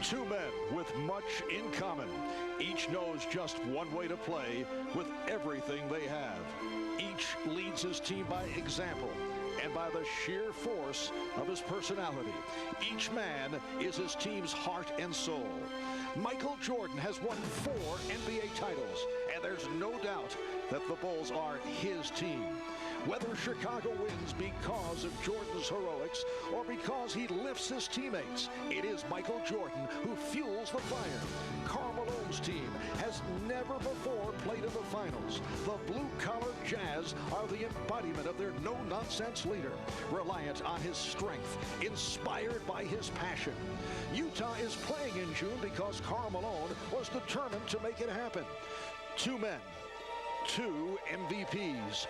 Two men with much in common. Each knows just one way to play with everything they have. Each leads his team by example and by the sheer force of his personality. Each man is his team's heart and soul. Michael Jordan has won 4 NBA titles, and there's no doubt that the Bulls are his team. Whether Chicago wins because of Jordan's heroics or because he lifts his teammates, it is Michael Jordan who fuels the fire. Karl Malone's team has never before played in the finals. The blue-collar Jazz are the embodiment of their no-nonsense leader, reliant on his strength, inspired by his passion. Utah is playing in June because Karl Malone was determined to make it happen. Two men, 2 MVPs,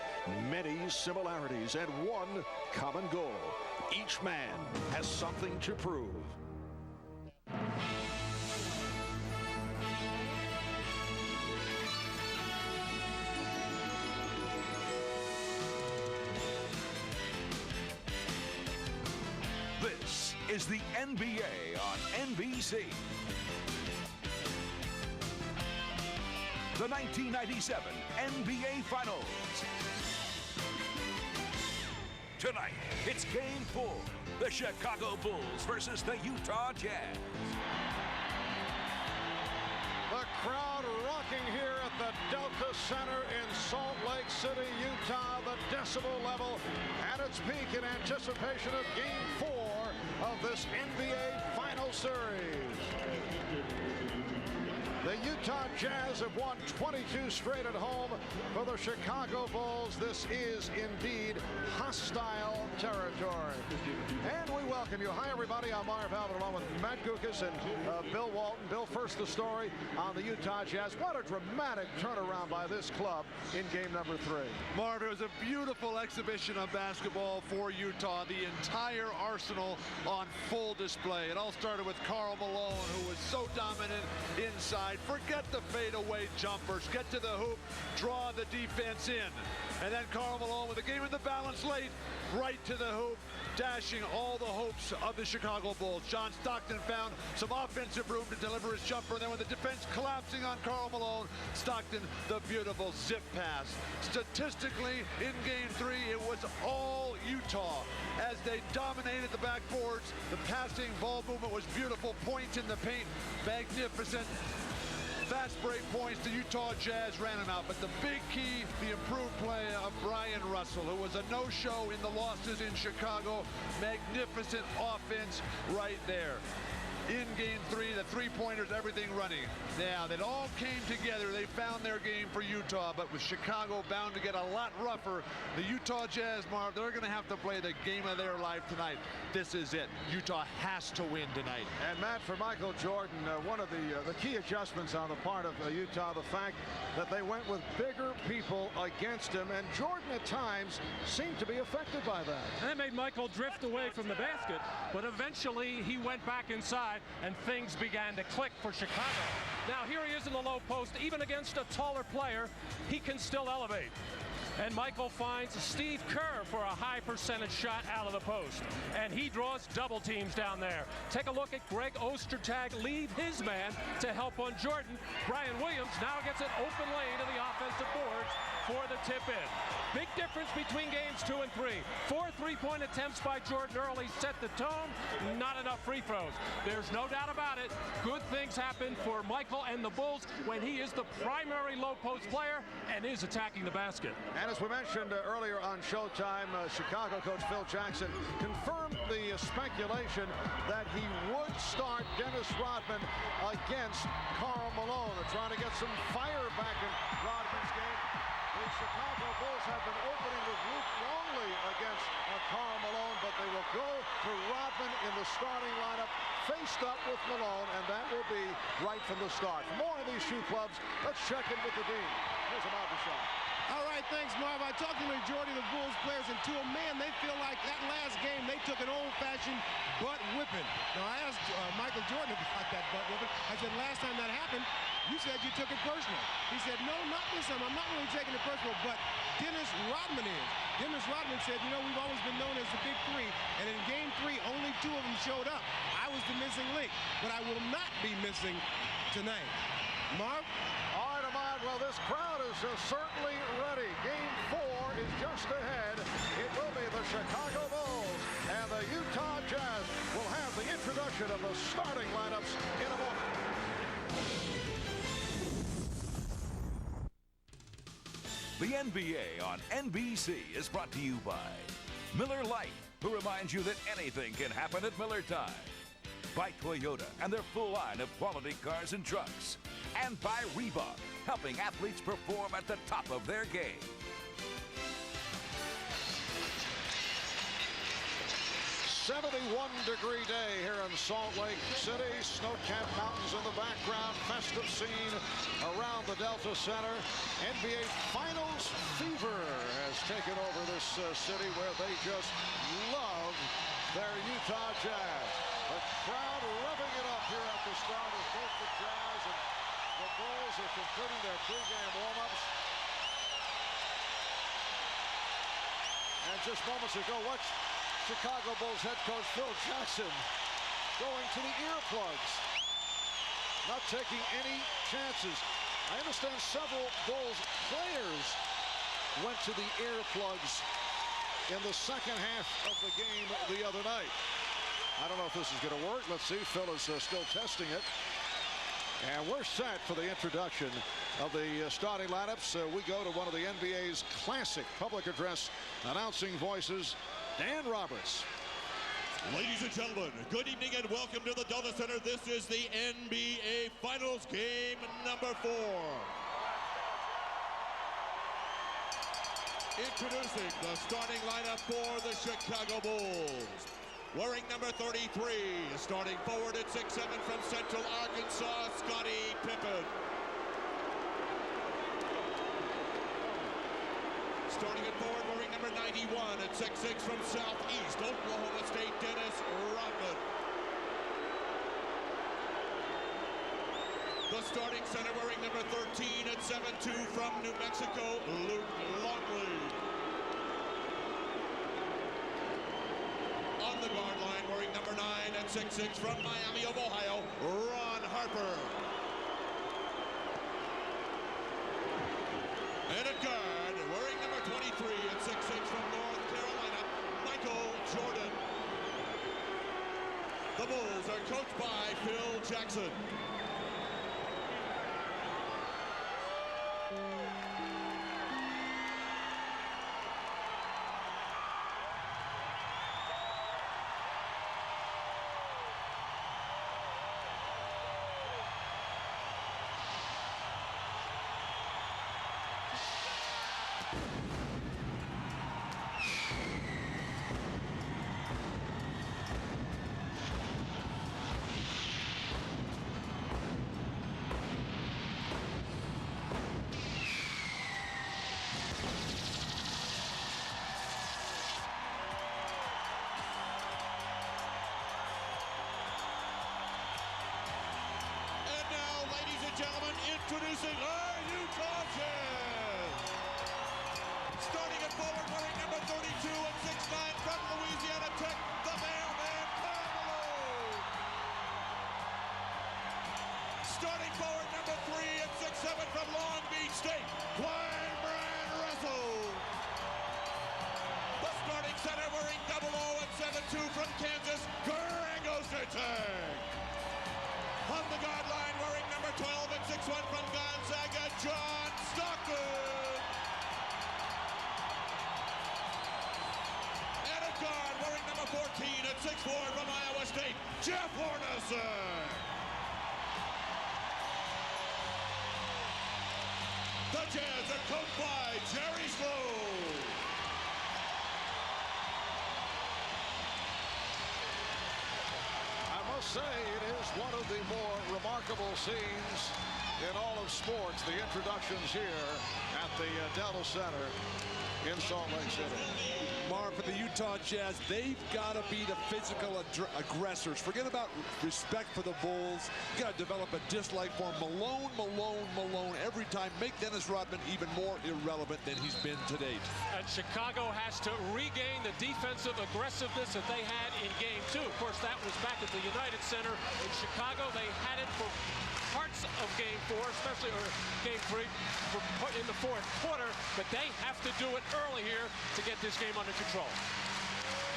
many similarities, and one common goal. Each man has something to prove. This is the NBA on NBC. The 1997 NBA Finals. Tonight, it's Game 4. The Chicago Bulls versus the Utah Jazz. The crowd rocking here at the Delta Center in Salt Lake City, Utah. The decibel level at its peak in anticipation of Game 4 of this NBA Final Series. The Utah Jazz have won 22 straight at home. For the Chicago Bulls, this is indeed hostile territory. And we welcome you. Hi, everybody. I'm Marv Albert along with Matt Gukas and Bill Walton. Bill, first the story on the Utah Jazz. What a dramatic turnaround by this club in game number 3. Marv, it was a beautiful exhibition of basketball for Utah. The entire arsenal on full display. It all started with Karl Malone, who was so dominant inside. Forget the fadeaway jumpers. Get to the hoop, draw the defense in. And then Karl Malone with the game in the balance late, right to the hoop, dashing all the hopes of the Chicago Bulls. John Stockton found some offensive room to deliver his jumper. And then with the defense collapsing on Karl Malone, Stockton, the beautiful zip pass. Statistically, in game 3, it was all Utah as they dominated the backboards. The passing ball movement was beautiful. Points in the paint, magnificent. Fast break points, the Utah Jazz ran them out. But the big key, the improved play of Bryon Russell, who was a no-show in the losses in Chicago. Magnificent offense right there. In game 3, the three-pointers, everything running. Now, that all came together. They found their game for Utah, but with Chicago bound to get a lot rougher, the Utah Jazz, Marv, they're going to have to play the game of their life tonight. This is it. Utah has to win tonight. And, Matt, for Michael Jordan, one of the key adjustments on the part of Utah, the fact that they went with bigger people against him, and Jordan at times seemed to be affected by that. And that made Michael drift away from the basket, but eventually he went back inside and things began to click for Chicago. Now here he is in the low post. Even against a taller player, he can still elevate. And Michael finds Steve Kerr for a high percentage shot out of the post. And he draws double teams down there. Take a look at Greg Ostertag leave his man to help on Jordan. Brian Williams now gets an open lane to the offensive boards for the tip-in. Big difference between games 2 and 3. 4 three-point attempts by Jordan early set the tone. Not enough free throws. There's no doubt about it. Good things happen for Michael and the Bulls when he is the primary low-post player and is attacking the basket. And as we mentioned earlier on Showtime, Chicago coach Phil Jackson confirmed the speculation that he would start Dennis Rodman against Karl Malone. They're trying to get some fire back in Rodman's game. The Chicago Bulls have been opening with Longley against Karl Malone, but they will go to Rodman in the starting lineup, faced up with Malone, and that will be right from the start. For more of these shoe clubs, let's check in with the dean. Here's a Bison. All right, thanks, Marv. I talked to the majority of the Bulls players, and to a man, they feel like that last game, they took an old-fashioned butt whipping. Now, I asked Michael Jordan about that butt whipping. I said, last time that happened, you said you took it personal. He said, no, not this time. I'm not really taking it personal, but Dennis Rodman is. Dennis Rodman said, you know, we've always been known as the Big Three, and in Game 3, only 2 of them showed up. I was the missing link, but I will not be missing tonight. Marv? All right, Ahmad, well, this crowd is certainly ready. Game 4 is just ahead. It will be the Chicago Bulls and the Utah Jazz will have the introduction of the starting lineups in a moment. The NBA on NBC is brought to you by Miller Lite, who reminds you that anything can happen at Miller Time. By Toyota and their full line of quality cars and trucks. And by Reebok, helping athletes perform at the top of their game. 71-degree day here in Salt Lake City. Snow-capped mountains in the background. Festive scene around the Delta Center. NBA Finals fever has taken over this city where they just love their Utah Jazz. The crowd revving it up here at the start as both the Jazz and the Bulls are completing their pregame warm-ups. And just moments ago, watch Chicago Bulls head coach Phil Jackson going to the earplugs, not taking any chances. I understand several Bulls players went to the earplugs in the second half of the game the other night. I don't know if this is going to work. Let's see. Phil is still testing it. And we're set for the introduction of the starting lineups. We go to one of the NBA's classic public address announcing voices, Dan Roberts. Ladies and gentlemen, good evening and welcome to the Delta Center. This is the NBA Finals game number 4. Introducing the starting lineup for the Chicago Bulls. Wearing number 33, starting forward at 6'7" from Central Arkansas, Scottie Pippen. Starting at forward, wearing number 91 at 6'6" from Southeast Oklahoma State, Dennis Rodman. The starting center, wearing number 13 at 7'2" from New Mexico, Longley. On the guard line, wearing number 9 at 6'6" from Miami of Ohio, Harper. And at guard, wearing number 23 at 6'6" from North Carolina, Jordan. The Bulls are coached by Phil Jackson. Gentlemen, introducing our Utah Jazz. Starting at forward, wearing number 32 at 6'9" from Louisiana Tech, the mailman, Karl. Starting forward, number 3 at 6'7" from Long Beach State, Bryon Russell. The starting center, wearing 00 at 7'2" from Kansas, Kerr and Ostertag. On the guard line, wearing number 12 at 6'1" from Gonzaga, Stockton. And at guard, wearing number 14 at 6'4" from Iowa State, Hornacek. The Jazz are coached by Jerry Sloan. I must say it is one of the more remarkable scenes in all of sports, the introductions here at the Delta Center in Salt Lake City. Marv, for the Utah Jazz, they've got to be the physical aggressors. Forget about respect for the Bulls. You got to develop a dislike for Malone every time. Make Dennis Rodman even more irrelevant than he's been to date. And Chicago has to regain the defensive aggressiveness that they had in Game 2. Of course, that was back at the United Center in Chicago. They had it for parts of Game 4, especially or Game 3, in the fourth quarter, but they have to do it early here to get this game under control.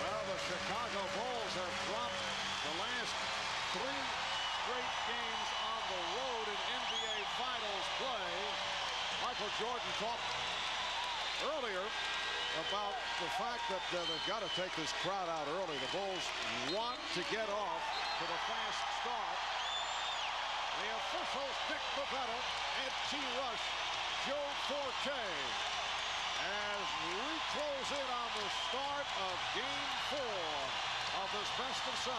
Well, the Chicago Bulls have dropped the last 3 straight games on the road in NBA Finals play. Michael Jordan talked earlier about the fact that they've got to take this crowd out early. The Bulls want to get off to the fast start. The officials pick the veteran and T-Rush, Joe Forte, as we close in on the start of Game 4 of this best-of-7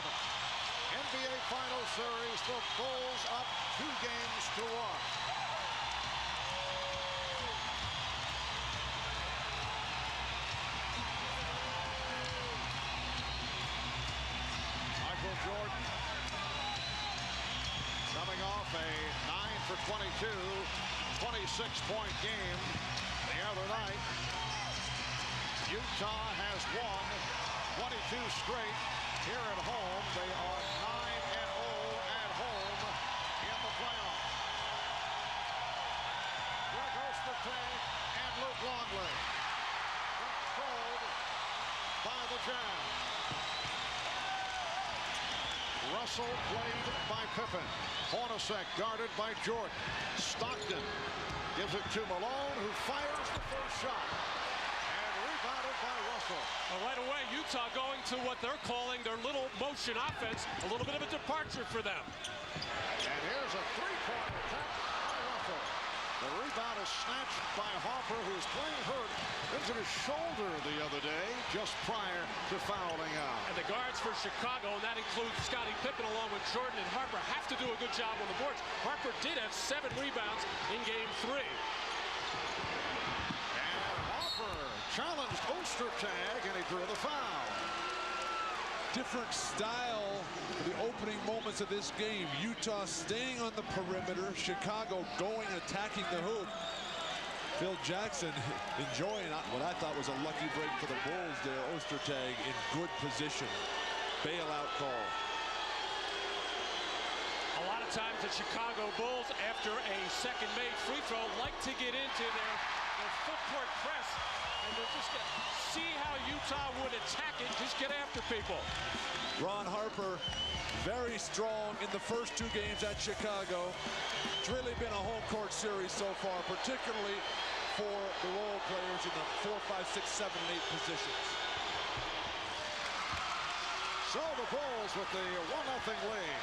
NBA Finals Series. The Bulls up 2 games to 1. Michael Jordan coming off a 9 for 22, 26-point game the other night. Utah has won 22 straight here at home. They are 9-0 at home in the playoffs. Here goes the tank and Luke Longley. Controlled by the Jazz. Russell played by Pippen. Hornacek guarded by Jordan. Stockton gives it to Malone, who fires the first shot. And rebounded by Russell. Well, right away, Utah going to what they're calling their little motion offense. A little bit of a departure for them. And here's a three-point attack by Russell. The rebound is snatched by Harper, who's playing hurt. Injured his shoulder the other day, just prior to fouling out. And the guards for Chicago, and that includes Scottie Pippen along with Jordan and Harper, have to do a good job on the boards. Harper did have 7 rebounds in Game 3. And Harper challenged Ostertag, and he drew the foul. Different style for the opening moments of this game. Utah staying on the perimeter. Chicago going, attacking the hoop. Phil Jackson enjoying what I thought was a lucky break for the Bulls there. Ostertag in good position. Bailout call. A lot of times the Chicago Bulls, after a second made free throw, like to get into their full court press. And they'll just see how Utah would attack it, just get after people. Ron Harper, very strong in the first 2 games at Chicago. It's really been a home court series so far, particularly for the role players in the 4, 5, 6, 7, and 8 positions. So the Bulls with the 1-0 lead.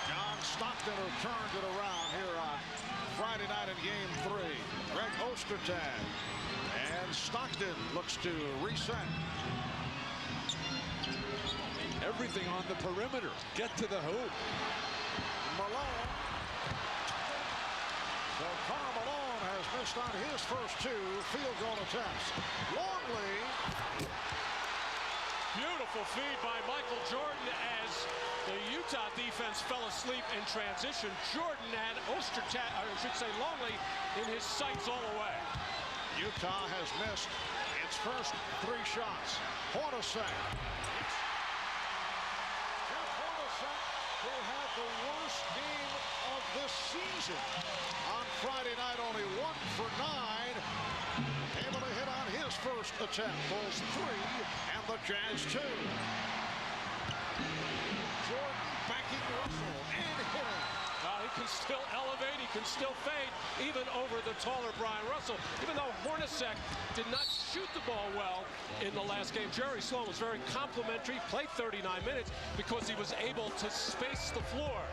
John Stockton who turned it around here on Friday night in Game 3. Greg Ostertag. And Stockton looks to reset. Everything on the perimeter. Get to the hoop. Malone. So Karl Malone has missed on his first 2 field goal attempts. Longley. Beautiful feed by Michael Jordan as the Utah defense fell asleep in transition. Jordan had Ostertag, or I should say Longley, in his sights all the way. Utah has missed its first 3 shots. Hornacek. Jeff Hornacek, who had the worst game of this season on Friday night, only 1 for 9. Able to hit on his first attempt. Bulls 3 and the Jazz 2. Jordan backing Russell and hitting. He can still elevate, he can still fade, even over the taller Bryon Russell. Even though Hornacek did not shoot the ball well in the last game, Jerry Sloan was very complimentary, played 39 minutes because he was able to space the floor.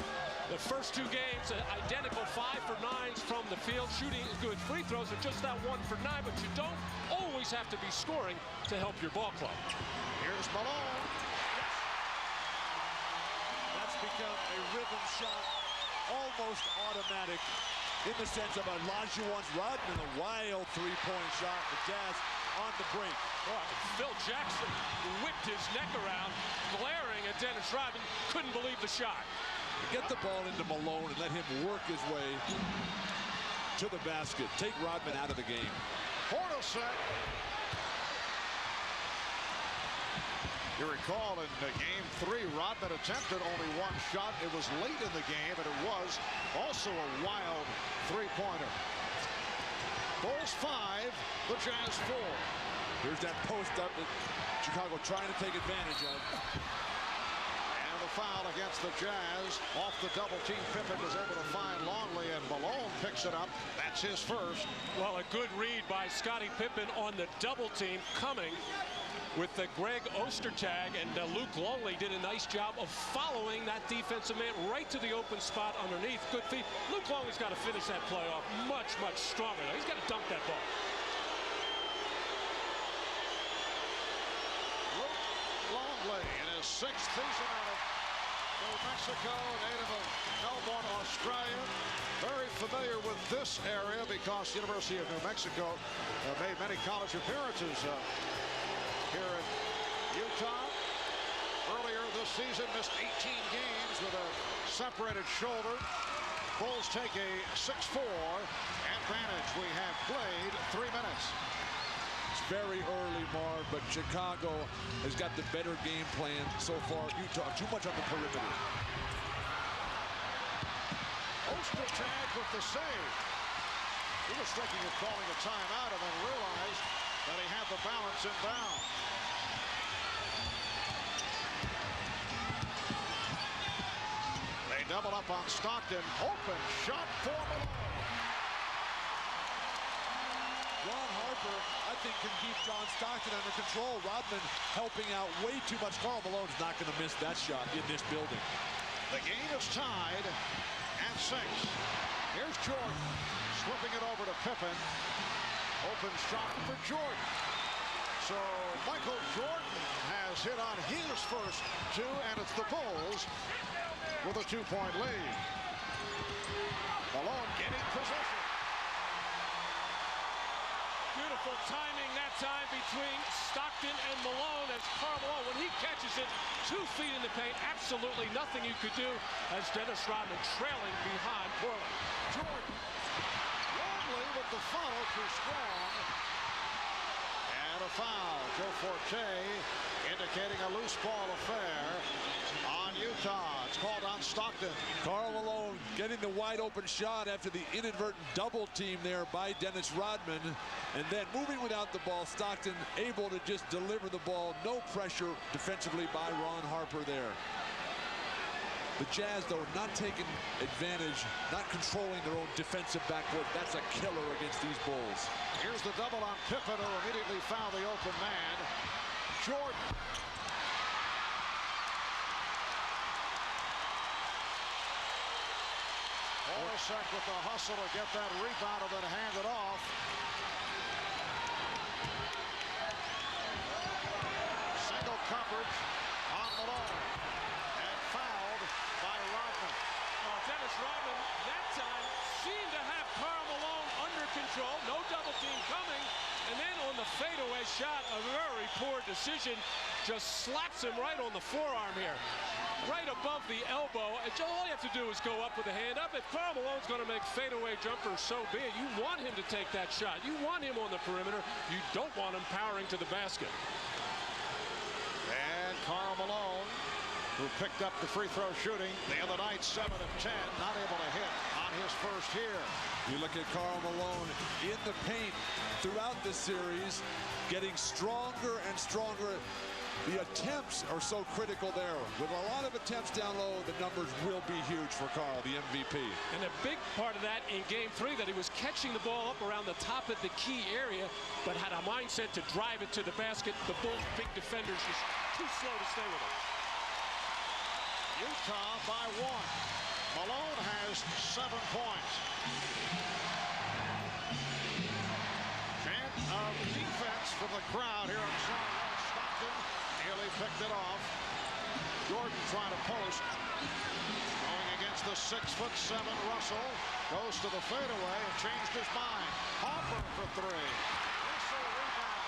The first 2 games, identical 5 for 9s from the field, shooting good free throws, and just that 1 for 9, but you don't always have to be scoring to help your ball club. Here's Malone. That's become a rhythm shot, almost automatic in the sense of Olajuwon's Rodman, a wild 3-point shot. The Jazz on the brink. Phil Jackson whipped his neck around, glaring at Dennis Rodman, couldn't believe the shot. Get the ball into Malone and let him work his way to the basket. Take Rodman out of the game. Hornacek. You recall in Game 3, Rodman Rodman attempted only one shot. It was late in the game, and it was also a wild three-pointer. Bulls 5, the Jazz 4. Here's that post up that Chicago trying to take advantage of. And the foul against the Jazz. Off the double team, Pippen was able to find Longley, and Malone picks it up. That's his first. Well, a good read by Scottie Pippen on the double team coming with the Greg Ostertag, and Luke Longley did a nice job of following that defensive man right to the open spot underneath. Good feed. Luke Longley's got to finish that play off much, much stronger. He's got to dunk that ball. Longley in his 6th season out of New Mexico, native of Melbourne, Australia. Very familiar with this area because University of New Mexico made many college appearances here in Utah. Earlier this season, missed 18 games with a separated shoulder. Bulls take a 6-4 advantage. We have played 3 minutes. Very early, Marv, but Chicago has got the better game plan so far. Utah too much on the perimeter. Ostertag with the save. He was thinking of calling a timeout and then realized that he had the balance inbound. They double up on Stockton. Open shot for Malone. Harper, I think, can keep John Stockton under control. Rodman helping out way too much. Karl Malone's not going to miss that shot in this building. The game is tied at 6. Here's Jordan slipping it over to Pippen. Open shot for Jordan. So Michael Jordan has hit on his first 2, and it's the Bulls with a 2-point lead. Malone getting possession. Beautiful timing that time between Stockton and Malone, as Karl Malone, when he catches it 2 feet in the paint, absolutely nothing you could do as Dennis Rodman trailing behind Portland. Jordan. Longley with the follow too strong. And a foul. Joe Forte indicating a loose ball affair on Utah. It's called on Stockton. Karl Malone getting the wide open shot after the inadvertent double team there by Dennis Rodman. And then moving without the ball, Stockton able to just deliver the ball. No pressure defensively by Ron Harper there. The Jazz, though, not taking advantage, not controlling their own defensive backcourt. That's a killer against these Bulls. Here's the double on Pippen, who immediately found the open man. Jordan. Hornacek with the hustle to get that rebound and then hand it off. Single coverage on Malone. And fouled by Rodman. Oh, Dennis Rodman that time seemed to have Karl Malone under control. No double team coming. And then on the fadeaway shot, a very poor decision. Just slaps him right on the forearm here. Right above the elbow. And all you have to do is go up with a hand up. If Karl Malone's going to make fadeaway jumpers, so be it. You want him to take that shot. You want him on the perimeter. You don't want him powering to the basket. And Karl Malone, who picked up the free throw shooting the other night, 7 of 10, not able to hit on his first here. You look at Karl Malone in the paint throughout this series, getting stronger and stronger. The attempts are so critical there. With a lot of attempts down low, the numbers will be huge for Karl, the MVP. And a big part of that in Game 3, that he was catching the ball up around the top of the key area, but had a mindset to drive it to the basket. The Bulls' big defenders just too slow to stay with it. Utah by 1. Malone has 7 points. Chant of defense from the crowd here in Stockton. Nearly picked it off. Jordan trying to post. Going against the 6'7" Russell. Goes to the fadeaway and changed his mind. Harper for 3. Russell rebound.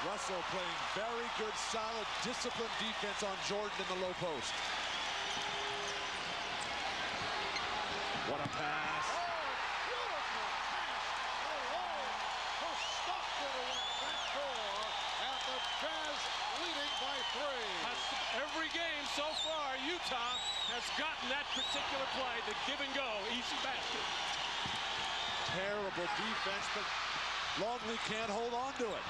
Russell playing very good, solid, disciplined defense on Jordan in the low post. What a pass. Oh, beautiful pass. Malone to Stockton along that door. And the Jazz leading by 3. Every game so far, Utah has gotten that particular play, the give and go, easy basket. Terrible defense, but Longley can't hold on to it.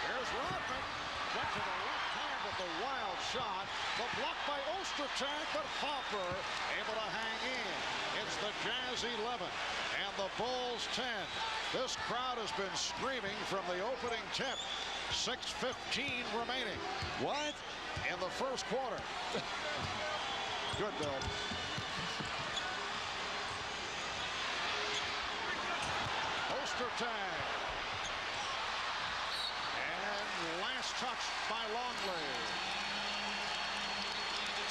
Here's Rodman. Went to the left hand with the wild shot. The block by Ostertag, but Harper able to hang in. It's the Jazz 11 and the Bulls 10. This crowd has been screaming from the opening tip. 6:15 remaining. What? In the first quarter. Good, Bill. Ostertag. And last touch by Longley.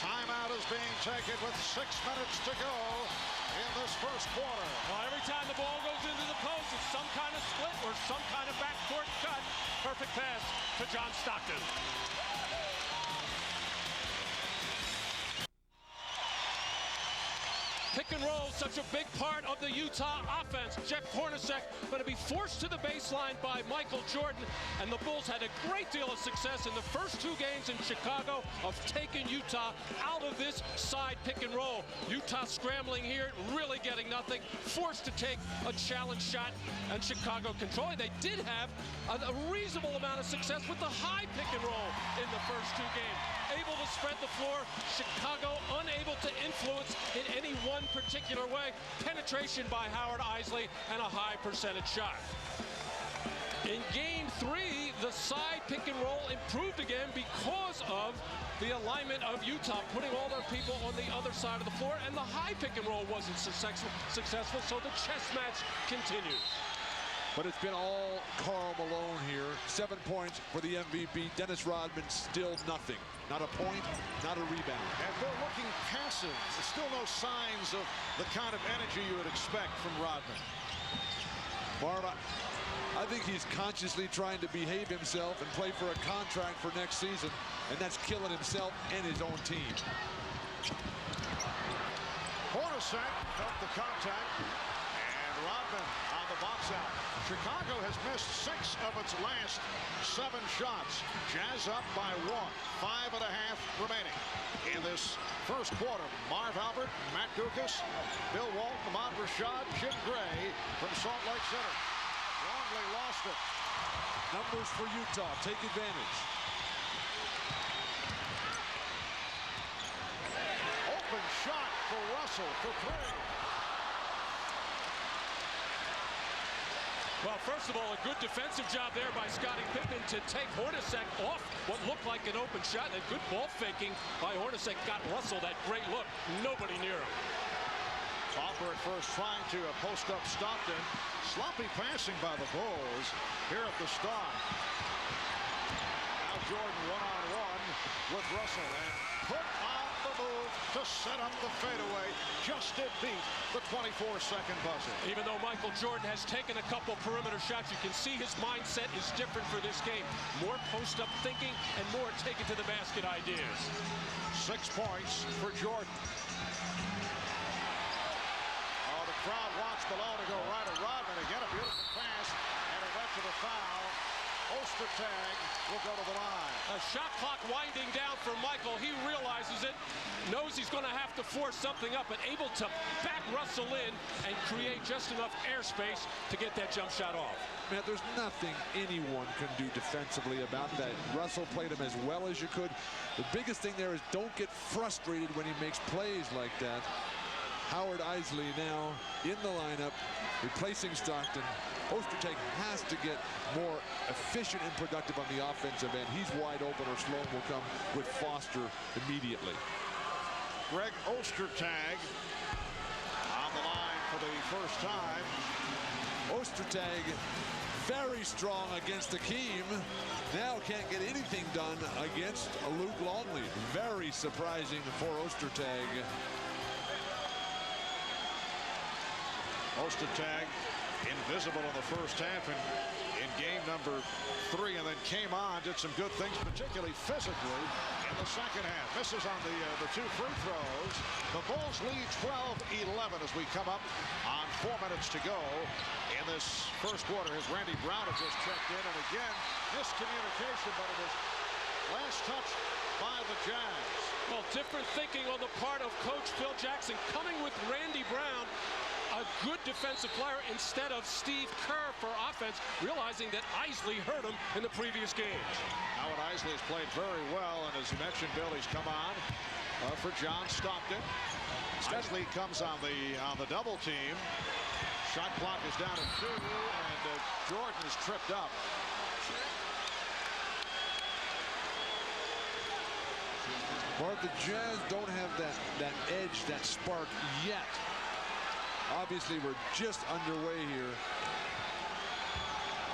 Timeout is being taken with 6 minutes to go in this first quarter. Well, every time the ball goes into the post, it's some kind of split or some kind of backcourt cut. Perfect pass to John Stockton. Pick and roll, such a big part of the Utah offense. Jeff Hornacek going to be forced to the baseline by Michael Jordan. And the Bulls had a great deal of success in the first 2 games in Chicago of taking Utah out of this side pick and roll. Utah scrambling here, really getting nothing, forced to take a challenge shot, and Chicago controlling. They did have a reasonable amount of success with the high pick and roll in the first 2 games. Able to spread the floor, Chicago unable to influence in any one particular way. Penetration by Howard Eisley and a high percentage shot. In game 3, the side pick and roll improved again because of the alignment of Utah, putting all their people on the other side of the floor, and the high pick and roll wasn't successful, so the chess match continues. But it's been all Karl Malone here. 7 points for the MVP. Dennis Rodman still nothing. Not a point, not a rebound. And they're looking passive. There's still no signs of the kind of energy you would expect from Rodman. Marv, I think he's consciously trying to behave himself and play for a contract for next season, and that's killing himself and his own team. Hornacek felt the contact, and Rodman on the box out. Chicago has missed 6 of its last 7 shots. Jazz up by 1. 5.5 remaining in this first quarter. Marv Albert, Matt Dukas, Bill Walton, Ahmad Rashad, Jim Gray from Salt Lake City. Longley lost it. Numbers for Utah. Take advantage. Open shot for Russell for 3. Well, first of all, a good defensive job there by Scottie Pippen to take Hornacek off what looked like an open shot. And good ball faking by Hornacek got Russell that great look. Nobody near him. Harper at first trying to post up Stockton. Sloppy passing by the Bulls here at the start. Now Jordan one-on-one with Russell and put on the move to set up the fadeaway. Just did beat the 24-second buzzer. Even though Michael Jordan has taken a couple perimeter shots, you can see his mindset is different for this game. More post-up thinking and more taken to the basket ideas. 6 points for Jordan. Oh, the crowd wants Malone to go right at Rodman. Again, a beautiful pass, and it went to the foul. Ostertag will go to the line. A shot clock winding down for Michael. He realizes it, knows he's going to have to force something up, but able to back Russell in and create just enough airspace to get that jump shot off. Man, there's nothing anyone can do defensively about that. Russell played him as well as you could. The biggest thing there is don't get frustrated when he makes plays like that. Howard Eisley now in the lineup, replacing Stockton. Ostertag has to get more efficient and productive on the offensive end. He's wide open, or Sloan will come with Foster immediately. Greg Ostertag on the line for the first time. Ostertag very strong against Akeem. Now can't get anything done against Luke Longley. Very surprising for Ostertag. Ostertag invisible in the first half and in game number 3, and then came on, did some good things, particularly physically in the second half. Misses on the 2 free throws. The Bulls lead 12-11 as we come up on 4 minutes to go in this first quarter. As Randy Brown has just checked in, and again miscommunication, but it was last touch by the Jazz. different thinking on the part of Coach Phil Jackson, coming with Randy Brown, a good defensive player, instead of Steve Kerr for offense, realizing that Eisley hurt him in the previous games. Howard Eisley has played very well, and as you mentioned, Bill, he's come on for John Stockton. Eisley comes on the double team. Shot clock is down to 2, and Jordan is tripped up. But the Jazz don't have that edge, that spark yet. Obviously, we're just underway here.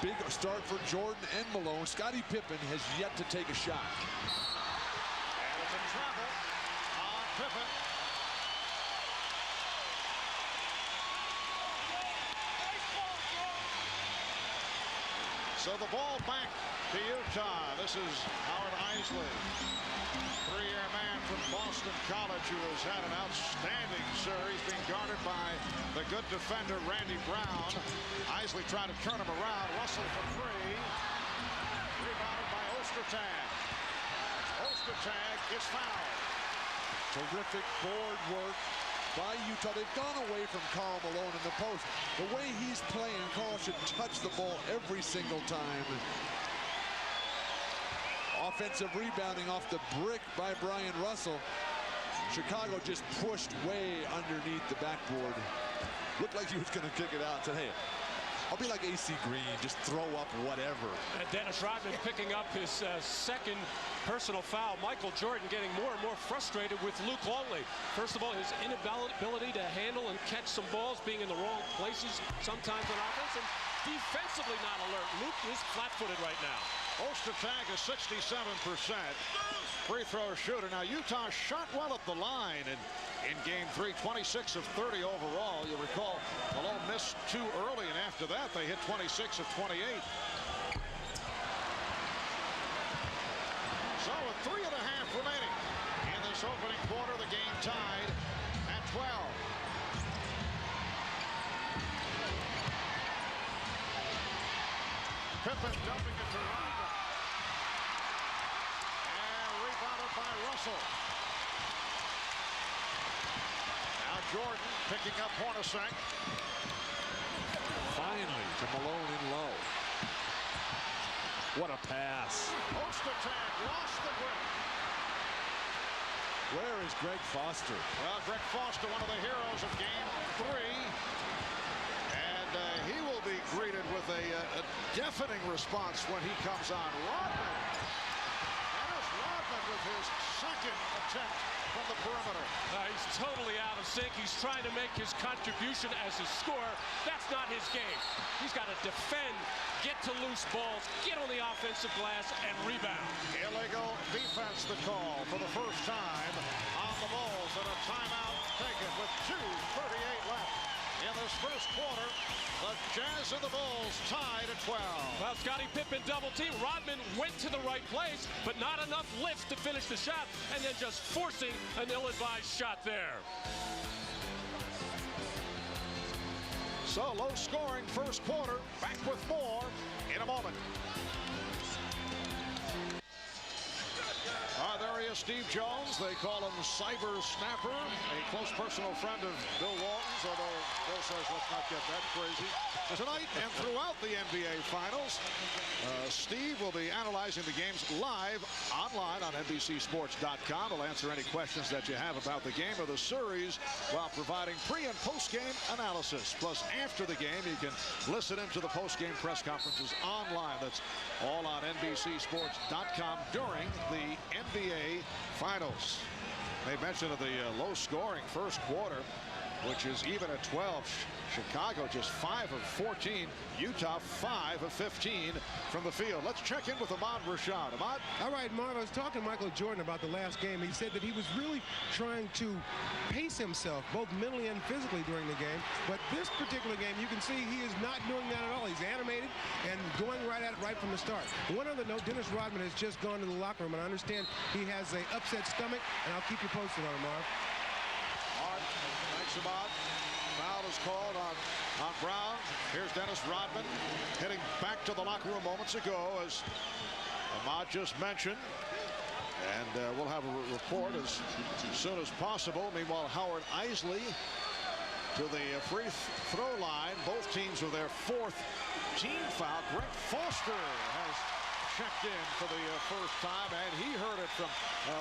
Big start for Jordan and Malone. Scottie Pippen has yet to take a shot. And it's a travel on Pippen. So the ball back to Utah. This is Howard Eisley, three-year man from Boston College, who has had an outstanding series, being guarded by the good defender Randy Brown. Eisley trying to turn him around. Russell for 3. Rebounded by Ostertag. Ostertag is fouled. Terrific board work by Utah. They've gone away from Karl Malone in the post. The way he's playing, Karl should touch the ball every single time. Offensive rebounding off the brick by Bryon Russell. Chicago just pushed way underneath the backboard. Looked like he was going to kick it out. Said, hey, I'll be like AC Green, just throw up whatever. And Dennis Rodman picking up his second personal foul. Michael Jordan getting more and more frustrated with Luke Longley. First of all, his inability to handle and catch some balls, being in the wrong places sometimes on offense, and defensively not alert. Luke is flat-footed right now. Ostertag is 67% free throw shooter. Now Utah shot well at the line in game 3, 26 of 30 overall. You'll recall Malone missed 2 early, and after that they hit 26 of 28. So with 3.5 remaining in this opening quarter, the game tied at 12. Pippen dumping it to Rodman. And rebounded by Russell. Now Jordan picking up Hornacek. Finally to Malone in low. What a pass. Ostertag lost the grip. Where is Greg Foster? Well, Greg Foster, one of the heroes of game 3. And he will be greeted with a deafening response when he comes on. Rodman. Dennis Rodman with his second attempt from the perimeter. He's totally out of sync. He's trying to make his contribution as a scorer. That's not his game. He's got to defend, get to loose balls, get on the offensive glass, and rebound. Illegal defense, the call for the first time on the Bulls, and a timeout taken with 2:38 left. In this first quarter, the Jazz and the Bulls tied at 12. Well, Scottie Pippen double team. Rodman went to the right place, but not enough lift to finish the shot, and then just forcing an ill-advised shot there. So low scoring first quarter. Back with more in a moment. There he is, Steve Jones. They call him Cyber Snapper, a close personal friend of Bill Walton's, although Bill says let's not get that crazy. Tonight and throughout the NBA Finals, Steve will be analyzing the games live online on NBCSports.com. He'll answer any questions that you have about the game or the series while providing pre- and post-game analysis. Plus, after the game, you can listen into the post-game press conferences online. That's all on NBCSports.com during the NBA Finals. They mentioned the low-scoring first quarter, which is even at 12. Chicago just 5 of 14. Utah 5 of 15 from the field. Let's check in with Ahmad Rashad. Ahmad? All right, Marv, I was talking to Michael Jordan about the last game. He said that he was really trying to pace himself, both mentally and physically during the game. But this particular game, you can see he is not doing that at all. He's animated and going right at it right from the start. One other note, Dennis Rodman has just gone to the locker room, and I understand he has an upset stomach, and I'll keep you posted on it, Marv. All right, thanks, Ahmad. Foul is called on Brown. Here's Dennis Rodman heading back to the locker room moments ago, as Ahmad just mentioned. And we'll have a report as soon as possible. Meanwhile, Howard Eisley to the free throw line. Both teams with their 4th team foul. Greg Foster has checked in for the first time, and he heard it from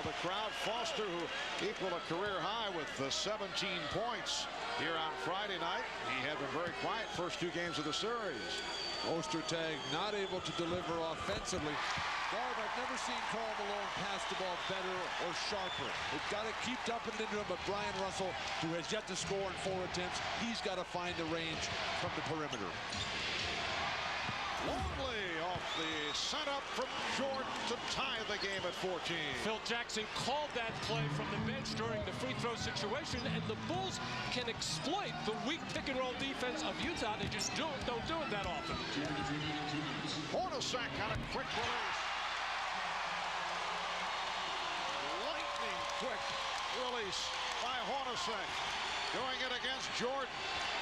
the crowd. Foster, who equaled a career high with 17 points here on Friday night. He had been very quiet first 2 games of the series. Ostertag not able to deliver offensively. Barb, I've never seen Karl Malone pass the ball better or sharper. They've got to keep dumping it into him, but Bryon Russell, who has yet to score in 4 attempts, he's got to find the range from the perimeter. Longley off the setup from Jordan to tie the game at 14. Phil Jackson called that play from the bench during the free throw situation, and the Bulls can exploit the weak pick-and-roll defense of Utah. They just don't do it that often. Hornacek got a quick release. Lightning quick release by Hornacek. Doing it against Jordan.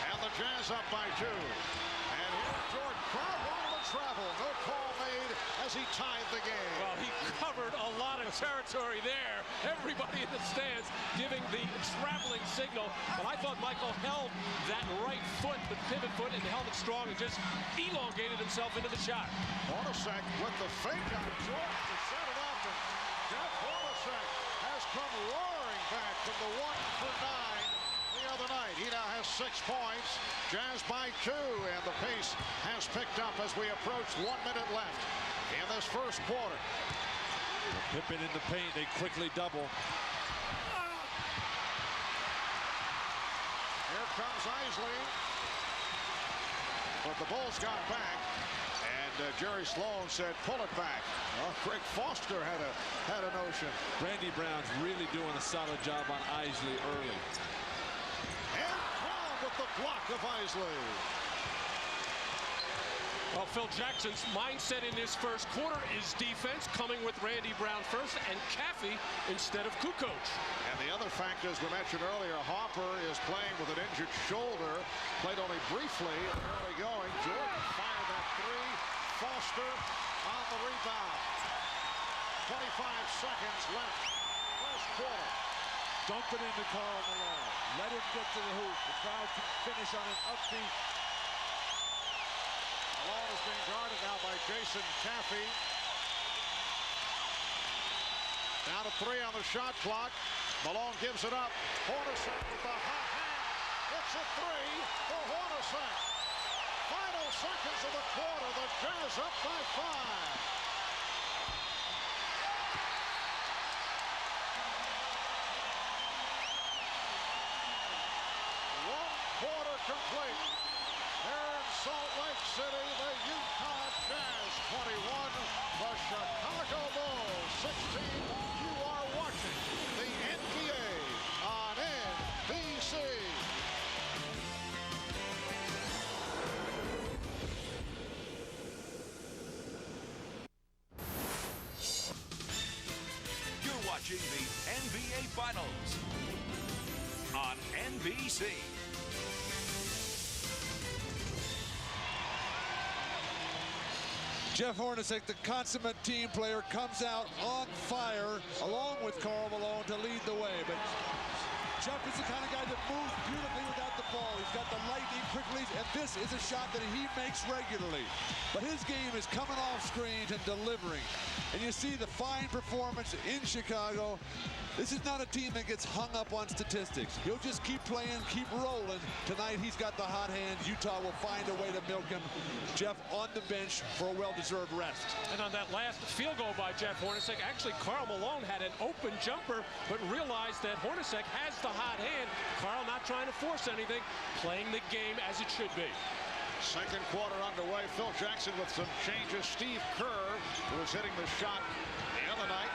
And the Jazz up by 2. And here's Jordan. Carl on the travel. No call made as he tied the game. Well, he covered a lot of territory there. Everybody in the stands giving the traveling signal. But I thought Michael held that right foot, the pivot foot, and held it strong and just elongated himself into the shot. Hornacek with the fake on Jordan to set it up. And Jeff Hornacek has come roaring back from the 1 for 9 the other night. He now has 6 points. Jazz by 2, and the pace has picked up as we approach 1 minute left in this first quarter. Pippen in the paint, they quickly double. Here comes Eisley. But the Bulls got back, and Jerry Sloan said, pull it back. Well, Greg Foster had a notion. Randy Brown's really doing a solid job on Eisley early. And Karl with the block of Eisley. Well, Phil Jackson's mindset in this first quarter is defense, coming with Randy Brown first and Caffey instead of Kukoc. And the other factor, as we mentioned earlier, Harper is playing with an injured shoulder. Played only briefly in the early going. Jordan fired that 3. Foster on the rebound. 25 seconds left. First quarter. Dump it into Karl Malone. Let him get to the hoop. The crowd can finish on an upbeat. Malone is being guarded now by Jason Caffey. Down to 3 on the shot clock. Malone gives it up. Hornacek with the hot hand. It's a 3 for Hornacek. Final seconds of the quarter. The Jazz up by 5. Complete. Here in Salt Lake City, the Utah Jazz 21, the Chicago Bulls 16. You are watching the NBA on NBC. You're watching the NBA Finals on NBC. Jeff Hornacek, the consummate team player, comes out on fire along with Karl Malone to lead the way. But Jeff is the kind of guy that moves beautifully without the ball. He's got the lightning quickly, and this is a shot that he makes regularly. But his game is coming off screens and delivering. And you see the fine performance in Chicago. This is not a team that gets hung up on statistics. He'll just keep playing, keep rolling. Tonight, he's got the hot hand. Utah will find a way to milk him. Jeff on the bench for a well-deserved rest. And on that last field goal by Jeff Hornacek, actually Karl Malone had an open jumper, but realized that Hornacek has the hot hand. Karl not trying to force anything, playing the game as it should be. Second quarter underway. Phil Jackson with some changes. Steve Kerr, who was hitting the shot the other night,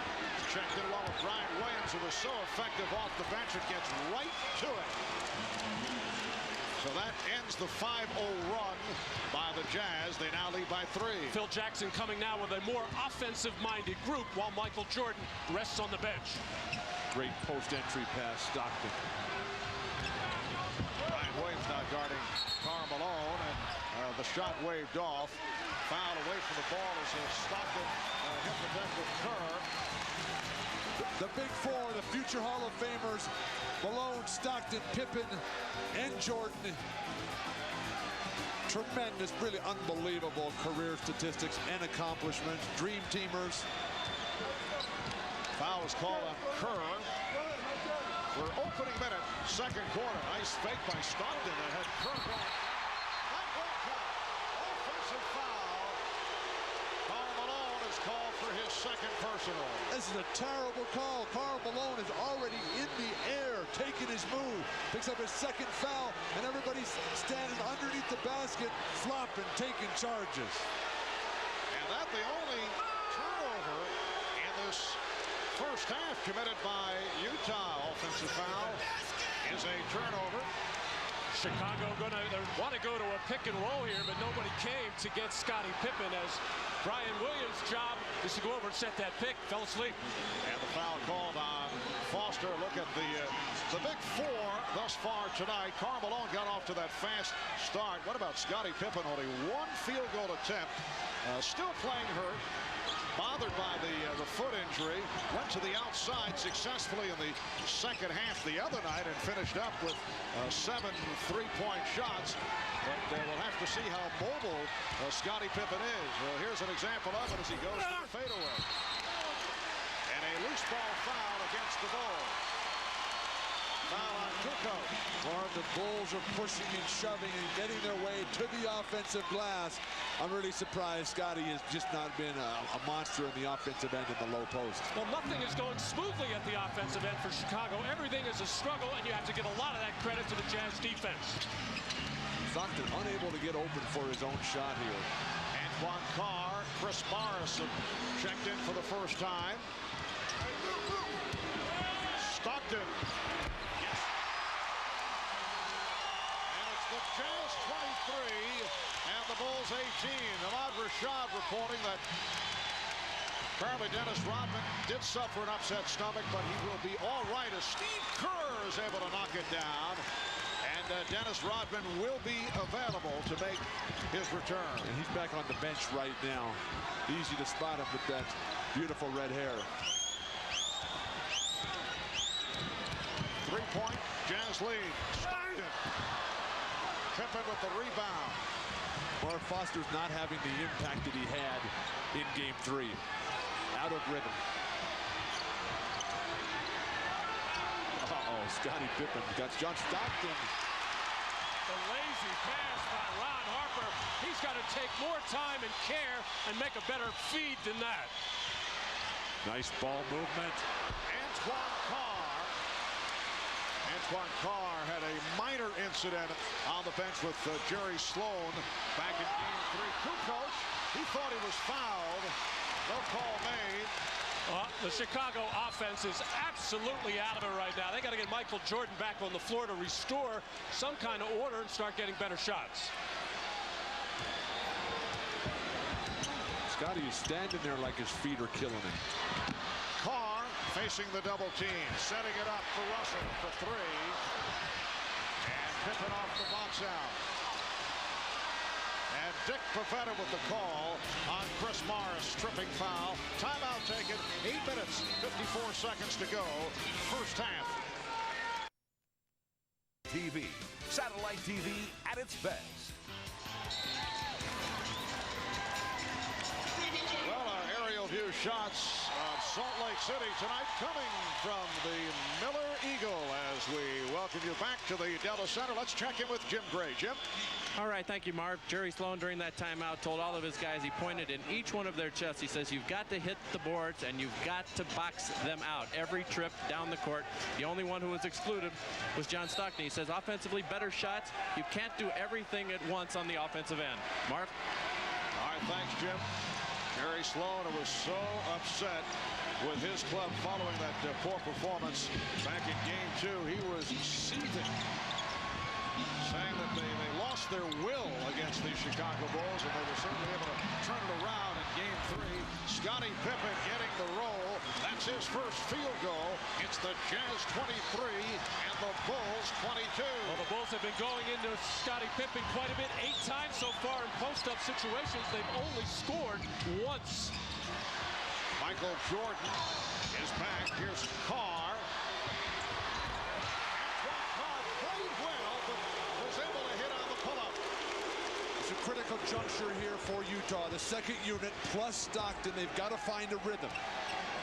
checked in along with Brian Williams, who was so effective off the bench. It gets right to it. So that ends the 5-0 run by the Jazz. They now lead by 3. Phil Jackson coming now with a more offensive-minded group, while Michael Jordan rests on the bench. Great post-entry pass, Stockton. Brian Williams now guarding Karl Malone, and the shot waved off. Foul away from the ball as Stockton hit the deck with Kerr. The big four, the future Hall of Famers, Malone, Stockton, Pippen, and Jordan. Tremendous, really unbelievable career statistics and accomplishments. Dream teamers. Foul is called on Kerr. We're opening minute, second quarter. Nice fake by Stockton that had Kerr going. That will count. Offensive foul. Karl Malone is called for his second personal. This is a terrible call. Karl Malone is already in the air, taking his move. Picks up his second foul, and everybody's standing underneath the basket, flopping, taking charges. And that the only turnover in this first half committed by Utah. Offensive foul is a turnover. Chicago they want to go to a pick and roll here, but nobody came to get Scottie Pippen, as Brian Williams' job is to go over and set that pick. Fell asleep. And the foul called on Foster. Look at the big four thus far tonight. Karl Malone got off to that fast start. What about Scottie Pippen? Only one field goal attempt. Still playing hurt. Bothered by the foot injury. Went to the outside successfully in the second half the other night and finished up with 7 3-point shots. But we'll have to see how mobile Scottie Pippen is. Well, here's an example of it as he goes to the fadeaway. And a loose ball foul against the Bulls. Foul on Kukoc. The Bulls are pushing and shoving and getting their way to the offensive glass. I'm really surprised Scottie has just not been a monster in the offensive end in the low post. Well, nothing is going smoothly at the offensive end for Chicago. Everything is a struggle, and you have to give a lot of that credit to the Jazz defense. Stockton unable to get open for his own shot here. Antoine, Carr, Chris Morrison checked in for the first time. Stockton. Yes. And it's the Jazz 23 and the Bulls 18. Ahmad Rashad reporting that apparently Dennis Rodman did suffer an upset stomach, but he will be all right as Steve Kerr is able to knock it down. And Dennis Rodman will be available to make his return. And he's back on the bench right now. Easy to spot him with that beautiful red hair. 3-point Jazz lead. Stockton. Pippen with the rebound. Mark Foster's not having the impact that he had in Game 3. Out of rhythm. Uh-oh, Scottie Pippen got John Stockton. The lazy pass by Ron Harper. He's got to take more time and care and make a better feed than that. Nice ball movement. Antoine Carr had a minor incident on the bench with Jerry Sloan back in Game 3. Kukoc, he thought he was fouled. No call made. The Chicago offense is absolutely out of it right now. They got to get Michael Jordan back on the floor to restore some kind of order and start getting better shots. Scottie is standing there like his feet are killing him. Carr facing the double team, setting it up for Russell for three. And Pippen off the box out. And Dick Pavetta with the call on Chris Morris, tripping foul. Timeout taken, 8 minutes, 54 seconds to go, first half. TV, satellite TV at its best. Well, aerial view shots of Salt Lake City tonight coming from the Miller Eagle as we welcome you back to the Dele Center. Let's check in with Jim Gray. Jim? All right, thank you, Marv. Jerry Sloan during that timeout told all of his guys, he pointed in each one of their chests. He says, you've got to hit the boards and you've got to box them out every trip down the court. The only one who was excluded was John Stockton. He says, offensively, better shots. You can't do everything at once on the offensive end. Marv? All right, thanks, Jim. Jerry Sloan was so upset with his club following that poor performance back in Game 2. He was seething, saying that they lost their will against the Chicago Bulls, and they were certainly able to turn it around in Game 3. Scottie Pippen getting the roll. That's his first field goal. It's the Jazz 23 and the Bulls 22. Well, the Bulls have been going into Scottie Pippen quite a bit. 8 times so far in post-up situations. They've only scored once. Michael Jordan is back. Here's Carr. Antoine Carr played well, but was able to hit on the pull-up. It's a critical juncture here for Utah. The second unit plus Stockton. They've got to find a rhythm.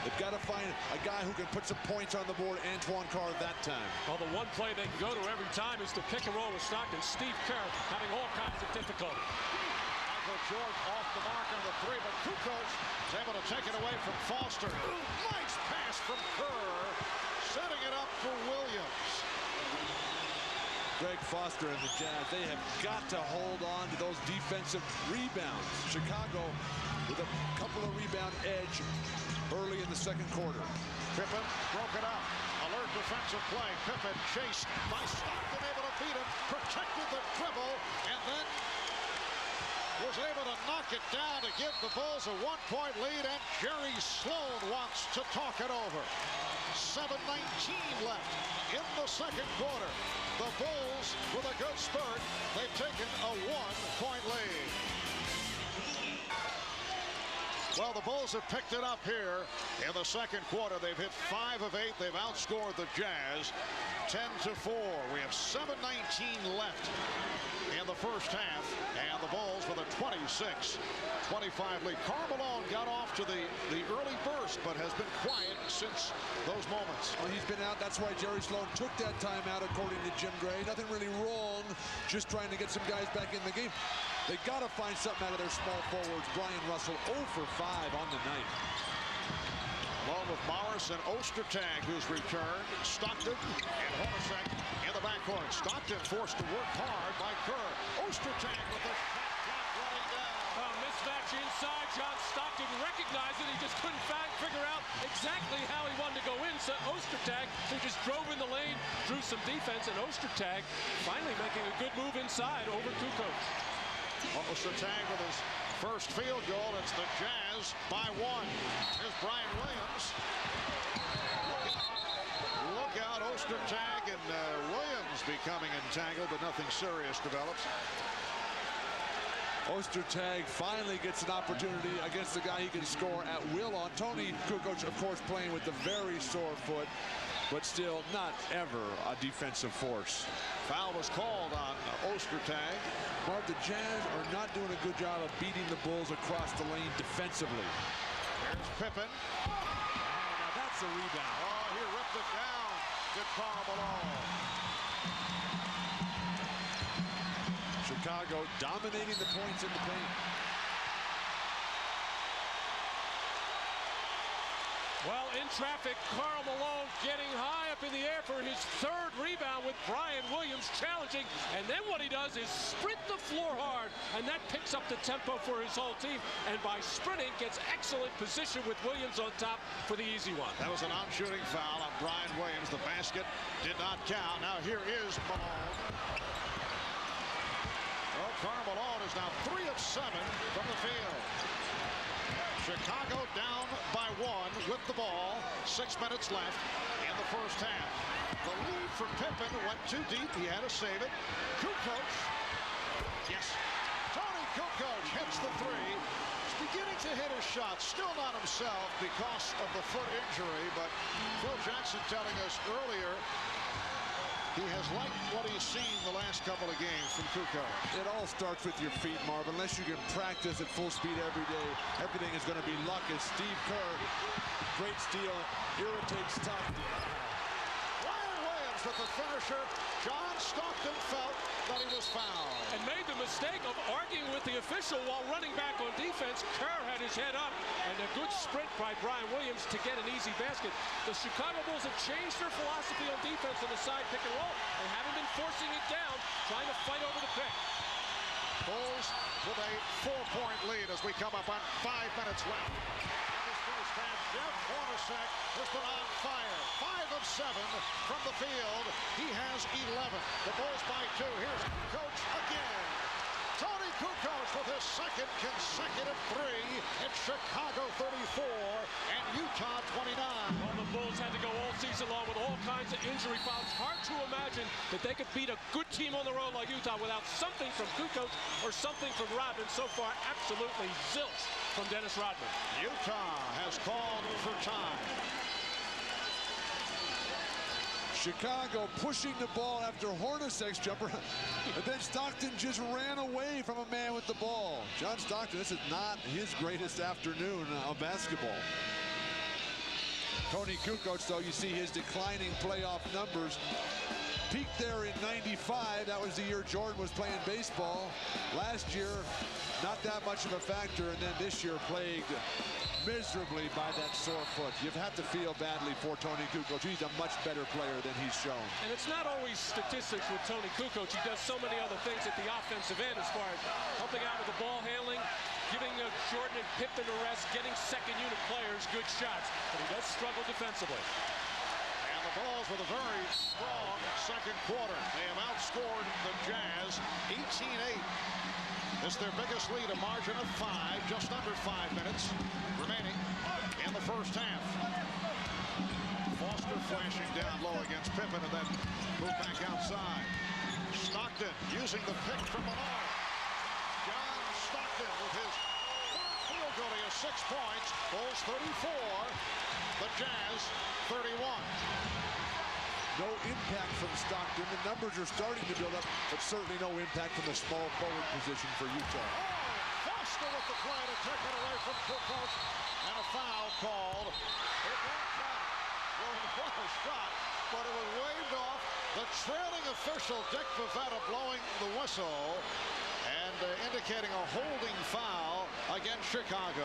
They've got to find a guy who can put some points on the board. Antoine Carr that time. Well, the one play they can go to every time is the pick and roll with Stockton. Steve Kerr having all kinds of difficulty. Michael Jordan off the mark on the three, but Kukoc is able to take it away from Foster. Nice pass from Kerr, setting it up for Williams. Greg Foster and the Jazz, they have got to hold on to those defensive rebounds. Chicago with a couple of rebound edge early in the second quarter. Pippen broke it up. Alert defensive play. Pippen chased by Stockton, able to beat him, protected the dribble, and then was able to knock it down to give the Bulls a 1-point lead, and Jerry Sloan wants to talk it over. 7:19 left in the second quarter. The Bulls with a good start. They've taken a 1-point lead. Well, the Bulls have picked it up here in the second quarter. They've hit 5 of 8. They've outscored the Jazz 10-4. We have 7:19 left in the first half, and the Bulls with a 26-25 lead. Karl Malone got off to the early burst, but has been quiet since those moments. Well, he's been out. That's why Jerry Sloan took that time out, according to Jim Gray. Nothing really wrong, just trying to get some guys back in the game. They got to find something out of their small forwards. Bryon Russell 0 for 5 on the night. Along with Morris and Ostertag, who's returned. Stockton and Hornacek in the backcourt. Stockton forced to work hard by Kerr. Ostertag with the shot clock running down. Mismatch inside. John Stockton recognized it. He just couldn't figure out exactly how he wanted to go in. So Ostertag, who just drove in the lane, drew some defense, and Ostertag finally making a good move inside over Kukoc. Ostertag with his first field goal. It's the Jazz by 1. Here's Bryon Williams. Look out, Ostertag and Williams becoming entangled, but nothing serious develops. Ostertag finally gets an opportunity against the guy he can score at will on. Toni Kukoc, of course, playing with a very sore foot, but still not ever a defensive force. Foul was called on Ostertag. Marv, the Jazz are not doing a good job of beating the Bulls across the lane defensively. Here's Pippen. Now that's a rebound. Oh, he ripped it down to Karl Malone. Chicago dominating the points in the paint. Well, in traffic, Karl Malone getting high up in the air for his third rebound with Bryon Williams challenging. And then what he does is sprint the floor hard, and that picks up the tempo for his whole team. And by sprinting, gets excellent position with Williams on top for the easy one. That was a non-shooting foul on Bryon Williams. The basket did not count. Now here is Malone. Well, Karl Malone is now 3 of 7 from the field. Chicago down by 1 with the ball. 6 minutes left in the first half. The lead for Pippen went too deep. He had to save it. Kukoc. Yes. Toni Kukoc hits the 3. He's beginning to hit his shot. Still not himself because of the foot injury. But Phil Jackson telling us earlier he has liked what he's seen the last couple of games from Kukoc. It all starts with your feet, Marv. Unless you can practice at full speed every day, everything is going to be luck. As Steve Kerr, great steal, irritates Stockton. Bryon Williams with the finisher. John Stockton felt that he was fouled. And made the mistake of arguing with the official while running back on defense. Kerr had his head up, and a good sprint by Bryon Williams to get an easy basket. The Chicago Bulls have changed their philosophy on defense on the side pick and roll. They haven't been forcing it down, trying to fight over the pick. Bulls with a 4-point lead as we come up on 5 minutes left. In this first half, Jeff Hornacek has been on fire. 5 of 7 from the field. He has 11. The Bulls by 2. Here's Kukoc again. Toni Kukoc with his second consecutive three. It's Chicago 34 and Utah 29. Well, the Bulls had to go all season long with all kinds of injury fouls. Hard to imagine that they could beat a good team on the road like Utah without something from Kukoc or something from Rodman. So far, absolutely zilch from Dennis Rodman. Utah has called for time. Chicago pushing the ball after Hornacek's jumper, and then Stockton just ran away from a man with the ball. John Stockton, this is not his greatest afternoon of basketball. Toni Kukoc, though, you see his declining playoff numbers. Peaked there in '95. That was the year Jordan was playing baseball. Last year, not that much of a factor, and then this year plagued miserably by that sore foot. You've had to feel badly for Toni Kukoc. He's a much better player than he's shown. And it's not always statistics with Toni Kukoc. He does so many other things at the offensive end as far as helping out with the ball handling, giving Jordan and Pippen a rest, getting second-unit players good shots. But he does struggle defensively. And the Bulls with a very strong second quarter. They have outscored the Jazz 18-8. It's their biggest lead, a margin of 5, just under 5 minutes remaining in the first half. Foster flashing down low against Pippen and then move back outside. Stockton using the pick from Malone. John Stockton with his third field goal. He has 6 points. Bulls 34, the Jazz 31. No impact from Stockton. The numbers are starting to build up, but certainly no impact from the small forward position for Utah. Oh, Foster with the play to take it away from Kukoc, and a foul called. It won't count. Well, what a shot, but it was waved off. The trailing official, Dick Pavetta, blowing the whistle and indicating a holding foul against Chicago.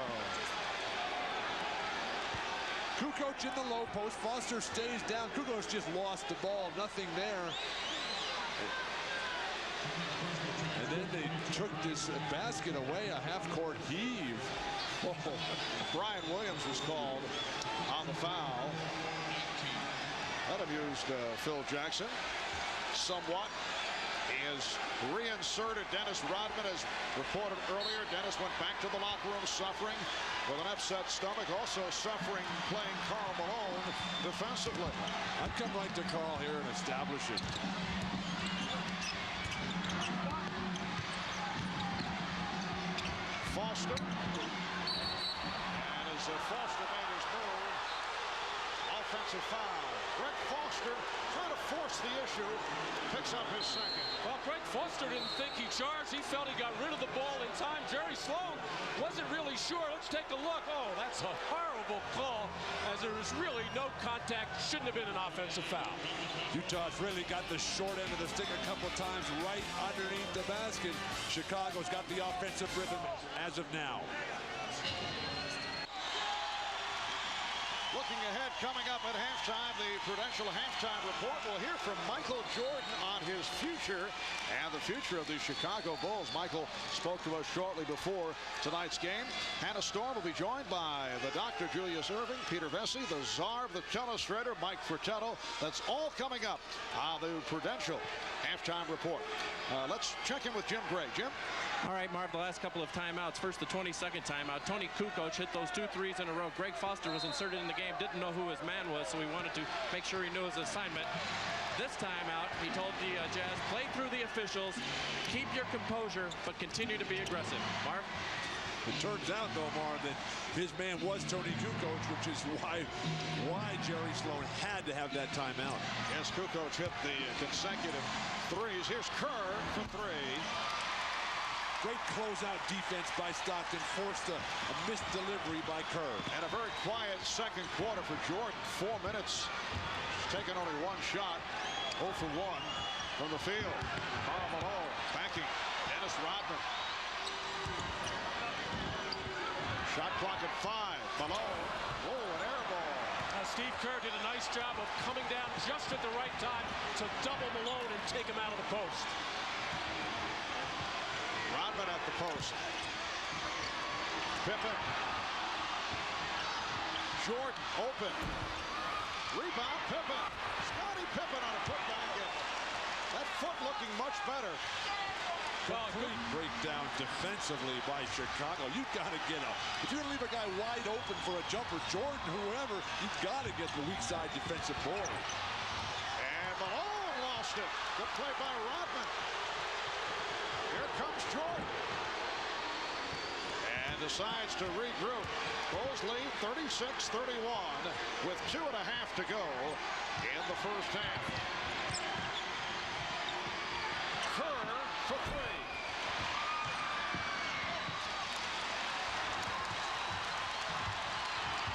Kukoc in the low post. Foster stays down. Kukoc just lost the ball. Nothing there. And then they took this basket away. A half-court heave. Oh, Brian Williams was called on the foul. That amused Phil Jackson somewhat. He has reinserted Dennis Rodman, as reported earlier. Dennis went back to the locker room suffering with an upset stomach, also suffering playing Karl Malone defensively. I'd come right to Karl here and establish it. Foster. And as Foster made his move, offensive foul. Greg Foster trying to force the issue, picks up his second. Well, Greg Foster didn't think he charged. He felt he got rid of the ball in time. Jerry Sloan wasn't really sure. Let's take a look. Oh, that's a horrible call, as there is really no contact. Shouldn't have been an offensive foul. Utah's really got the short end of the stick a couple times right underneath the basket. Chicago's got the offensive rhythm as of now. Looking ahead, coming up at halftime, the Prudential halftime report. We'll hear from Michael Jordan on his future and the future of the Chicago Bulls. Michael spoke to us shortly before tonight's game. Hannah Storm will be joined by the Dr. Julius Irving, Peter Vesey, the czar of the telestrator, Mike Fratello. That's all coming up on the Prudential halftime report. Let's check in with Jim Gray. Jim? All right, Marv, the last couple of timeouts. First, the 22nd timeout. Toni Kukoc hit those 2 threes in a row. Greg Foster was inserted in the game, didn't know who his man was, so he wanted to make sure he knew his assignment. This timeout, he told the Jazz, play through the officials, keep your composure, but continue to be aggressive. Marv? It turns out, though, Marv, that his man was Toni Kukoc, which is why Jerry Sloan had to have that timeout. Yes, Kukoc hit the consecutive threes. Here's Kerr for 3. Great closeout defense by Stockton, forced a missed delivery by Kerr. And a very quiet second quarter for Jordan. 4 minutes. Taking only 1 shot. 0 for 1 from the field. Karl Malone backing Dennis Rodman. Shot clock at 5. Malone. Oh, an air ball. Steve Kerr did a nice job of coming down just at the right time to double Malone and take him out of the post. Rodman at the post. Pippen. Jordan open. Rebound Pippen. Scottie Pippen on a putback. That foot looking much better. Complete breakdown defensively by Chicago. You've got to get if you're going to leave a guy wide open for a jumper, Jordan, whoever, you've got to get the weak side defensive board. And Malone lost it. Good play by Rodman. Here comes Jordan. And decides to regroup. Bulls lead 36-31 with 2.5 to go in the first half. Kerr for three.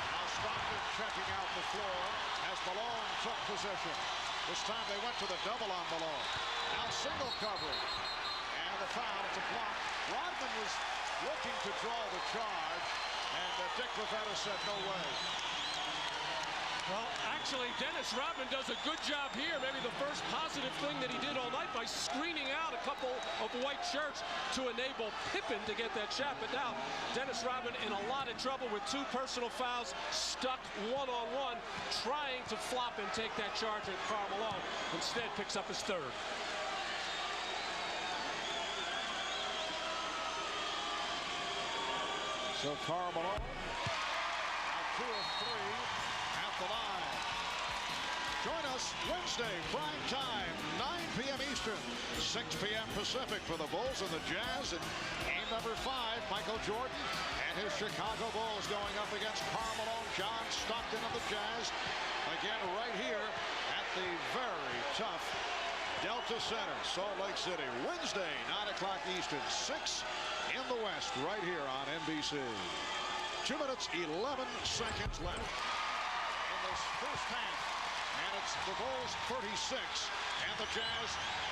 Now Stockton checking out the floor as Malone took possession. This time they went to the double on Malone. Now single coverage. And the foul, it's a block. Rodman was looking to draw the charge, and Dick Rivetta said no way. Well, actually, Dennis Rodman does a good job here. Maybe the first positive thing that he did all night by screening out a couple of white shirts to enable Pippen to get that shot. But now, Dennis Rodman in a lot of trouble with 2 personal fouls, stuck one-on-one, trying to flop and take that charge at Karl Malone. Instead, picks up his third. So Karl Malone, now 2 of 3 at the line. Join us Wednesday, prime time, 9 p.m. Eastern, 6 p.m. Pacific for the Bulls and the Jazz. And game number 5, Michael Jordan and his Chicago Bulls going up against Karl Malone, John Stockton of the Jazz. Again, right here at the very tough Delta Center, Salt Lake City. Wednesday, 9 o'clock Eastern, 6 in the West, right here on NBC. 2 minutes, 11 seconds left in this first half. And it's the Bulls 36 and the Jazz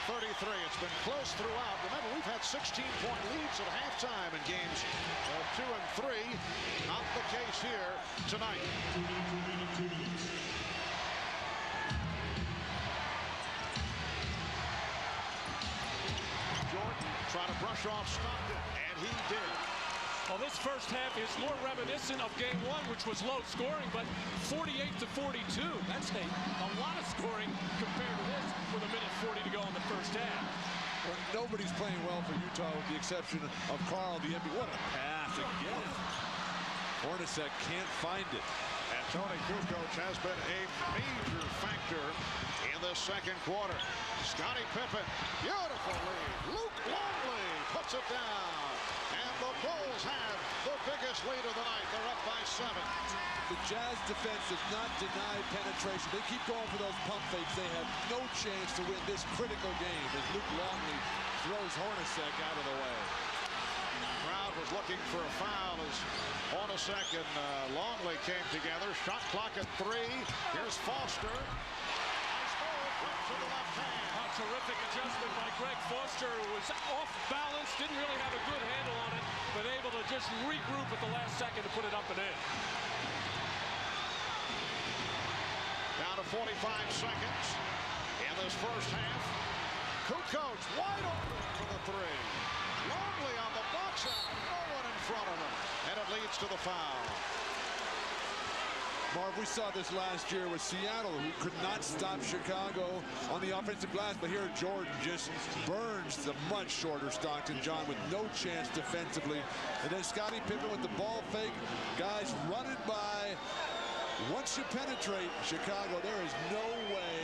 33. It's been close throughout. Remember, we've had 16-point leads at halftime in games 2 and 3. Not the case here tonight. Jordan trying to brush off Stockton, and he did. Well, this first half is more reminiscent of game 1, which was low scoring, but 48-42. That's a lot of scoring compared to this with 1:40 to go in the first half. Well, nobody's playing well for Utah with the exception of Carl, the NBA. What a pass again. Hornacek can't find it. And Toni Kukoc has been a major factor in the second quarter. Scottie Pippen, beautiful lead. Longley puts it down. And the Bulls have the biggest lead of the night. They're up by 7. The Jazz defense does not deny penetration. They keep going for those pump fakes. They have no chance to win this critical game as Longley throws Hornacek out of the way. The crowd was looking for a foul as Hornacek and Longley came together. Shot clock at 3. Here's Foster. Nice move, right to the left hand. A terrific adjustment by Greg Foster, who was off balance, didn't really have a good handle on it, but able to just regroup at the last second to put it up and in. Down to 45 seconds in this first half. Kukoc wide open for the 3. Longley on the box out, no one in front of him, and it leads to the foul. Marv, we saw this last year with Seattle, who could not stop Chicago on the offensive glass. But here Jordan just burns the much shorter Stockton, John, with no chance defensively. And then Scottie Pippen with the ball fake. Guys running by. Once you penetrate Chicago, there is no way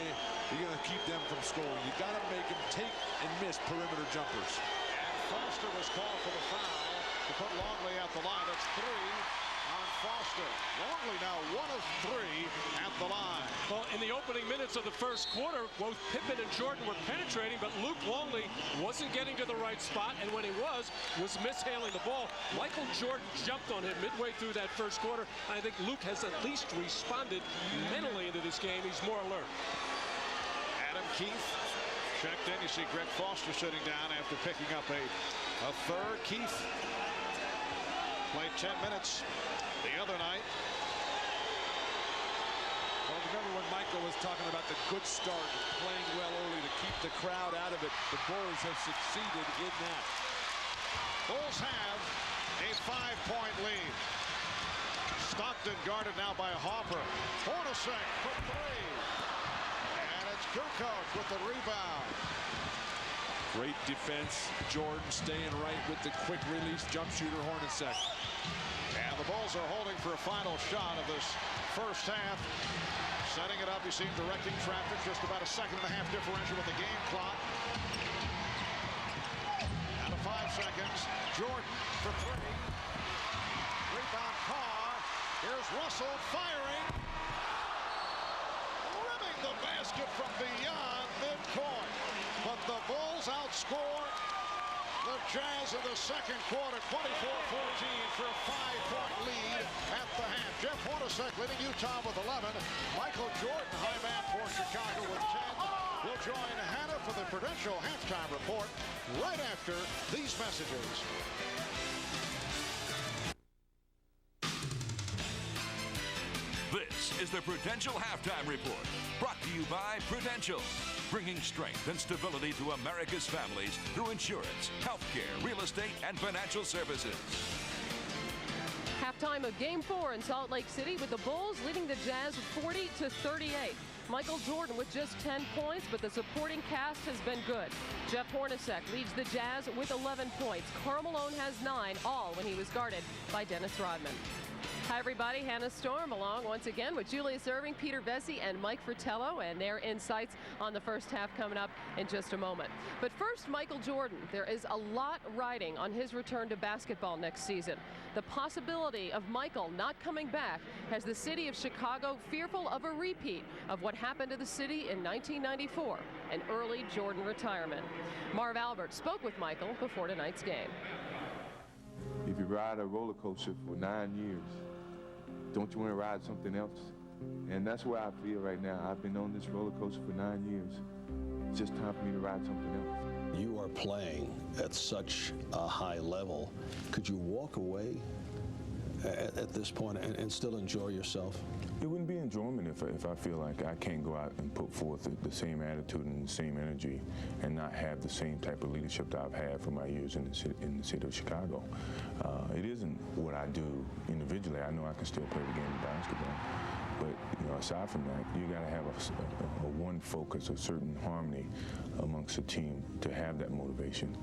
you're going to keep them from scoring. You got to make them take and miss perimeter jumpers. And Foster was called for the foul to put Longley at the line. That's 3 on Foster. Longley now 1 of 3 at the line. Well, in the opening minutes of the first quarter, both Pippen and Jordan were penetrating, but Longley wasn't getting to the right spot, and when he was mishandling the ball. Michael Jordan jumped on him midway through that first quarter. I think Luke has at least responded mentally into this game. He's more alert. Adam Keefe checked in. You see Greg Foster sitting down after picking up a third. Keefe played 10 minutes the other night. Well, remember when Michael was talking about the good start, playing well early to keep the crowd out of it. The Bulls have succeeded in that. Bulls have a 5-point lead. Stockton guarded now by Harper. Hornacek for 3. And it's Kukoc with the rebound. Great defense. Jordan staying right with the quick release jump shooter Hornacek. And the Bulls are holding for a final shot of this first half. Setting it up, you see him directing traffic. Just about a 1.5 second differential with the game clock. Out of 5 seconds. Jordan for 3. Rebound Carr. Here's Russell firing. Rimming the basket from beyond midcourt. But the Bulls outscore the Jazz in the second quarter, 24-14 for a 5-point lead at the half. Jeff Hornacek leading Utah with 11. Michael Jordan, high man for Chicago with 10. We'll join Hannah for the Prudential halftime report right after these messages. This is the Prudential Halftime Report, brought to you by Prudential, bringing strength and stability to America's families through insurance, healthcare, real estate, and financial services. Halftime of Game 4 in Salt Lake City with the Bulls leading the Jazz 40-38. Michael Jordan with just 10 points, but the supporting cast has been good. Jeff Hornacek leads the Jazz with 11 points. Karl Malone has 9, all when he was guarded by Dennis Rodman. Hi, everybody. Hannah Storm along once again with Julius Erving, Peter Vesey, and Mike Fratello, and their insights on the first half coming up in just a moment. But first, Michael Jordan. There is a lot riding on his return to basketball next season. The possibility of Michael not coming back has the city of Chicago fearful of a repeat of what happened to the city in 1994, an early Jordan retirement. Marv Albert spoke with Michael before tonight's game. If you ride a roller coaster for 9 years, don't you want to ride something else? And that's where I feel right now. I've been on this roller coaster for 9 years. It's just time for me to ride something else. You are playing at such a high level. Could you walk away at this point and still enjoy yourself? It wouldn't be enjoyment if I feel like I can't go out and put forth the same attitude and the same energy and not have the same type of leadership that I've had for my years in the city of Chicago. It isn't what I do individually. I know I can still play the game of basketball. But aside from that, you got to have a one focus, a certain harmony amongst the team to have that motivation.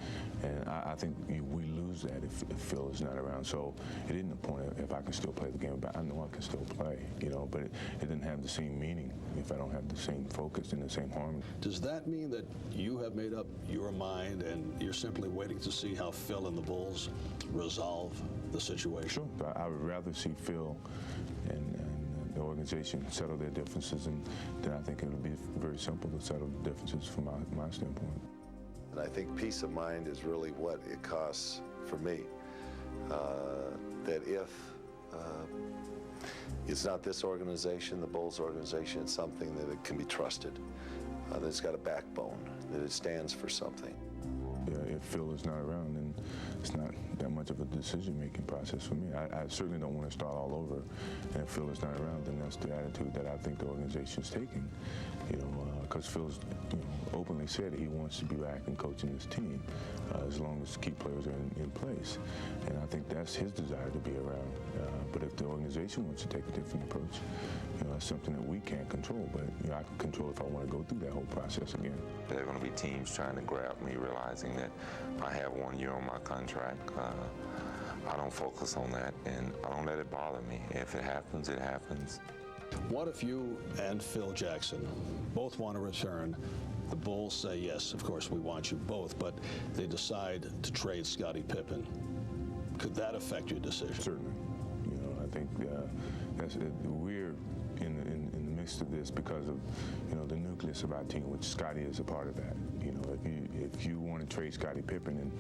And I think we lose that if Phil is not around. So it isn't the point if I can still play the game. But I know I can still play, but it didn't have the same meaning if I don't have the same focus and the same harmony. Does that mean that you have made up your mind and you're simply waiting to see how Phil and the Bulls resolve the situation? Sure. I would rather see Phil and the organization settle their differences, and then I think it would be very simple to settle the differences from my standpoint. And I think peace of mind is really what it costs for me. That if it's not this organization, the Bulls organization, it's something that it can be trusted, that it's got a backbone, that it stands for something. If Phil is not around, then it's not that much of a decision-making process for me. I certainly don't want to start all over. And if Phil is not around, then that's the attitude that I think the organization is taking. Because Phil's openly said he wants to be back and coaching this team as long as key players are in place. And I think that's his desire to be around. But if the organization wants to take a different approach, it's something that we can't control. But I can control if I want to go through that whole process again. There are going to be teams trying to grab me, realizing that I have 1 year on my contract. I don't focus on that, and I don't let it bother me. If it happens, it happens. What if you and Phil Jackson both want to return? The Bulls say, yes, of course, we want you both, but they decide to trade Scottie Pippen. Could that affect your decision? Certainly. I think we're in the midst of this because of the nucleus of our team, which Scottie is a part of that. If you want to trade Scottie Pippen and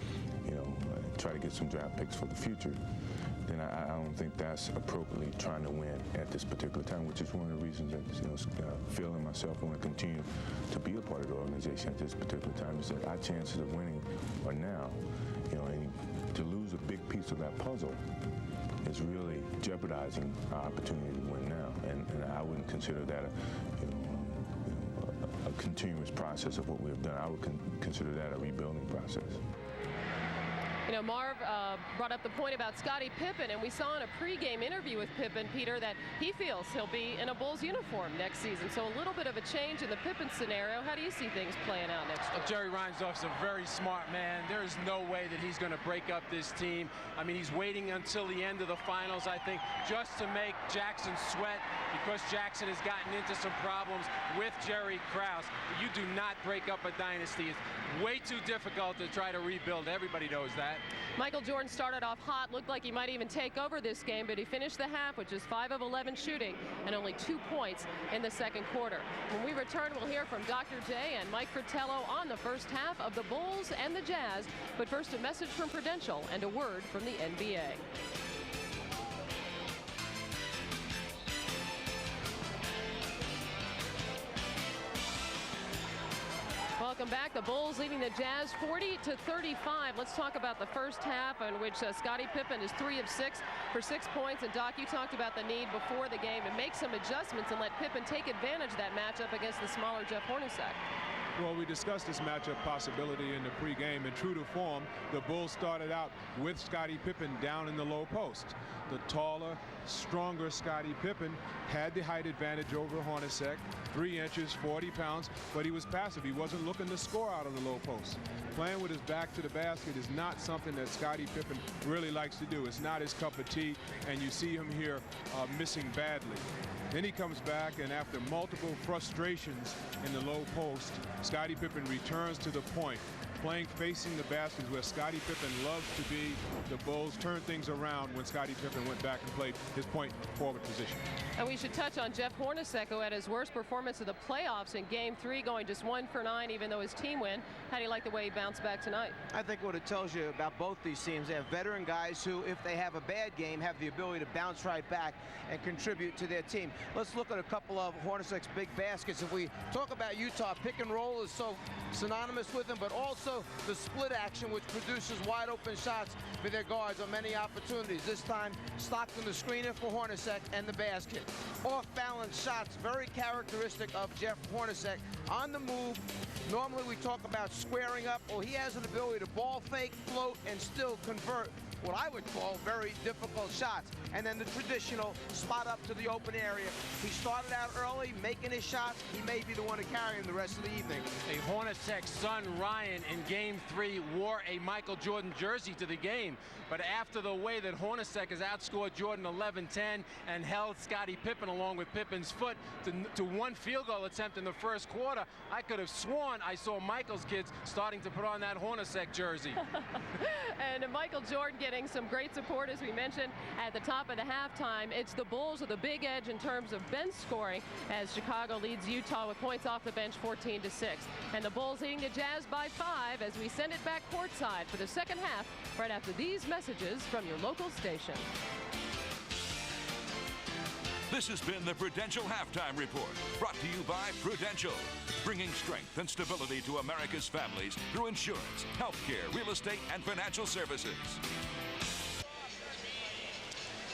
try to get some draft picks for the future, then I don't think that's appropriately trying to win at this particular time, which is one of the reasons that Phil and myself want to continue to be a part of the organization at this particular time. Is that our chances of winning are now, and to lose a big piece of that puzzle is really jeopardizing our opportunity to win now, and I wouldn't consider that a continuous process of what we've done. I would consider that a rebuilding process. You know, Marv brought up the point about Scottie Pippen, and we saw in a pregame interview with Pippen, Peter, that he feels he'll be in a Bulls uniform next season. So a little bit of a change in the Pippen scenario. How do you see things playing out next year? Jerry Reinsdorf's a very smart man. There is no way that he's going to break up this team. I mean, he's waiting until the end of the finals, I think, just to make Jackson sweat, because Jackson has gotten into some problems with Jerry Krause. You do not break up a dynasty. It's way too difficult to try to rebuild. Everybody knows that. Michael Jordan started off hot, looked like he might even take over this game, but he finished the half with just 5 of 11 shooting and only 2 points in the second quarter. When we return, we'll hear from Dr. J and Mike Fratello on the first half of the Bulls and the Jazz. But first, a message from Prudential and a word from the NBA. Welcome back. The Bulls leading the Jazz 40-35. Let's talk about the first half, in which Scottie Pippen is 3 of 6 for 6 points. And Doc, you talked about the need before the game to make some adjustments and let Pippen take advantage of that matchup against the smaller Jeff Hornacek. Well, we discussed this matchup possibility in the pregame, and true to form, the Bulls started out with Scottie Pippen down in the low post. The taller, stronger Scottie Pippen had the height advantage over Hornacek, 3 inches, 40 pounds, but he was passive. He wasn't looking to score out of the low post. Playing with his back to the basket is not something that Scottie Pippen really likes to do. It's not his cup of tea, and you see him here missing badly. Then he comes back, and after multiple frustrations in the low post, Scottie Pippen returns to the point, playing facing the baskets where Scottie Pippen loves to be. The Bulls turned things around when Scottie Pippen went back and played his point forward position. And we should touch on Jeff Hornacek, who had his worst performance of the playoffs in Game 3, going just 1 for 9, even though his team win. How do you like the way he bounced back tonight? I think what it tells you about both these teams, they have veteran guys who, if they have a bad game, have the ability to bounce right back and contribute to their team. Let's look at a couple of Hornacek's big baskets. If we talk about Utah, pick and roll is so synonymous with them, but also the split action, which produces wide open shots for their guards on many opportunities. This time, Stockton the screener for Hornacek and the basket. Off-balance shots, very characteristic of Jeff Hornacek. On the move, normally we talk about squaring up. Well, he has an ability to ball fake, float, and still convert what I would call very difficult shots. And then the traditional spot up to the open area. He started out early, making his shots. He may be the one to carry him the rest of the evening. A Hornacek's son, Ryan, in Game 3 wore a Michael Jordan jersey to the game. But after the way that Hornacek has outscored Jordan 11-10 and held Scottie Pippen along with Pippen's foot to 1 field goal attempt in the first quarter, I could have sworn I saw Michael's kids starting to put on that Hornacek jersey. And Michael Jordan getting some great support, as we mentioned, at the top of the halftime. It's the Bulls with a big edge in terms of bench scoring, as Chicago leads Utah with points off the bench 14-6. And the Bulls leading the Jazz by 5 as we send it back courtside for the second half right after these messages from your local station. This has been the Prudential Halftime Report, brought to you by Prudential, bringing strength and stability to America's families through insurance, healthcare, real estate, and financial services.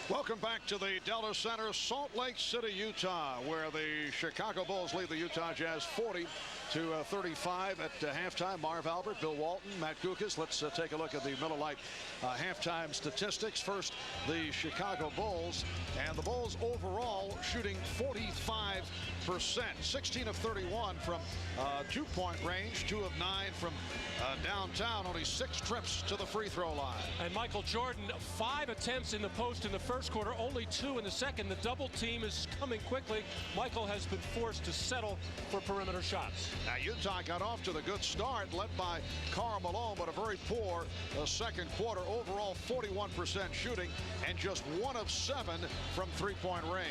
Welcome back to the Delta Center, Salt Lake City, Utah, where the Chicago Bulls lead the Utah Jazz 40-35 at halftime. Marv Albert, Bill Walton, Matt Gukas. Let's take a look at the Miller Lite halftime statistics. First, the Chicago Bulls, and the Bulls overall shooting 45%, 16 of 31 from 2-point range, 2 of 9 from downtown, only 6 trips to the free throw line. And Michael Jordan, 5 attempts in the post in the first quarter, only 2 in the second. The double team is coming quickly. Michael has been forced to settle for perimeter shots. Now Utah got off to the good start, led by Karl Malone, but a very poor second quarter. Overall 41% shooting and just 1 of 7 from 3-point range.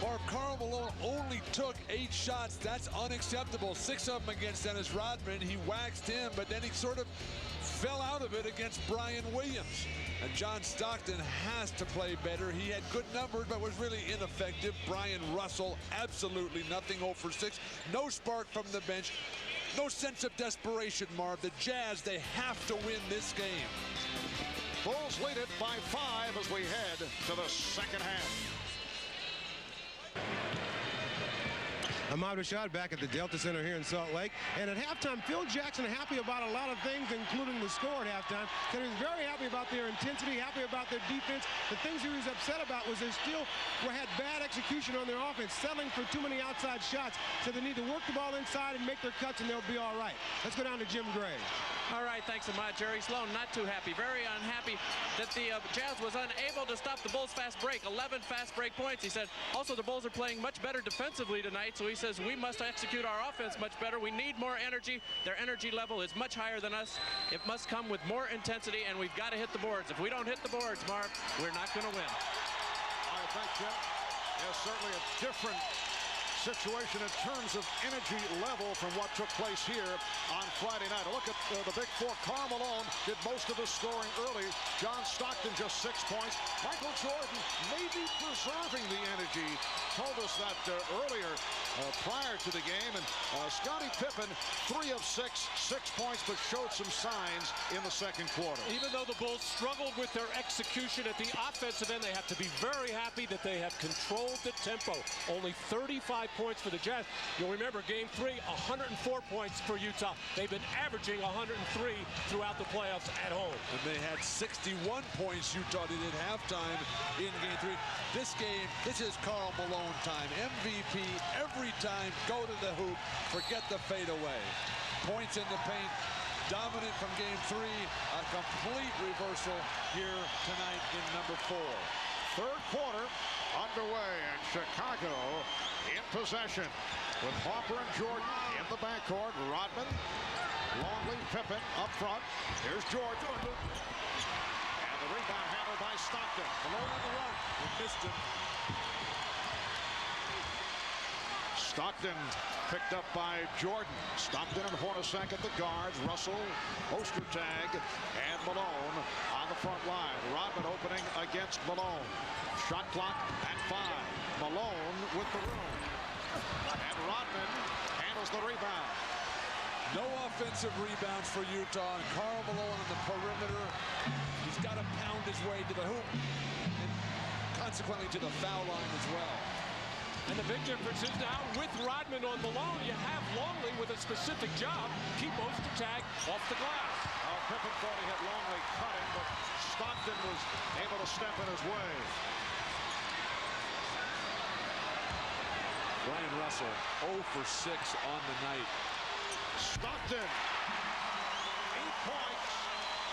Mark, Karl Malone only took 8 shots. That's unacceptable. 6 of them against Dennis Rodman. He waxed him, but then he sort of fell out of it against Bryon Williams. And John Stockton has to play better. He had good numbers, but was really ineffective. Brian Russell, absolutely nothing. 0 for 6. No spark from the bench. No sense of desperation, Marv. The Jazz, they have to win this game. Bulls lead it by 5 as we head to the second half. Ahmad Rashad back at the Delta Center here in Salt Lake. And at halftime, Phil Jackson happy about a lot of things, including the score at halftime. Said he was very happy about their intensity, happy about their defense. The things he was upset about was they still had bad execution on their offense, settling for too many outside shots. So they need to work the ball inside and make their cuts, and they'll be all right. Let's go down to Jim Gray. All right, thanks, Ahmad. Jerry Sloan not too happy, very unhappy that the Jazz was unable to stop the Bulls' fast break. 11 fast break points. He said also the Bulls are playing much better defensively tonight, so he says we must execute our offense much better. We need more energy. Their energy level is much higher than us. It must come with more intensity, and we've got to hit the boards. If we don't hit the boards, Marv, we're not going to win. All right, thanks, Jim. Yeah, certainly a different situation in terms of energy level from what took place here on Friday night. A look at the big four. Karl Malone did most of the scoring early. John Stockton just 6 points. Michael Jordan maybe preserving the energy. Told us that earlier prior to the game. And Scottie Pippen, 3 of 6, 6 points, but showed some signs in the second quarter. Even though the Bulls struggled with their execution at the offensive end, they have to be very happy that they have controlled the tempo. Only 35 points for the Jazz. You'll remember game 3, 104 points for Utah. They've been averaging 103 throughout the playoffs at home. And they had 61 points Utah did at halftime in game 3. This game, this is Karl Malone time. MVP every time. Go to the hoop. Forget the fadeaway. Points in the paint. Dominant from game 3. A complete reversal here tonight in number 4. Third quarter underway, and Chicago in possession with Harper and Jordan in the backcourt. Rodman, Longley, Pippen up front. Here's Jordan. And the rebound handled by Stockton. Malone on the run. He missed him. Stockton picked up by Jordan. Stockton and Hornacek at the guards. Russell, Ostertag, and Malone on the front line. Rodman opening against Malone. Shot clock at 5. Malone with the room. And Rodman handles the rebound. No offensive rebounds for Utah. And Karl Malone on the perimeter. He's got to pound his way to the hoop. And consequently to the foul line as well. And the big difference is now with Rodman on Malone, you have Longley with a specific job. Keep Ostertag off the glass. Pippen thought he had Longley cutting, but Stockton was able to step in his way. Ryan Russell 0 for 6 on the night. Stockton, 8 points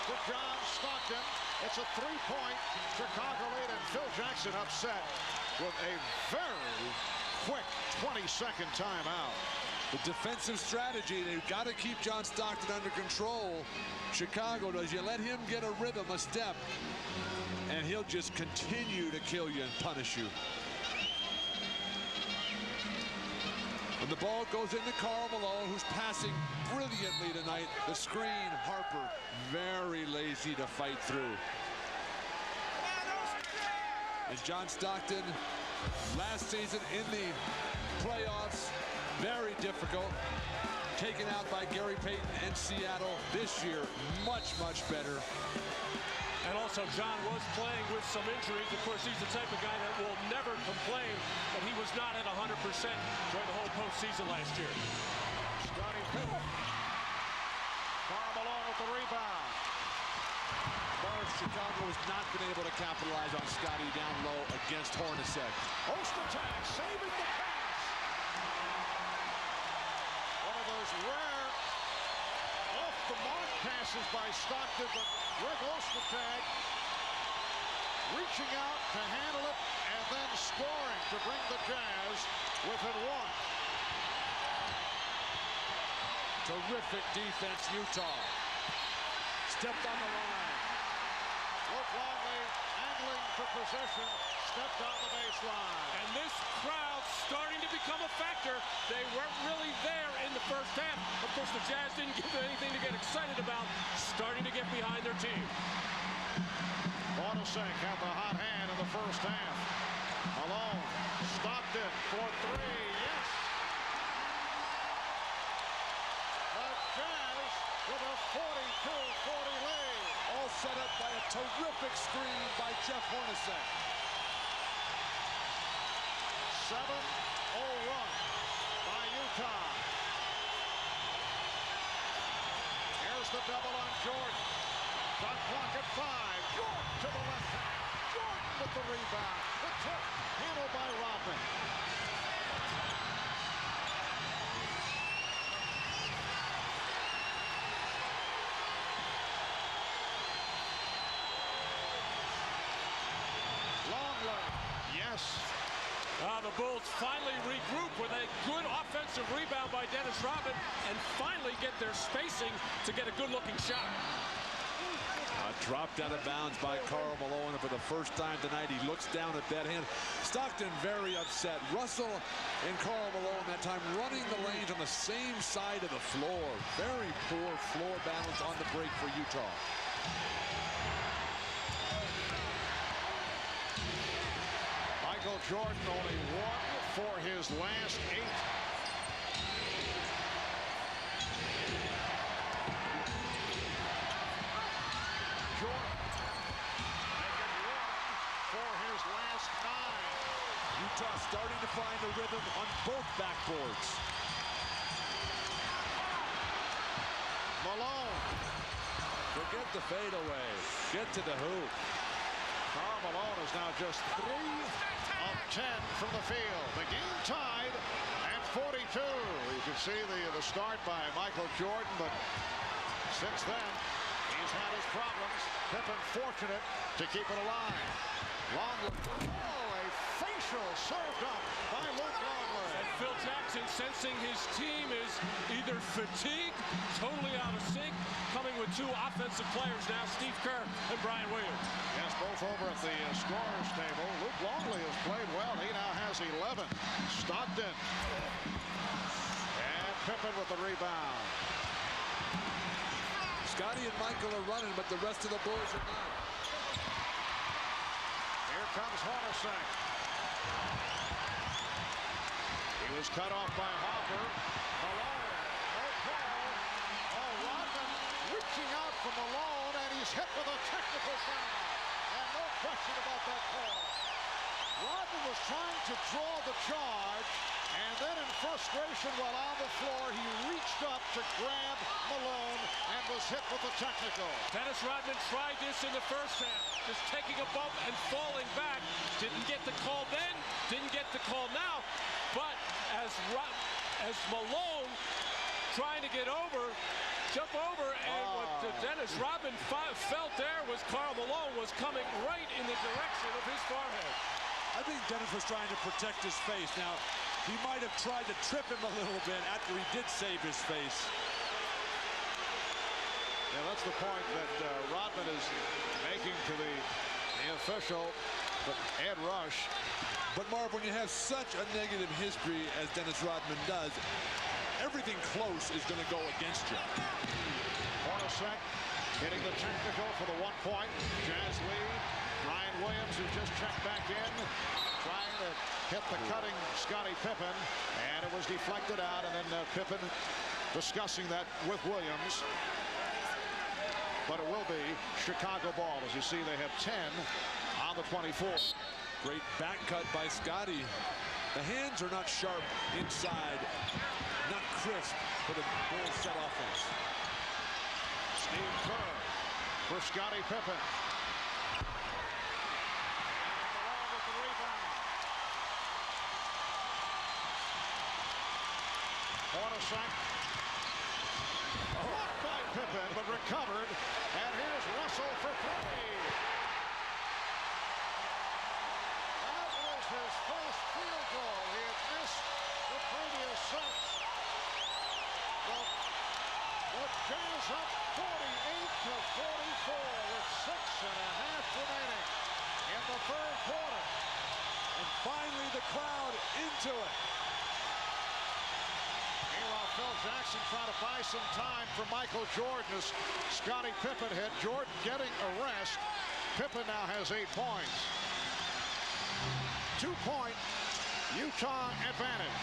for John Stockton. It's a 3-point Chicago lead, and Phil Jackson upset with a very quick 20-second timeout. The defensive strategy, they've got to keep John Stockton under control. Chicago does. You let him get a rhythm, a step, and he'll just continue to kill you and punish you. And the ball goes into Karl Malone, who's passing brilliantly tonight. The screen, Harper, very lazy to fight through. And John Stockton, last season in the playoffs, very difficult. Taken out by Gary Payton and Seattle. This year, much, much better. And also, John was playing with some injuries. Of course, he's the type of guy that will never complain, but he was not at 100% during the whole postseason last year. Scottie Pippen. Karl Malone with the rebound. Chicago has not been able to capitalize on Scottie down low against Hornacek. Ostertag saving the pass. One of those rare off-the-mark passes by Stockton, but Rick Ostertag reaching out to handle it and then scoring to bring the Jazz within 1. Terrific defense, Utah. Stepped on the line. Longley angling for possession, stepped on the baseline. And this crowd starting to become a factor. They weren't really there in the first half. Of course, the Jazz didn't give them anything to get excited about, starting to get behind their team. Hornacek had the hot hand in the first half. Malone, Stockton for 3, yes! The Jazz with a 42-40 lead. All set up by a terrific screen by Jeff Hornacek. 7-0 run by the double on Jordan. Shot clock at 5. Jordan to the left hand. Jordan with the rebound. The tip handled by Rodman. Longley. Yes. The Bulls finally regroup with a good offensive rebound by Dennis Rodman and finally get their spacing to get a good-looking shot. Dropped out of bounds by Karl Malone, and for the first time tonight, he looks down at that hand. Stockton very upset. Russell and Karl Malone that time running the lanes on the same side of the floor. Very poor floor balance on the break for Utah. Michael Jordan only 1 for his last 8. Jordan making 1 for his last 9. Utah starting to find the rhythm on both backboards. Malone. Forget the fadeaway. Get to the hoop. Karl Malone is now just 3 of 10 from the field. The game tied at 42. You can see the start by Michael Jordan, but since then, he's had his problems. Pippen fortunate to keep it alive. Longley. Oh, a facial served up by Luke Longley. And Phil Jackson sensing his team is either fatigued, totally out of sync, coming with 2 offensive players now, Steve Kerr and Brian Williams. Yes, both over at the scorer's table. Luke Longley has played well. He now has 11. Stockton. And Pippen with the rebound. Scottie and Michael are running, but the rest of the Bulls are not. Here comes Hornacek. He was cut off by Harper. Malone. No call. Oh, Rodman reaching out for Malone, and he's hit with a technical foul. And no question about that call. Rodman was trying to draw the charge, and then in frustration while on the floor, he reached up to grab Malone and was hit with a technical. Dennis Rodman tried this in the first half, just taking a bump and falling back. Didn't get the call then, didn't get the call now. But as Malone trying to get over, jump over, and what Dennis Rodman felt there was Karl Malone was coming right in the direction of his forehead. I think Dennis was trying to protect his face. Now, he might have tried to trip him a little bit after he did save his face. Yeah, that's the point that Rodman is making to the official, but Ed Rush. But Marv, when you have such a negative history as Dennis Rodman does, everything close is going to go against you. Hornacek hitting the technical for the 1 point. Jazz lead. Brian Williams, who just checked back in, trying to hit the cutting Scottie Pippen, and it was deflected out, and then Pippen discussing that with Williams. But it will be Chicago ball. As you see, they have 10 on the 24. Great back cut by Scottie. The hands are not sharp inside, not crisp for the Bulls set offense. Steve Kerr for Scottie Pippen. Hornacek. Blocked by Pippen, but recovered. And here's Russell for 3. That was his first field goal. He had missed the previous 6. The Jazz up 48-44 with 6.5 remaining in the 3rd quarter. And finally the crowd into it. Phil Jackson trying to buy some time for Michael Jordan as Scottie Pippen hit. Jordan getting a rest. Pippen now has 8 points. 2-point Utah advantage.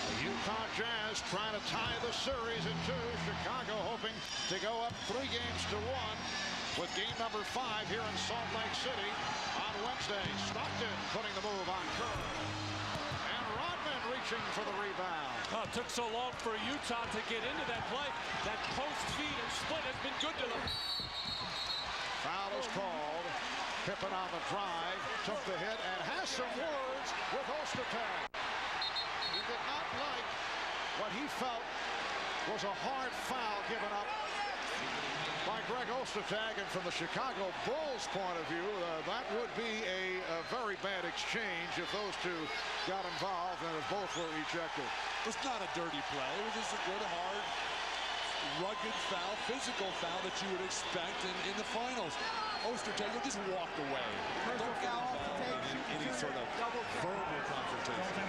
The Utah Jazz trying to tie the series in 2. Chicago hoping to go up 3 games to 1 with game number 5 here in Salt Lake City on Wednesday. Stockton putting the move on Kerr. reaching for the rebound. Oh, it took so long for Utah to get into that play. That post feed and split has been good to them. Foul is called. Pippen on the drive, took the hit, and has some words with Ostertag. He did not like what he felt was a hard foul given up by Greg Ostertag, and from the Chicago Bulls' point of view, that would be a very bad exchange if those two got involved and if both were ejected. It's not a dirty play. It was just a good, hard, rugged foul, physical foul that you would expect in the finals. Ostertag just walked away. Don't get involved in any sort of verbal confrontation.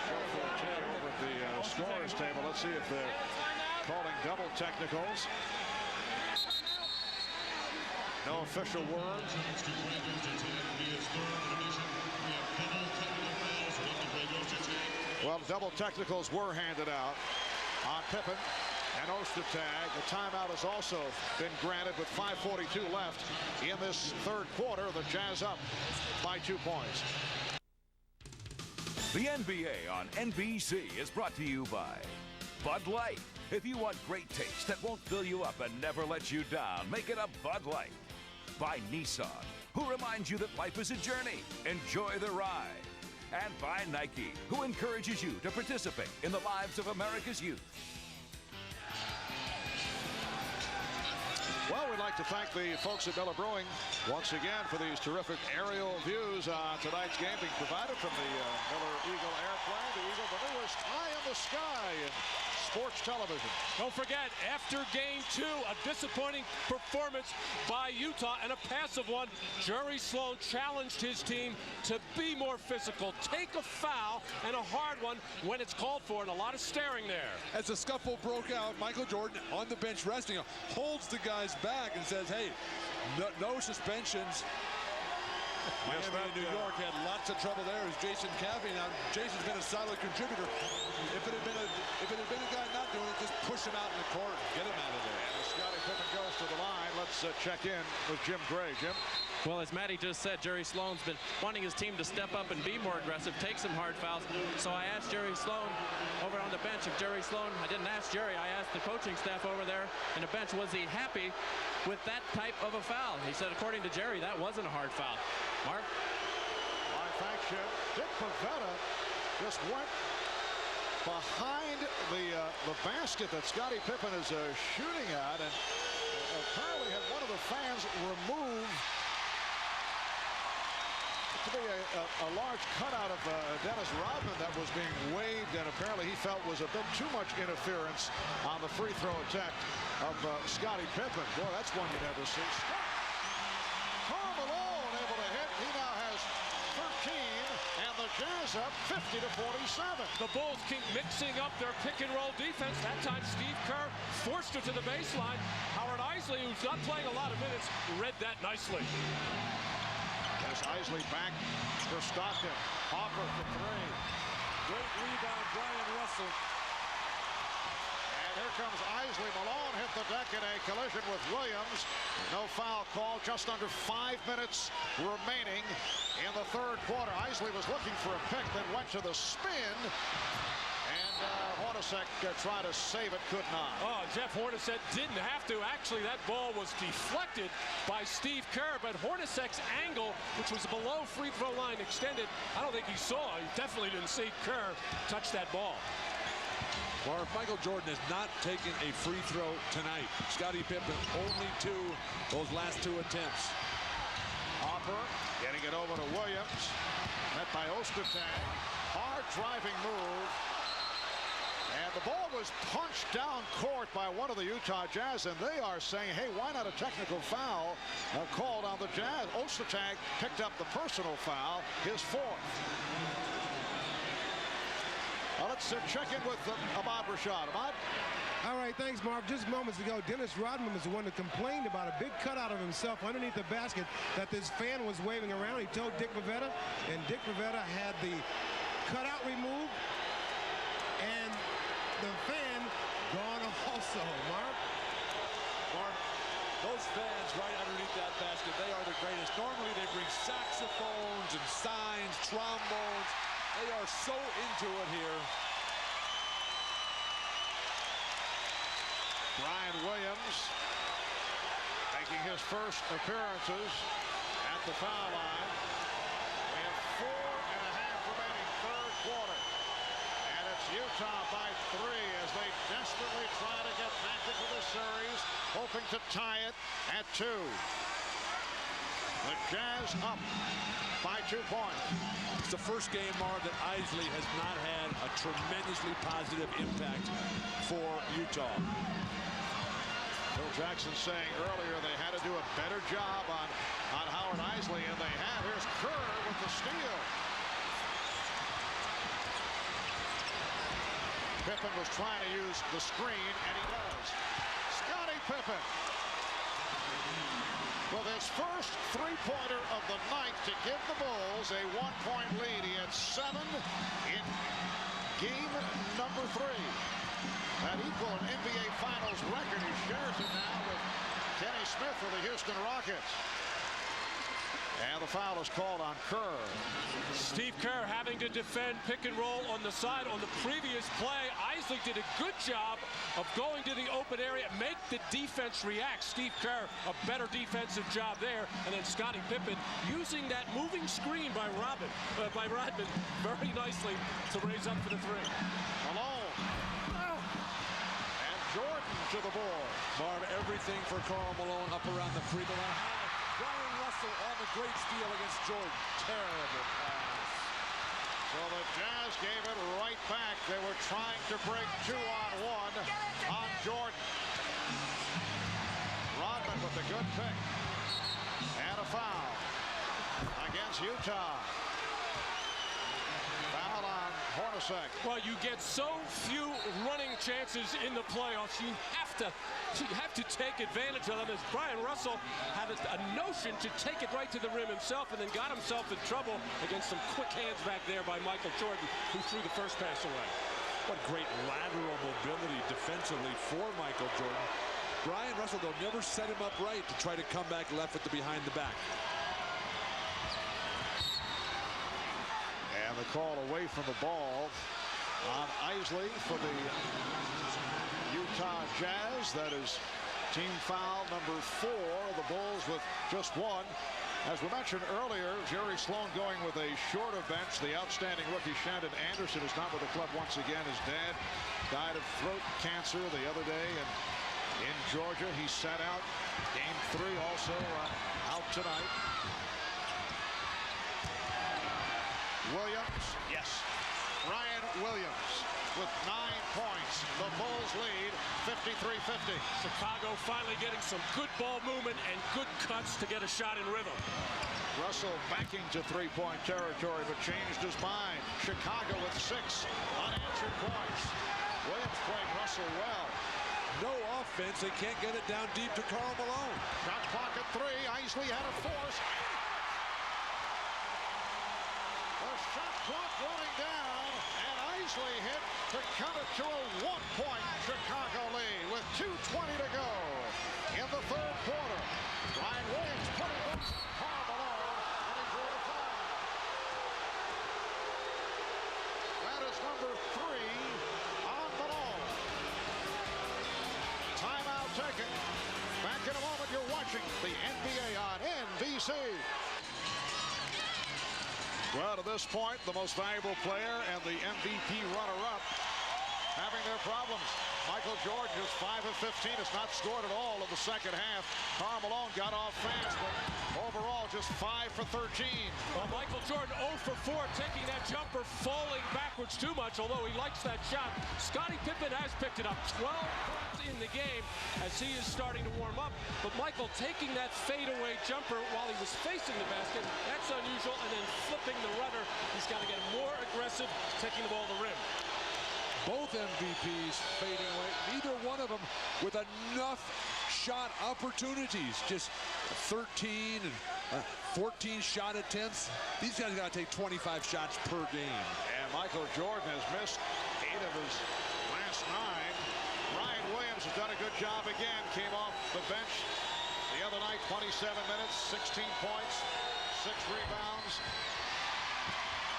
Over at the scorer's table. Let's see if they're calling double technicals. No official word. Well, double technicals were handed out on Pippen and Ostertag. The timeout has also been granted with 5:42 left in this third quarter. The Jazz up by 2 points. The NBA on NBC is brought to you by Bud Light. If you want great taste that won't fill you up and never let you down, make it a Bud Light. By Nissan, who reminds you that life is a journey. Enjoy the ride. And by Nike, who encourages you to participate in the lives of America's youth. Well, we'd like to thank the folks at Miller Brewing once again for these terrific aerial views on tonight's game being provided from the Miller Eagle airplane. The Eagle, the newest eye in the sky in sports television. Don't forget, after game 2, a disappointing performance by Utah and a passive one. Jerry Sloan challenged his team to be more physical, take a foul and a hard one when it's called for, and a lot of staring there. As the scuffle broke out, Michael Jordan on the bench resting, holds the guys back and says, hey, no suspensions. Miami and New York had lots of trouble there. As Jason Caffey. Now Jason's been a solid contributor. If it had been a guy not doing it, just push him out in the court, get him out of there. And Scottie Pippen goes to the line. Let's check in with Jim Gray. Jim. Well, as Matty just said, Jerry Sloan's been wanting his team to step up and be more aggressive, take some hard fouls. So I asked Jerry Sloan over on the bench if Jerry Sloan, I didn't ask Jerry, I asked the coaching staff over there on the bench, was he happy with that type of a foul? He said, according to Jerry, that wasn't a hard foul. Mark? Why, thanks, Jim. Dick Pavetta just went behind the basket that Scottie Pippen is shooting at, and apparently had one of the fans remove to be a large cutout of Dennis Rodman that was being waved, and apparently he felt was a bit too much interference on the free throw attempt of Scottie Pippen. Boy, that's one you never see. Karl Malone able to hit. He now has 13, and the Jazz up 50-47. The Bulls keep mixing up their pick and roll defense. That time Steve Kerr forced it to the baseline. Howard Eisley, who's not playing a lot of minutes, read that nicely. As Eisley back for Stockton. Harper for 3. Great rebound, Bryon Russell. And here comes Eisley. Malone hit the deck in a collision with Williams. No foul call. Just under 5 minutes remaining in the third quarter. Eisley was looking for a pick, then went to the spin. And Hornacek tried to save it, could not. Oh, Jeff Hornacek didn't have to. Actually, that ball was deflected by Steve Kerr, but Hornacek's angle, which was below free throw line extended, I don't think he saw. He definitely didn't see Kerr touch that ball. Well, Michael Jordan has not taken a free throw tonight. Scottie Pippen only 2 those last 2 attempts. Harper getting it over to Williams. Met by Ostertag. Hard driving move. And the ball was punched down court by one of the Utah Jazz, and they are saying, hey, why not a technical foul called on the Jazz? Ostertag picked up the personal foul, his 4th. Let's check in with Ahmad Rashad. Ahmad? All right, thanks, Mark. Just moments ago, Dennis Rodman was the one that complained about a big cutout of himself underneath the basket that this fan was waving around. He told Dick Pavetta, and Dick Pavetta had the cutout removed, and the fan gone also. Mark? Those fans right underneath that basket, they are the greatest. Normally they bring saxophones and signs, trombones. They are so his first appearances at the foul line. We have 4.5 remaining, third quarter. And it's Utah by 3 as they desperately try to get back into the series, hoping to tie it at 2. The Jazz up by 2 points. It's the first game, Marv, that Eisley has not had a tremendously positive impact for Utah. Phil Jackson saying earlier they had to do a better job on Howard Eisley, and they have. Here's Kerr with the steal. Pippen was trying to use the screen, and he does. Scottie Pippen with his first three-pointer of the night to give the Bulls a 1-point lead. He had 7 in game number 3. That equal an NBA Finals record. He shares it now with Kenny Smith for the Houston Rockets. And the foul is called on Kerr. Steve Kerr having to defend pick and roll on the side on the previous play. Eisley did a good job of going to the open area, make the defense react. Steve Kerr, a better defensive job there. And then Scottie Pippen using that moving screen by Rodman very nicely to raise up for the 3. Malone. And Jordan to the ball. Marv, everything for Karl Malone up around the free throw line. Bryon Russell on the great steal against Jordan. Terrible pass. So the Jazz gave it right back. They were trying to break 2-on-1 on Jordan. Rodman with a good pick. And a foul against Utah. Foul on Hornacek. Well, you get so few running chances in the playoffs. You have to take advantage of them, as Bryon Russell had a notion to take it right to the rim himself, and then got himself in trouble against some quick hands back there by Michael Jordan, who threw the first pass away. What great lateral mobility defensively for Michael Jordan. Bryon Russell, though, never set him up right to try to come back left with the behind the back. And the call away from the ball on Eisley for the Utah Jazz. That is team foul number 4. The Bulls with just 1. As we mentioned earlier, Jerry Sloan going with a shorter bench. The outstanding rookie Shandon Anderson is not with the club once again. His dad died of throat cancer the other day, and in Georgia he sat out game 3, also out tonight. Williams, yes, Ryan Williams with 9 points. The Bulls lead 53-50. Chicago finally getting some good ball movement and good cuts to get a shot in rhythm. Russell backing to three-point territory, but changed his mind. Chicago with 6 unanswered points. Williams playing Russell well. No offense. They can't get it down deep to Karl Malone. Shot clock at 3. Eisley had a force. The shot clock running down, and Eisley hit to cut it to a 1-point Chicago lead with 2:20 to go in the third quarter. Ryan Williams putting it Karl Malone, and he drew the foul. That is number 3 on Malone. Timeout taken. Back in a moment. You're watching the NBA on NBC. Well, to this point, the most valuable player and the MVP runner-up having their problems. Michael Jordan is 5 of 15. Has not scored at all in the second half. Karl Malone got off fast, but overall just 5 for 13. Well, Michael Jordan 0 for 4, taking that jumper, falling backwards too much, although he likes that shot. Scottie Pippen has picked it up. 12 points in the game as he is starting to warm up. But Michael taking that fadeaway jumper while he was facing the basket, that's unusual, and then flipping the rudder. He's got to get more aggressive, taking the ball to the rim. Both MVPs fading away. Neither one of them with enough shot opportunities. Just 13 and 14 shot attempts. These guys got to take 25 shots per game. And Michael Jordan has missed 8 of his last 9. Ryan Williams has done a good job again. Came off the bench the other night, 27 minutes, 16 points, 6 rebounds.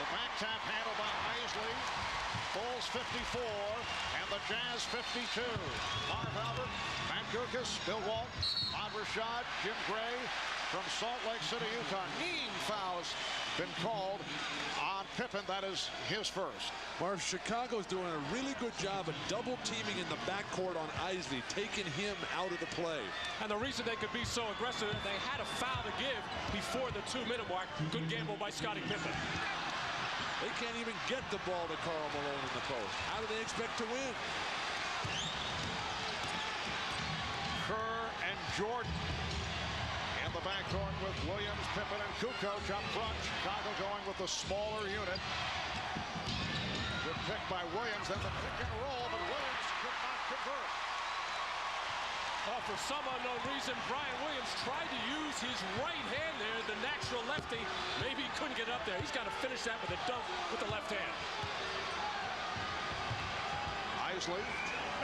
The back tap handled by Eisley. Bulls 54 and the Jazz 52. Marv Albert, Matt Guokas, Bill Walton, Ahmad Rashad, Jim Gray from Salt Lake City, Utah. Knee foul has been called on Pippen. That is his first. Marv, Chicago's doing a really good job of double teaming in the backcourt on Eisley, taking him out of the play. And the reason they could be so aggressive, they had a foul to give before the 2-minute mark. Good gamble by Scottie Pippen. They can't even get the ball to Karl Malone in the post. How do they expect to win? Kerr and Jordan in the backcourt with Williams, Pippen, and Kukoc up front. Chicago going with the smaller unit. Good pick by Williams, then the pick and roll, but Williams could not convert. Oh, for some unknown reason, Brian Williams tried to use his right hand there, the natural lefty. Maybe he couldn't get up there. He's got to finish that with a dunk with the left hand. Eisley,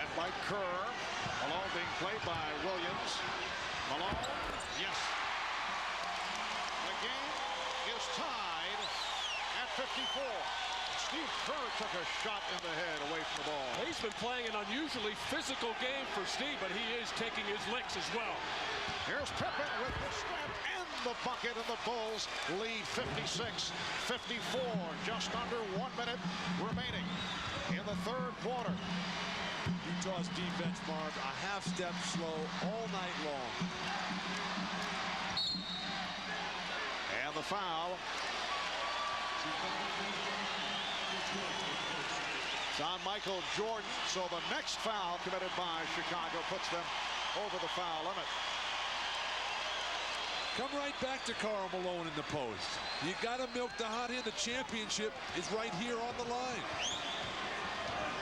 met by Kerr. Malone being played by Williams. Malone, yes. The game is tied at 54. Steve Kerr took a shot in the head away from the ball. He's been playing an unusually physical game for Steve, but he is taking his licks as well. Here's Pippen with the step and the bucket, and the Bulls lead 56-54. Just under 1 minute remaining in the third quarter. Utah's defense, Marv, a half step slow all night long. And the foul. It's on Michael Jordan, so the next foul committed by Chicago puts them over the foul limit. Come right back to Karl Malone in the post. You got to milk the hot hand. The championship is right here on the line.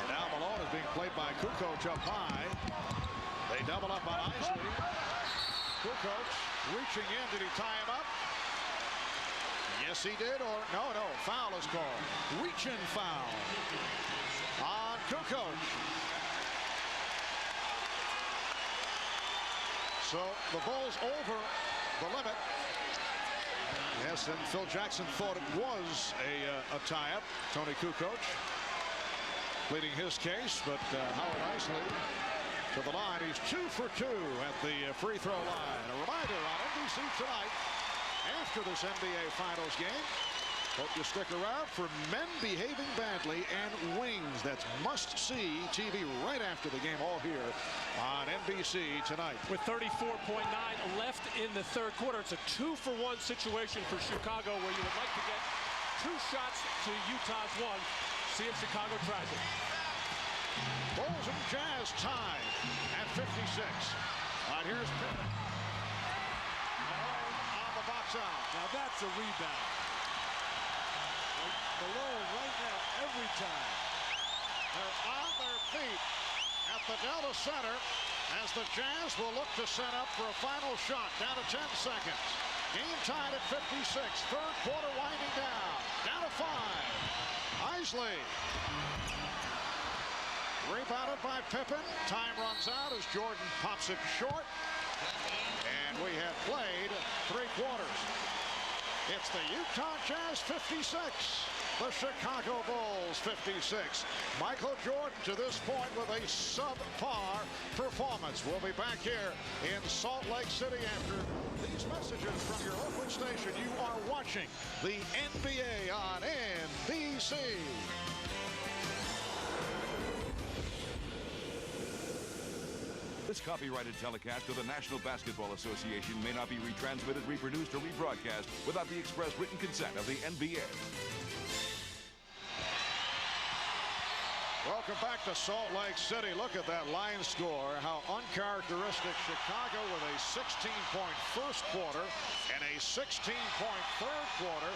And now Malone is being played by Kukoc up high. They double up on Eisley. Kukoc reaching in. Did he tie him up? Yes, he did. Or no. Foul is called. Reach-in foul on Kukoc. So the Bulls over the limit. Yes, and Phil Jackson thought it was a tie-up. Toni Kukoc pleading his case, but Howard Eisley to the line. He's 2 for 2 at the free throw line. A reminder on NBC tonight, after this NBA Finals game, hope you stick around for Men Behaving Badly and Wings. That's must-see TV right after the game, all here on NBC tonight. With 34.9 left in the third quarter, it's a 2-for-1 situation for Chicago, where you would like to get 2 shots to Utah's 1. See if Chicago tries it. Bulls and Jazz tied at 56. All right, here's Pippen. On the box out. Now that's a rebound. Malone right now every time. They're on their feet at the Delta Center as the Jazz will look to set up for a final shot. Down to 10 seconds. Game tied at 56. Third quarter winding down. Down to 5. Eisley. Rebounded by Pippen. Time runs out as Jordan pops it short. And we have played 3 quarters. It's the Utah Jazz 56. The Chicago Bulls 56. Michael Jordan to this point with a subpar performance. We'll be back here in Salt Lake City after these messages from your local station. You are watching the NBA on NBC. This copyrighted telecast of the National Basketball Association may not be retransmitted, reproduced, or rebroadcast without the express written consent of the NBA. Welcome back to Salt Lake City. Look at that line score. How uncharacteristic. Chicago with a 16-point first quarter and a 16-point third quarter.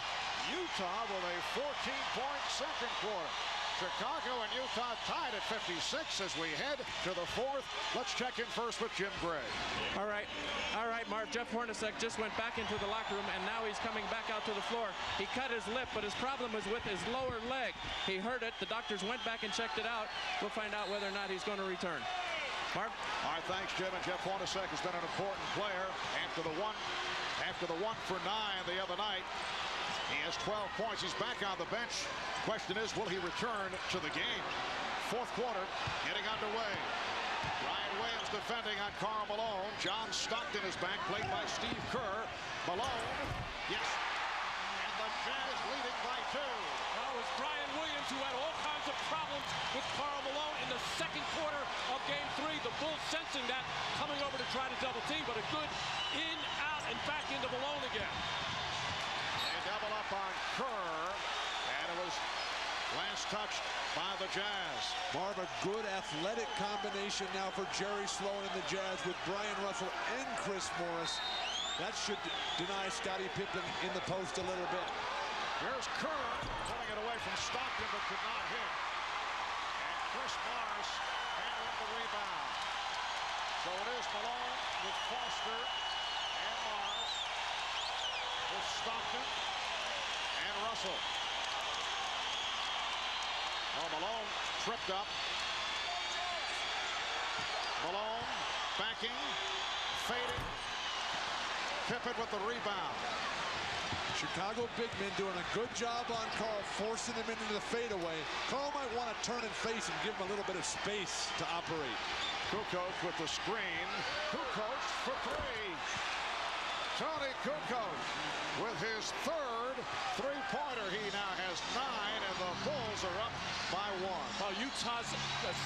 Utah with a 14-point second quarter. Chicago and Utah tied at 56 as we head to the fourth. Let's check in first with Jim Gray. All right, Marv. Jeff Hornacek just went back into the locker room, and now he's coming back out to the floor. He cut his lip, but his problem was with his lower leg. He hurt it. The doctors went back and checked it out. We'll find out whether or not he's going to return. Marv? All right, thanks, Jim. And Jeff Hornacek has been an important player after the one for 9 the other night. He has 12 points. He's back on the bench. Question is, will he return to the game? Fourth quarter getting underway. Ryan Williams defending on Karl Malone. John Stockton is back, played by Steve Kerr. Malone, yes. And the Jazz leading by 2. That was Brian Williams, who had all kinds of problems with Karl Malone in the second quarter of Game 3. The Bulls sensing that, coming over to try to double team, but a good in, out, and back into Malone again. They double up on Kerr, and it was last touched by the Jazz. Marv, a good athletic combination now for Jerry Sloan and the Jazz with Bryon Russell and Chris Morris. That should deny Scottie Pippen in the post a little bit. Here's Kerr putting it away from Stockton, but could not hit. And Chris Morris handling the rebound. So it is Malone with Foster and Morris with Stockton and Russell. Oh, Malone tripped up. Malone backing, fading. Pippen with the rebound. Chicago big men doing a good job on Karl, forcing him into the fadeaway. Karl might want to turn and face and give him a little bit of space to operate. Kukoc with the screen. Kukoc for 3. Toni Kukoc with his third three-pointer. He now has 9, and the Bulls are up by 1. Well, Utah's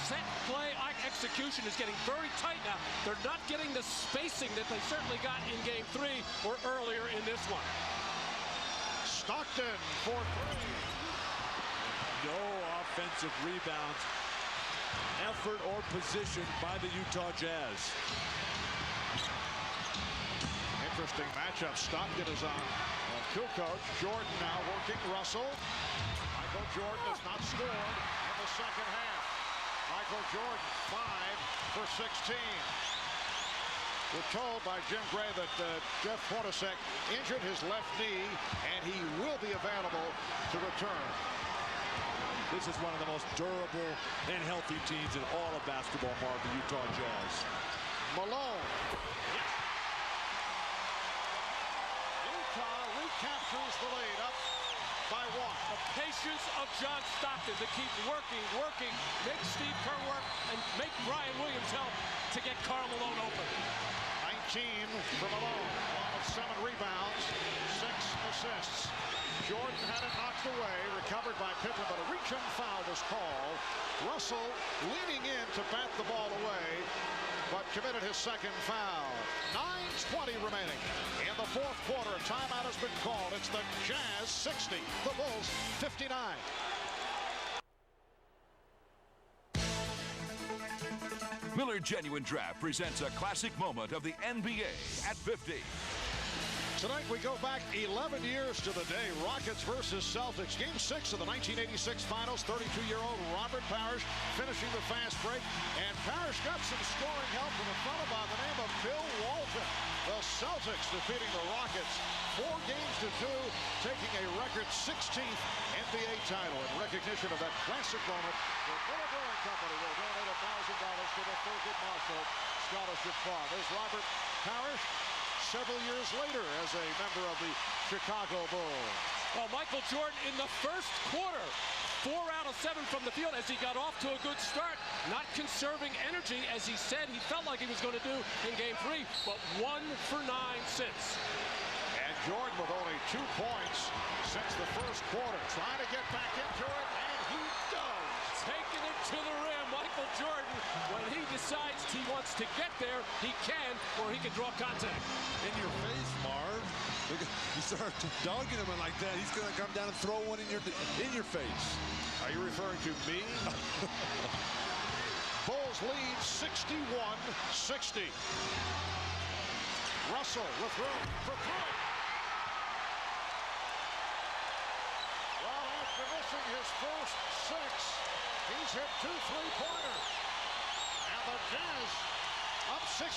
set play execution is getting very tight now. They're not getting the spacing that they certainly got in Game 3 or earlier in this one. Stockton for 3. No offensive rebounds, effort or position by the Utah Jazz. Interesting matchup. Stockton is on Kukoc. Jordan now working Russell. Michael Jordan has not scored in the second half. Michael Jordan 5 for 16. We're told by Jim Gray that Jeff Hornacek injured his left knee, and he will be available to return. This is one of the most durable and healthy teams in all of basketball, Mark, the Utah Jazz. Malone. Yes. Utah recaptures the lead, up by 1. The patience of John Stockton to keep working, make Steve Kerr work, and make Brian Williams help to get Karl Malone open. 19 for Malone, along with 7 rebounds, 6 assists. Jordan had it knocked away, recovered by Pippen, but a reach-in foul was called. Russell leaning in to bat the ball away, but committed his second foul. 9:20 remaining in the fourth quarter. A timeout has been called. It's the Jazz 60, the Bulls 59. Miller Genuine Draft presents a classic moment of the NBA at 50. Tonight we go back 11 years to the day. Rockets versus Celtics. Game 6 of the 1986 Finals. 32-year-old Robert Parrish finishing the fast break. And Parrish got some scoring help from a fellow by the name of Bill Walton. The Celtics defeating the Rockets 4 games to 2, taking a record 16th NBA title. In recognition of that classic moment, the Miller Brewing Company will donate $1,000 to the Thurgood Marshall Scholarship Fund. There's Robert Parrish several years later as a member of the Chicago Bulls. Well, Michael Jordan in the first quarter, 4 out of 7 from the field as he got off to a good start, not conserving energy as he said he felt like he was going to do in Game 3, but 1 for 9 since. And Jordan with only 2 points since the first quarter, trying to get back into it, and he does. Taking it to the rim, Michael Jordan, when he decides he wants to get there, he can, or he can draw contact. In your face, Marv. You start dogging him like that, he's going to come down and throw one in your face. Are you referring to me? Bulls lead 61-60. Russell with room for 3. Well, after missing his first 6, he's hit 2 3-pointers. And the Jazz up 63-61.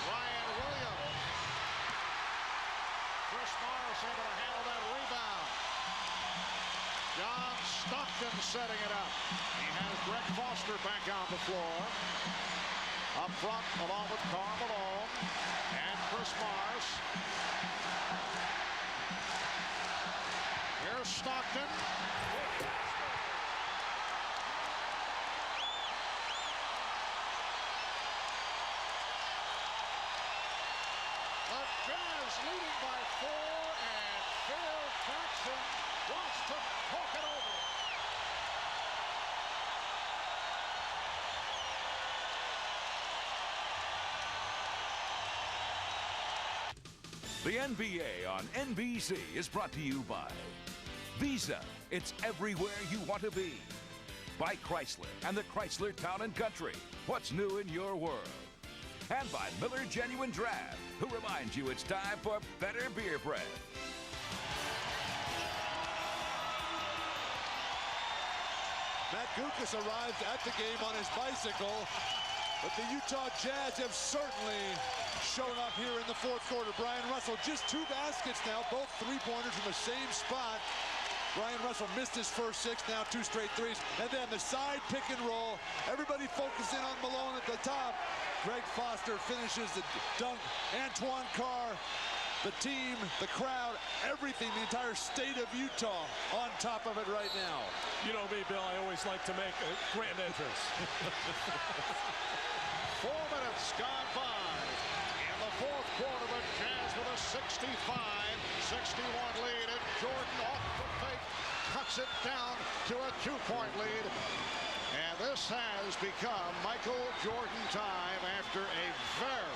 Ryan Williams. Chris Morris able to handle that rebound. John Stockton setting it up. He has Greg Foster back on the floor. up front along with Karl Malone and Chris Morris. Here's Stockton. The Jazz leading by 4, and Phil Jackson wants to poke it over. The NBA on NBC is brought to you by Visa. It's everywhere you want to be. By Chrysler and the Chrysler Town & Country. What's new in your world? And by Miller Genuine Draft, who reminds you it's time for better beer bread. Matt Kukoc arrived at the game on his bicycle, but the Utah Jazz have certainly shown up here in the fourth quarter. Bryon Russell, just 2 baskets now, both three-pointers from the same spot. Bryon Russell missed his first 6, now 2 straight threes. And then the side pick and roll. Everybody focusing on Malone at the top. Greg Foster finishes the dunk. Antoine Carr, the team, the crowd, everything, the entire state of Utah on top of it right now. You know me, Bill, I always like to make a grand entrance. 4 minutes gone by. In the fourth quarter, the Jazz with a 65-61 lead, and Jordan off the fake cuts it down to a 2-point lead. And this has become Michael Jordan time after a very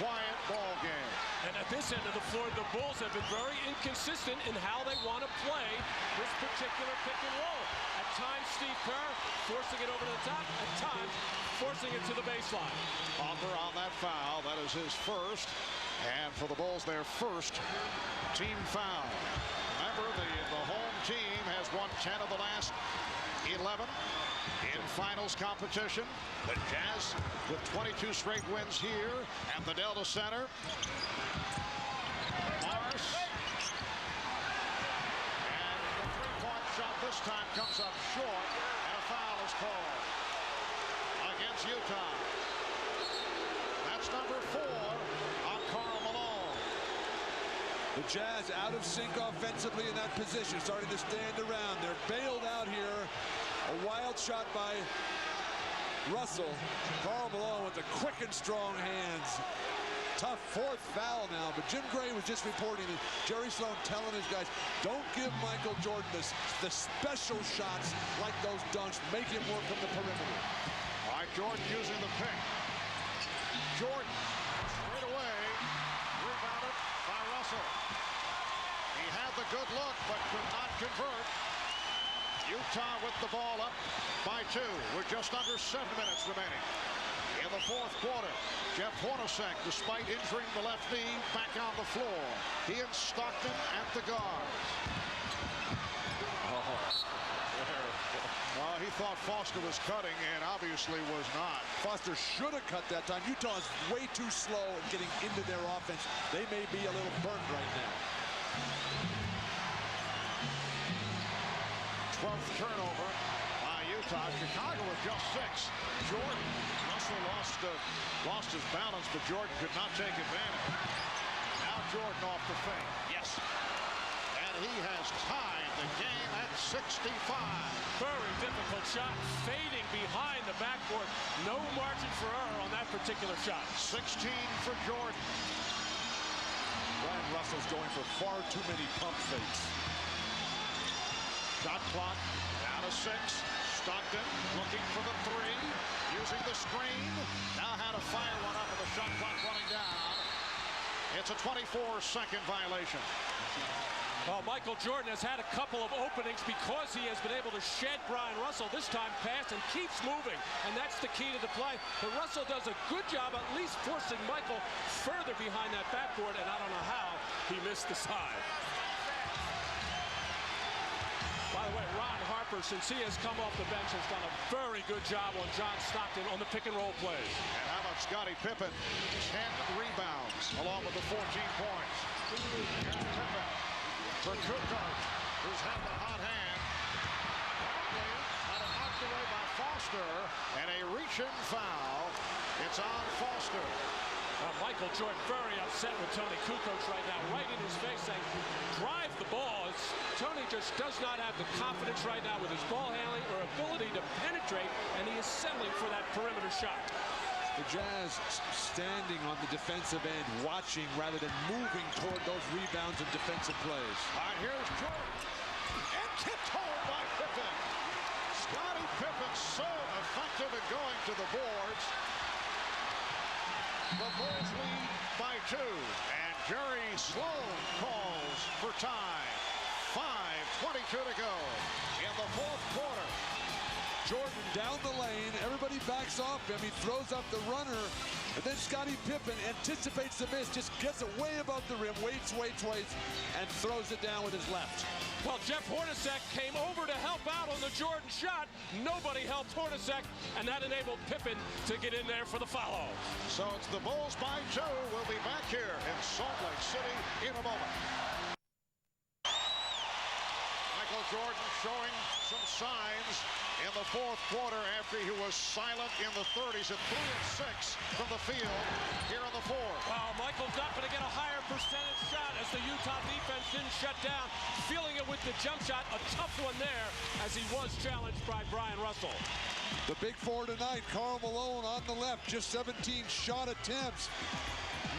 quiet ball game. And at this end of the floor, the Bulls have been very inconsistent in how they want to play this particular pick and roll. At times, Steve Kerr forcing it over to the top, at times forcing it to the baseline. Harper on that foul. That is his first. And for the Bulls, their first team foul. Remember, the home team has won 10 of the last 11 in finals competition. The Jazz with 22 straight wins here at the Delta Center. Morris. And the three-point shot this time comes up short, and a foul is called against Utah. That's number 4 on Karl Malone. The Jazz out of sync offensively in that position, starting to stand around. They're bailed out here. A wild shot by Russell. Karl Malone with the quick and strong hands. Tough 4th foul now, but Jim Gray was just reporting that Jerry Sloan telling his guys, don't give Michael Jordan the special shots like those dunks. Make him work from the perimeter. All right, Jordan using the pick. Jordan straight away, rebounded by Russell. He had the good look, but could not convert. Utah with the ball up by 2 with just under 7 minutes remaining. In the fourth quarter, Jeff Hornacek, despite injuring the left knee, back on the floor. He and Stockton at the guards. Well, he thought Foster was cutting and obviously was not. Foster should have cut that time. Utah is way too slow at getting into their offense. They may be a little burnt right now. 12th turnover by Utah. Chicago with just 6. Jordan. Russell lost his balance, but Jordan could not take advantage. Now Jordan off the fake. Yes. And he has tied the game at 65. Very difficult shot, fading behind the backboard. No margin for error on that particular shot. 16 for Jordan. Bryon Russell's going for far too many pump fakes. Shot clock down to 6. Stockton looking for the 3, using the screen. Now had to fire one up with the shot clock running down. It's a 24-second violation. Well, Michael Jordan has had a couple of openings because he has been able to shed Bryon Russell. This time pass and keeps moving, and that's the key to the play. But Russell does a good job at least forcing Michael further behind that backboard, and I don't know how he missed the side. By the way, Ron Harper, since he has come off the bench, has done a very good job on John Stockton on the pick-and-roll plays. And how about Scottie Pippen? 10 rebounds, along with the 14 points. Here's Pippen for Kukoc, who's had the hot hand. Longley had it knocked away by Foster, and a reach-in foul It's on Foster. Michael Jordan very upset with Toni Kukoc right now, right in his face, saying, drive the ball. Toni just does not have the confidence right now with his ball handling or ability to penetrate, and he is settling for that perimeter shot. The Jazz standing on the defensive end, watching rather than moving toward those rebounds and defensive plays. All right, here's Jordan. And tipped home by Pippen. Scottie Pippen so effective at going to the boards. The Bulls lead by 2. And Jerry Sloan calls for time. 5:22 to go in the fourth quarter. Jordan down the lane, everybody backs off him, he throws up the runner, and then Scottie Pippen anticipates the miss, just gets it way above the rim, waits, and throws it down with his left. Well, Jeff Hornacek came over to help out on the Jordan shot. Nobody helped Hornacek, and that enabled Pippen to get in there for the follow. So it's the Bulls by 2. We'll be back here in Salt Lake City in a moment. Michael Jordan showing some signs in the fourth quarter after he was silent in the 30s at 3 of 6 from the field here in the fourth. Well, Michael's not going to get a higher percentage shot as the Utah defense didn't shut down. Feeling it with the jump shot, a tough one there as he was challenged by Bryon Russell. The big 4 tonight, Karl Malone on the left, just 17 shot attempts.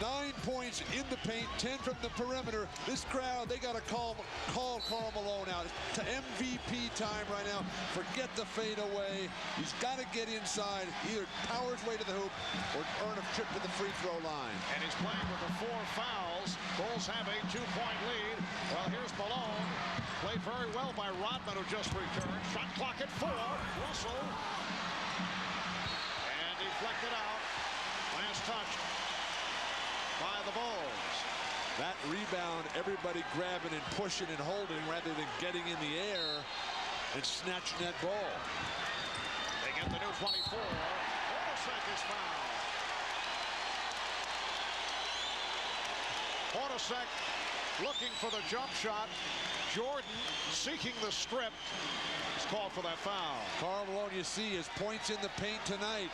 9 points in the paint, 10 from the perimeter. This crowd, they got to call Karl Malone out. To MVP time right now. Forget the fadeaway. He's got to get inside, either power his way to the hoop or earn a trip to the free throw line. And he's playing with the 4 fouls. Bulls have a 2-point lead. Well, here's Malone. Played very well by Rodman, who just returned. Shot clock at 4. Russell. And deflected out. Last touch by the Bulls. That rebound, everybody grabbing and pushing and holding rather than getting in the air and snatching that ball. They get the new 24. Hornacek is fouled. Hornacek looking for the jump shot. Jordan seeking the strip. He's called for that foul. Karl Malone, you see his points in the paint tonight.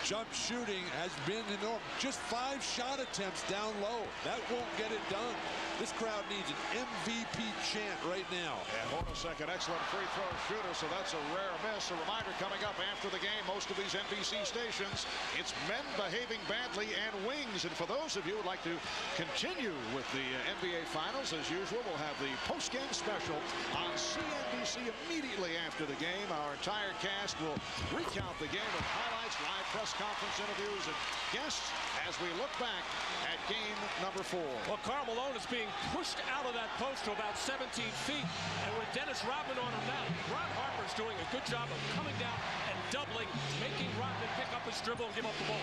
Jump shooting has been enormous. Just 5 shot attempts down low. That won't get it done. This crowd needs an MVP chant right now. And Hornacek, an excellent free throw shooter, so that's a rare miss. A reminder coming up after the game, most of these NBC stations, it's men behaving badly and wings. And for those of you who would like to continue with the NBA Finals, as usual, we'll have the post-game special on CNBC immediately after the game. Our entire cast will recount the game with highlights, live press conference interviews, and guests as we look back at game number 4. Well, Karl Malone is being pushed out of that post to about 17 feet, and with Dennis Rodman on him now, Ron Harper's doing a good job of coming down and doubling, making Rodman pick up his dribble and give up the ball.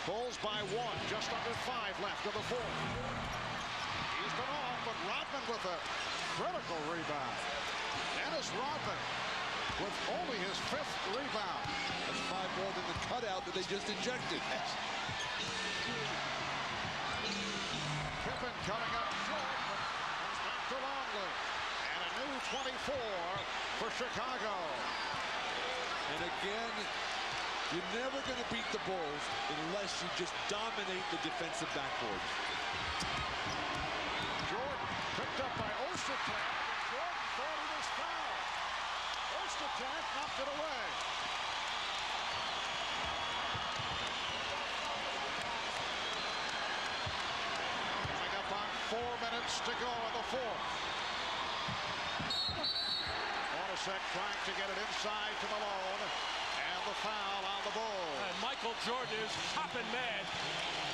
Bulls by 1, just under 5 left of the fourth. He's been off, but Rodman with a critical rebound. Dennis Rodman with only his 5th rebound. That's 5 more than the cutout that they just injected. Pippen coming up short, but comes back to Longley. And a new 24 for Chicago. And again, you're never going to beat the Bulls unless you just dominate the defensive backboard. Jordan picked up by Ostertag. Jordan thought he was fouled. Ostertag knocked it away. Coming up on 4 minutes to go in the fourth. Hornacek trying to get it inside to Malone. And the foul on the Bulls. And Michael Jordan is hopping mad.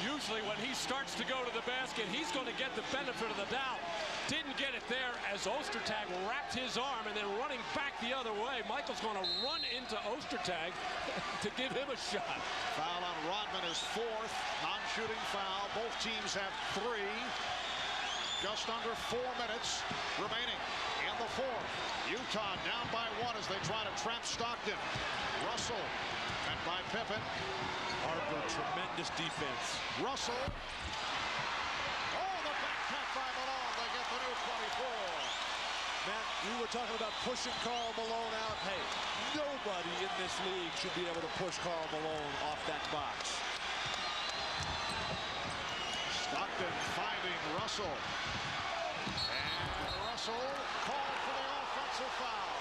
Usually when he starts to go to the basket, he's going to get the benefit of the doubt. Didn't get it there as Ostertag wrapped his arm and then running back the other way. Michael's going to run into Ostertag to give him a shot. Foul on Rodman is 4th. Non-shooting foul. Both teams have 3. Just under 4 minutes remaining in the fourth. Utah down by 1 as they try to trap Stockton. Russell met by Pippen. Harper, tremendous defense. Russell. Oh, the back cut by Malone. They get the new 24. Man, You were talking about pushing Karl Malone out. Hey, nobody in this league should be able to push Karl Malone off that box. Stockton finding Russell. And Russell called for the offensive foul.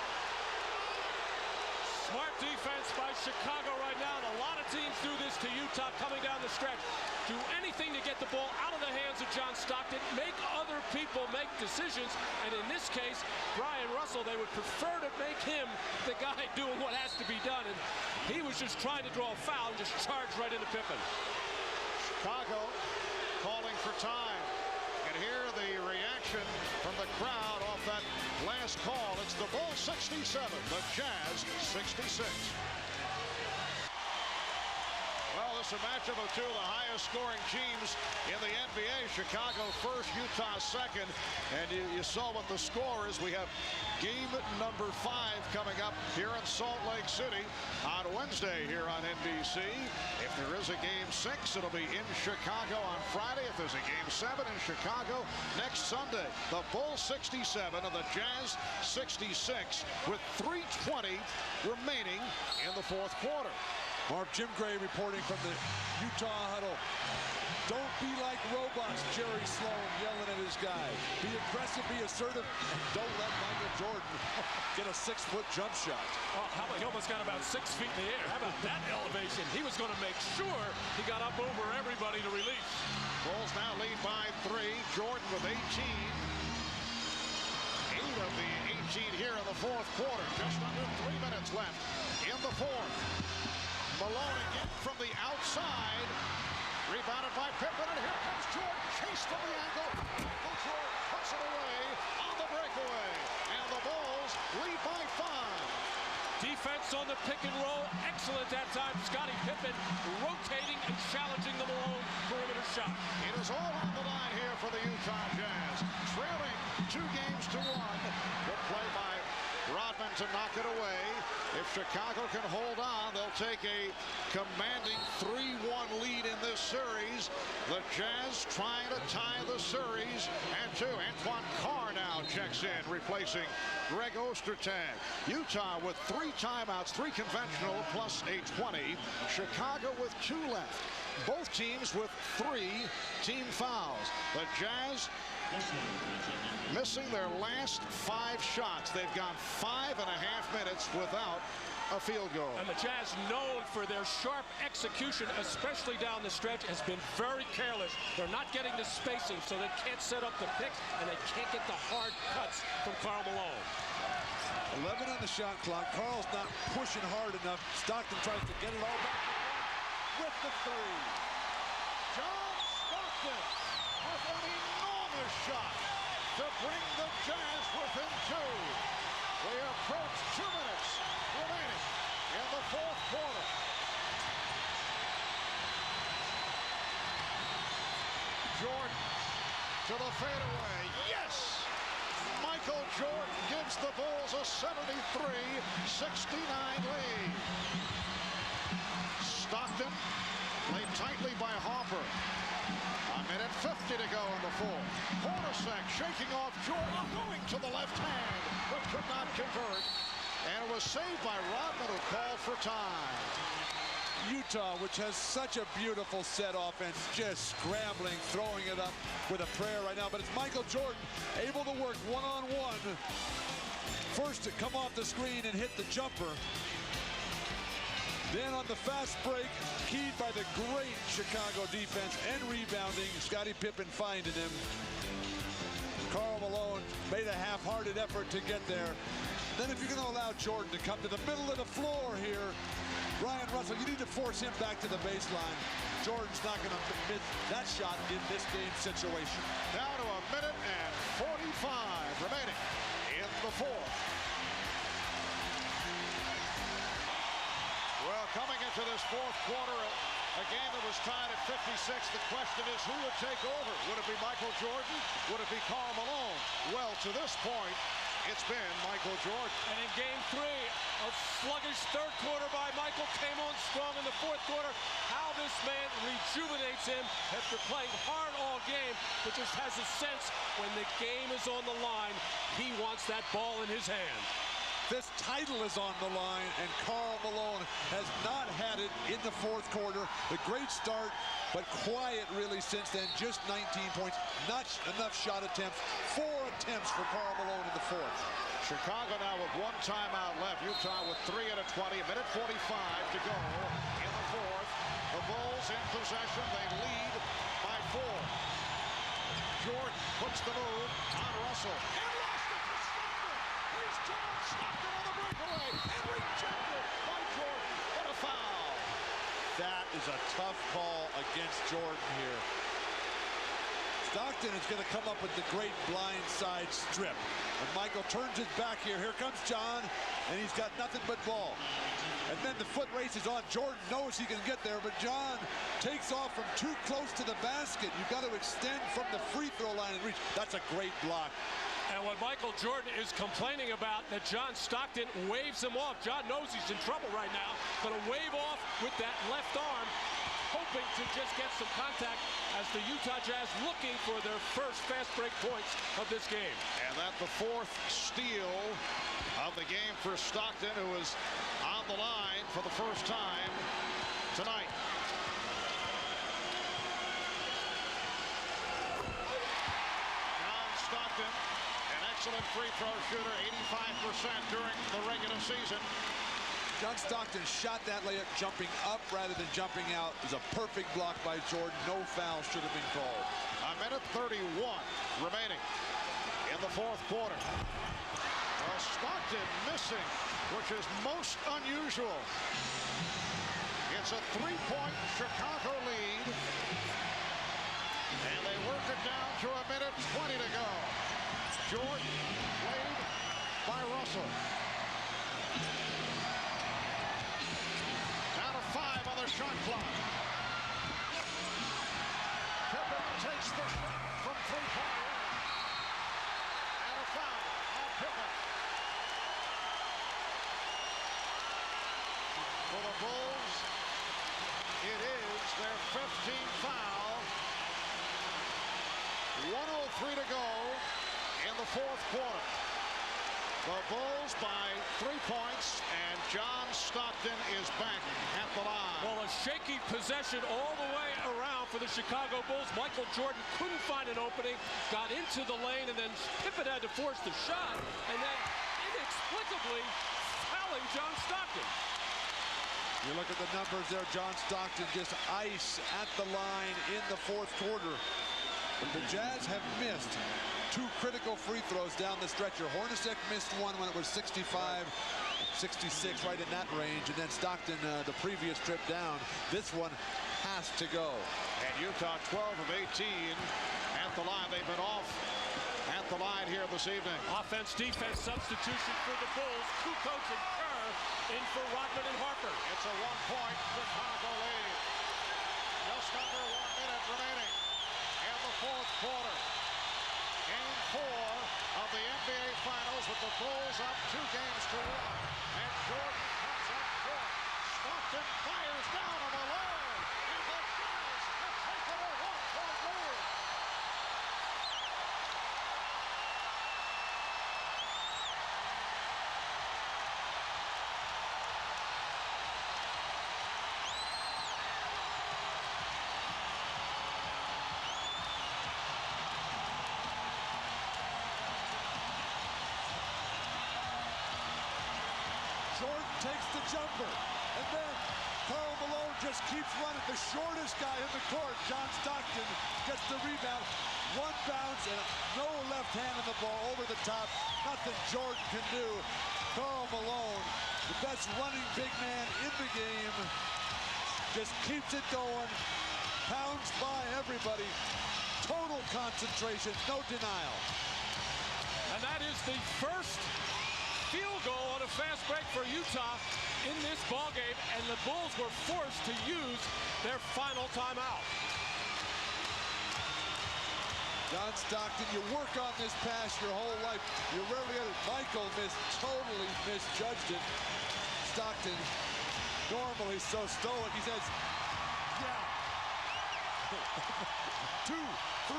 Smart defense by Chicago right now, and a lot of teams do this to Utah coming down the stretch. Do anything to get the ball out of the hands of John Stockton, make other people make decisions, and in this case, Bryon Russell, they would prefer to make him the guy doing what has to be done, and he was just trying to draw a foul and just charged right into Pippen. Chicago calling for time. And here the reaction from the crowd off that last call. It's the Bulls 67, the Jazz 66. Well, this is a matchup of two of the highest scoring teams in the NBA. Chicago first, Utah second. And you saw what the score is. We have game number 5 coming up here in Salt Lake City on Wednesday here on NBC. If there is a game 6, it'll be in Chicago on Friday. If there's a game 7 in Chicago next Sunday. The Bulls 67 and the Jazz 66 with 3:20 remaining in the fourth quarter. Mark, Jim Gray reporting from the Utah huddle. Don't be like robots, Jerry Sloan yelling at his guy. Be aggressive, be assertive, and don't let Michael Jordan get a 6-foot jump shot. Oh, how about he almost got about 6 feet in the air? How about that elevation? He was going to make sure he got up over everybody to release. Bulls now lead by 3. Jordan with 18. 8 of the 18 here in the fourth quarter. Just under 3 minutes left in the fourth. Malone again from the outside. Rebounded by Pippen, and here comes Jordan. Chased from the angle. Michael Jordan puts it away on the breakaway. And the Bulls lead by 5. Defense on the pick and roll. Excellent that time. Scottie Pippen rotating and challenging the Malone perimeter shot. It is all on the line here for the Utah Jazz. Trailing 2 games to 1. Good play by Rodman to knock it away. If Chicago can hold on, they'll take a commanding 3-1 lead in this series. The Jazz trying to tie the series. And 2, Antoine Carr now checks in, replacing Greg Ostertag. Utah with 3 timeouts, 3 conventional, plus a 20. Chicago with 2 left. Both teams with 3 team fouls. The Jazz missing their last 5 shots. They've gone 5.5 minutes without a field goal. And the Jazz, known for their sharp execution, especially down the stretch, has been very careless. They're not getting the spacing, so they can't set up the picks, and they can't get the hard cuts from Karl Malone. 11 on the shot clock. Karl's not pushing hard enough. Stockton tries to get it all back with the 3. John Stockton with an enormous shot to bring the Jazz within 2. We approach 2 minutes remaining in the fourth quarter. Jordan to the fadeaway. Yes! Michael Jordan gives the Bulls a 73-69 lead. Stockton played tightly by Harper. 1:50 to go in the fourth. Hornacek shaking off Jordan, going to the left hand, but could not convert. And it was saved by Rodman, who called for time. Utah, which has such a beautiful set offense, just scrambling, throwing it up with a prayer right now. But it's Michael Jordan able to work one-on-one. First to come off the screen and hit the jumper. Then on the fast break, keyed by the great Chicago defense and rebounding, Scottie Pippen finding him. Karl Malone made a half-hearted effort to get there. Then if you're going to allow Jordan to come to the middle of the floor here, Bryon Russell, you need to force him back to the baseline. Jordan's not going to commit that shot in this game situation. Down to 1 minute and 45 remaining in the fourth. Well, coming into this fourth quarter, a game that was tied at 56, the question is who would take over? Would it be Michael Jordan? Would it be Karl Malone? Well, to this point, it's been Michael Jordan. And in game 3, a sluggish third quarter by Michael came on strong in the fourth quarter. How this man rejuvenates him after playing hard all game, but just has a sense when the game is on the line, he wants that ball in his hand. This title is on the line, and Karl Malone has not had it in the fourth quarter. The great start, but quiet really since then. Just 19 points, not enough shot attempts. 4 attempts for Karl Malone in the fourth. Chicago now with 1 timeout left. Utah with 3 and a 20. A minute 45 to go in the fourth. The Bulls in possession. They lead by 4. Jordan puts the move on Russell. And lost it to Stockton. He's John Stockton on the breakaway. And rejected by Jordan. What a foul. That is a tough call against Jordan here. Stockton is going to come up with the great blind side strip. And Michael turns his back here. Here comes John, and he's got nothing but ball. And then the foot race is on. Jordan knows he can get there, but John takes off from too close to the basket. You've got to extend from the free throw line and reach. That's a great block. And what Michael Jordan is complaining about, that John Stockton waves him off. John knows he's in trouble right now. Going to wave off with that left arm, hoping to just get some contact as the Utah Jazz looking for their first fast break points of this game. And that the 4th steal of the game for Stockton, who is on the line for the first time tonight. John Stockton, an excellent free throw shooter, 85% during the regular season. John Stockton shot that layup jumping up rather than jumping out. It was a perfect block by Jordan. No foul should have been called. A minute 31 remaining in the fourth quarter. Well, Stockton missing, which is most unusual. It's a 3-point Chicago lead. And they work it down to a minute 20 to go. Jordan played by Russell. Down to 5 on the shot clock. Pippen takes the shot from 3-point line. And a foul on Pippen. For the Bulls, it is their 15th foul. 1:03 to go in the fourth quarter. The Bulls by 3 points, and John Stockton is back at the line. Well, a shaky possession all the way around for the Chicago Bulls. Michael Jordan couldn't find an opening, got into the lane, and then Pippen had to force the shot, and then inexplicably fouling John Stockton. You look at the numbers there. John Stockton just ice at the line in the fourth quarter. But the Jazz have missed 2 critical free throws down the stretcher. Hornacek missed one when it was 65, 66, right in that range. And then Stockton, the previous trip down. This one has to go. And Utah 12 of 18 at the line. They've been off at the line here this evening. Offense-defense substitution for the Bulls. Kukoc and Kerr in for Rodman and Harper. It's a 1-point Chicago lead. Just under 1 minute remaining in the fourth quarter. Game 4 of the NBA Finals with the Bulls up 2 games to 1. And Jordan comes up short. Stockton fires down on Malone. And the Jazz have taken a 1-point lead. Jordan takes the jumper, and then Karl Malone just keeps running. The shortest guy in the court, John Stockton, gets the rebound. 1 bounce and no left hand on the ball over the top. Nothing Jordan can do. Karl Malone, the best running big man in the game, just keeps it going. Pounds by everybody. Total concentration, no denial. And that is the first field goal on a fast break for Utah in this ballgame, and the Bulls were forced to use their final timeout. John Stockton, you work on this pass your whole life. You rarely get it. Michael totally misjudged it. Stockton, normally so stoic, he says, yeah. 2, 3.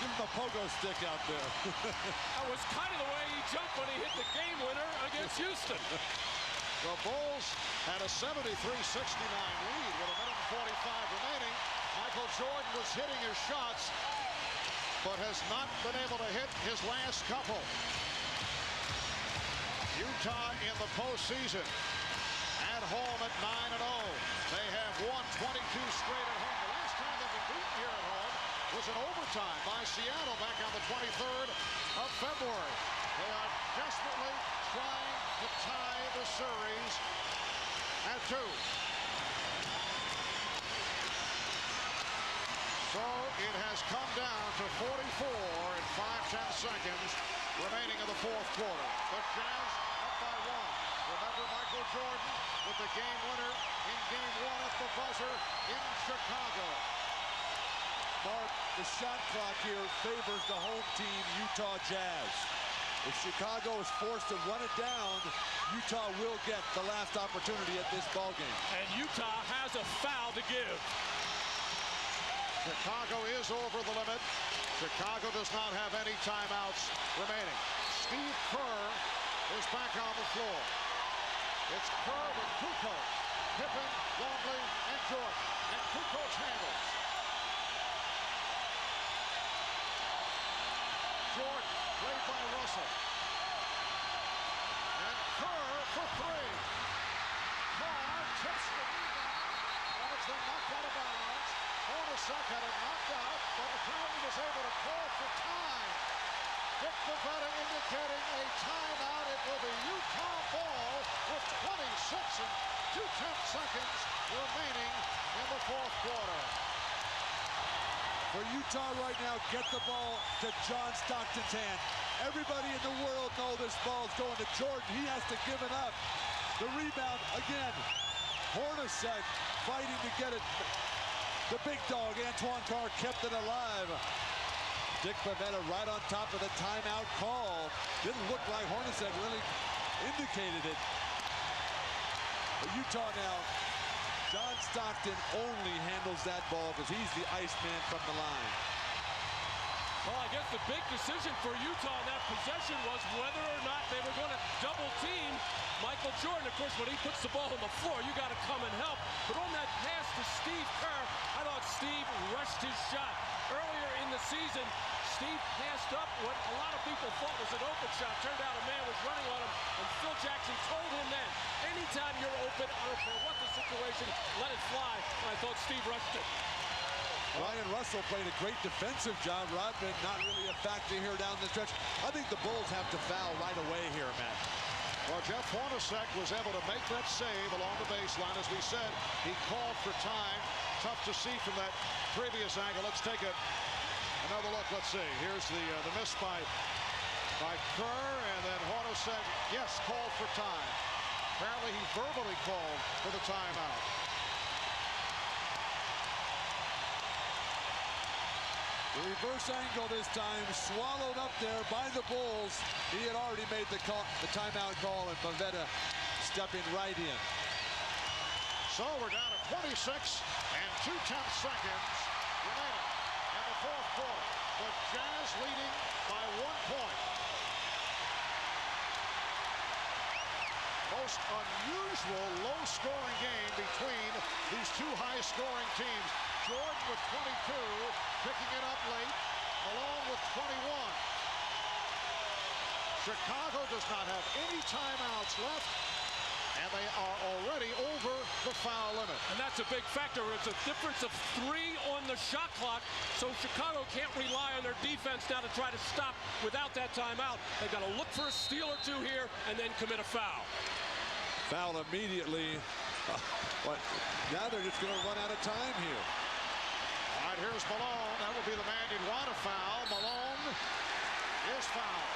Give him a pogo stick out there. That was kind of the way he jumped when he hit the game winner against Houston. The Bulls had a 73-69 lead with a minute and 45 remaining. Michael Jordan was hitting his shots, but has not been able to hit his last couple. Utah in the postseason at home at 9-0. They have won 22 straight at home. The last time they've been beaten here at home was in overtime by Seattle back on the 23rd of February. They are desperately trying to tie the series at 2. So it has come down to 44 and 5/10 seconds remaining in the fourth quarter. The Jazz up by 1. Remember Michael Jordan with the game winner in game 1 at the buzzer in Chicago. Mark, the shot clock here favors the home team, Utah Jazz. If Chicago is forced to run it down, Utah will get the last opportunity at this ballgame. And Utah has a foul to give. Chicago is over the limit. Chicago does not have any timeouts remaining. Steve Kerr is back on the floor. It's Kerr with Kukoc, Pippen, Longley, and Jordan. And Kukoc handles. Jordan, played by Russell. And Kerr for 3. Carr tips the rebound. And it's then knocked out of bounds. Hornacek had it knocked out, but apparently was able to call for time. Dick Bavetta indicating a timeout. It will be Utah ball with 26 and 2/10 seconds remaining in the fourth quarter. For Utah right now, get the ball to John Stockton's hand. Everybody in the world knows this ball's going to Jordan. He has to give it up. The rebound again. Hornacek fighting to get it. The big dog, Antoine Carr, kept it alive. Dick Bavetta right on top of the timeout call. Didn't look like Hornacek really indicated it. But Utah now, John Stockton only handles that ball because he's the Iceman from the line. Well, I guess the big decision for Utah in that possession was whether or not they were going to double team Michael Jordan. Of course, when he puts the ball on the floor, you got to come and help. But on that pass to Steve Kerr, I thought Steve rushed his shot. Earlier in the season, Steve passed up what a lot of people thought was an open shot. Turned out a man was running on him, and Phil Jackson told him then, anytime you're open, I don't care what the situation, let it fly. And I thought Steve rushed it. Ryan Russell played a great defensive job. Rodman not really a factor here down the stretch. I think the Bulls have to foul right away here, Matt. Well, Jeff Hornacek was able to make that save along the baseline. As we said, he called for time. Tough to see from that previous angle. Let's take another look. Let's see. Here's the miss by Kerr, and then Hornacek, yes, called for time. Apparently he verbally called for the timeout. The reverse angle this time, swallowed up there by the Bulls. He had already made the timeout call, and Bavetta stepping right in. So we're down to 26 and 2/10 seconds remaining in the fourth quarter. The Jazz leading by 1 point. Most unusual low-scoring game between these two high-scoring teams. Jordan with 22, picking it up late. Malone with 21. Chicago does not have any timeouts left, and they are already over the foul limit. And that's a big factor. It's a difference of 3 on the shot clock, so Chicago can't rely on their defense now to try to stop without that timeout. They've got to look for a steal or two here and then commit a foul. Foul immediately. But now they're just going to run out of time here. All right, here's Malone. That will be the man you'd want to foul. Malone is fouled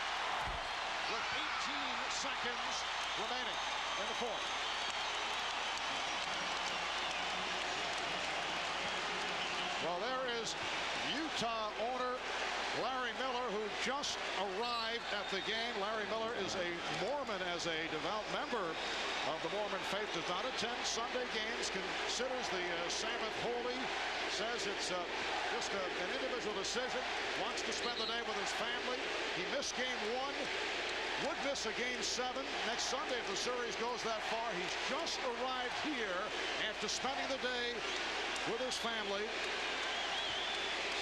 with 18 seconds remaining in the fourth. Well, there is Utah. Utah owner Larry Miller, who just arrived at the game. Larry Miller is a Mormon, as a devout member of the Mormon faith, does not attend Sunday games, considers the Sabbath holy, says it's just an individual decision, wants to spend the day with his family. He missed game 1, would miss a game 7 next Sunday if the series goes that far. He's just arrived here after spending the day with his family.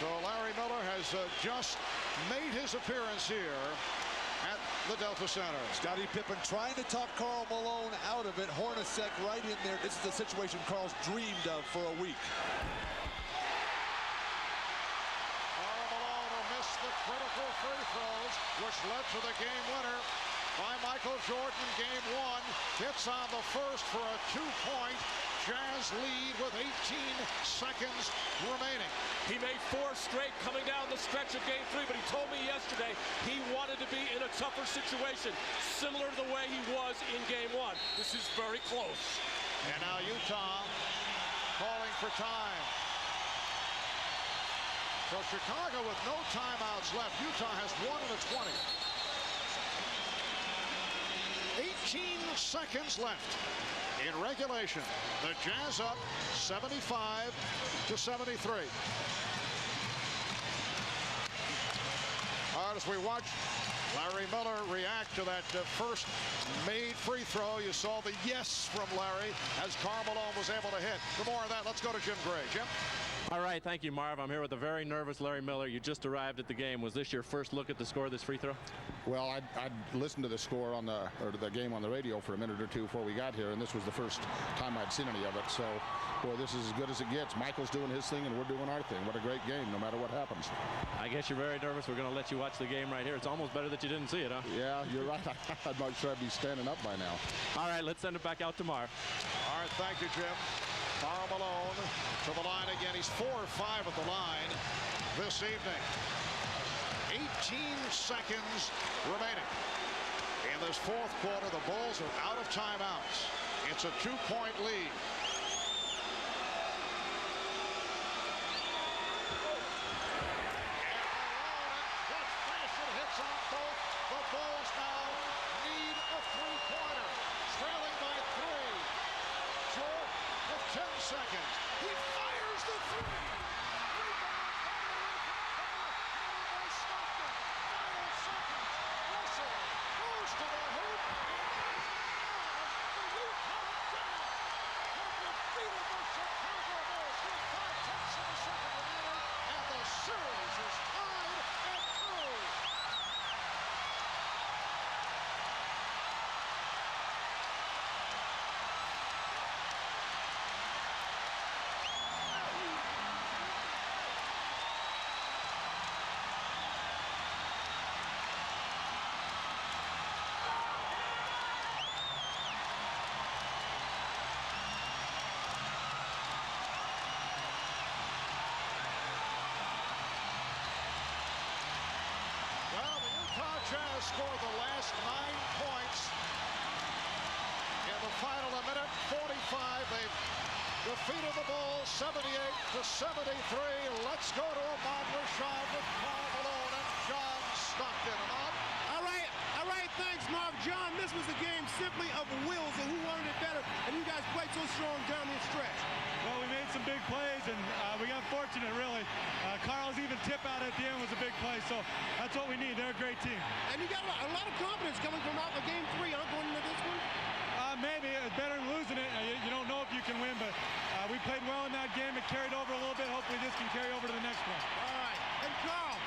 So Larry Miller has just made his appearance here at the Delta Center. Scottie Pippen trying to talk Karl Malone out of it. Hornacek right in there. This is the situation Karl's dreamed of for a week. Karl Malone will miss the critical free throws, which led to the game winner by Michael Jordan. Game 1 hits on the first for a 2-point Jazz lead with 18 seconds remaining. He made 4 straight coming down the stretch of game 3, but he told me yesterday he wanted to be in a tougher situation, similar to the way he was in game 1. This is very close. And now Utah calling for time. So Chicago with no timeouts left. Utah has 1 and a 20. 18 seconds left in regulation. The Jazz up 75-73. All right, as we watch Larry Miller react to that first made free throw, you saw the yes from Larry as Karl Malone was able to hit. For more of that, let's go to Jim Gray. Jim? All right, thank you, Marv. I'm here with a very nervous Larry Miller. You just arrived at the game. Was this your first look at the score of this free throw? Well, I'd listened to the score on the game on the radio for a minute or two before we got here, and this was the first time I'd seen any of it. So, boy, this is as good as it gets. Michael's doing his thing, and we're doing our thing. What a great game, no matter what happens. I guess you're very nervous. We're going to let you watch the game right here. It's almost better that you didn't see it, huh? Yeah, you're right. I'm not sure I'd be standing up by now. All right, let's send it back out to Marv. All right, thank you, Jim. Karl Malone to the line again. He's 4 or 5 at the line this evening. 18 seconds remaining. In this fourth quarter, the Bulls are out of timeouts. It's a 2-point lead. Hits on both. The Bulls now need a 3-pointer. Trailing by 3. Jordan with 10 seconds. He fires the 3. By Stockton. Final seconds. Russell goes to the hoop. The Utah Jazz have defeated the Chicago Bulls with 5/10 of a second remaining, and the series is tied at 2. Jazz scored the last 9 points in the final minute 45. They've defeated the Bulls 78-73. Let's go to Ahmad Rashad with Karl Malone and John Stockton. Ahmad? All right, thanks, Marv. John, this was a game simply of wills and who wanted it better, and you guys played so strong down the stretch. Well, we made some big plays, and we got fortunate, really. Karl's even tip out at the end was a big play, so that's what we need. They're a great team. And you got a lot of confidence coming from out of game 3, huh, going into this one? Maybe. It's better than losing it. You don't know if you can win, but we played well in that game. It carried over a little bit. Hopefully this can carry over to the next one. All right. And Karl,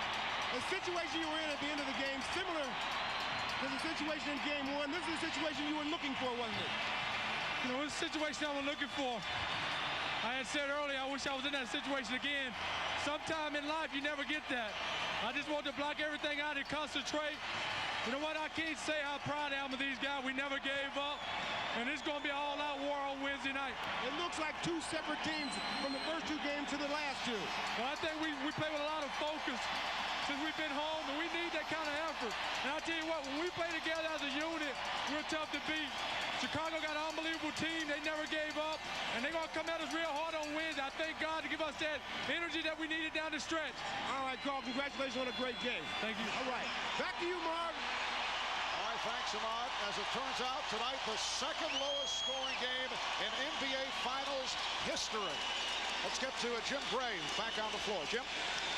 the situation you were in at the end of the game, similar to the situation in game 1, this is the situation you were looking for, wasn't it? You know, it was a situation I was looking for. I had said earlier, I wish I was in that situation again. Sometime in life, you never get that. I just want to block everything out and concentrate. You know what? I can't say how proud I am of these guys. We never gave up. And it's going to be an all-out war on Wednesday night. It looks like 2 separate teams from the first 2 games to the last 2. Well, I think we play with a lot of focus since we've been home, and we need that kind of effort. And I'll tell you what, when we play together as a unit, we're tough to beat. Chicago got an unbelievable team. They never gave up, and they're going to come at us real hard on Wednesday. I thank God to give us that energy that we needed down the stretch. All congratulations on a great game. Thank you. All right, back to you, Marv. All right, thanks, Ahmad. As it turns out, tonight, the second lowest scoring game in NBA Finals history. Let's get to Jim Gray back on the floor. Jim?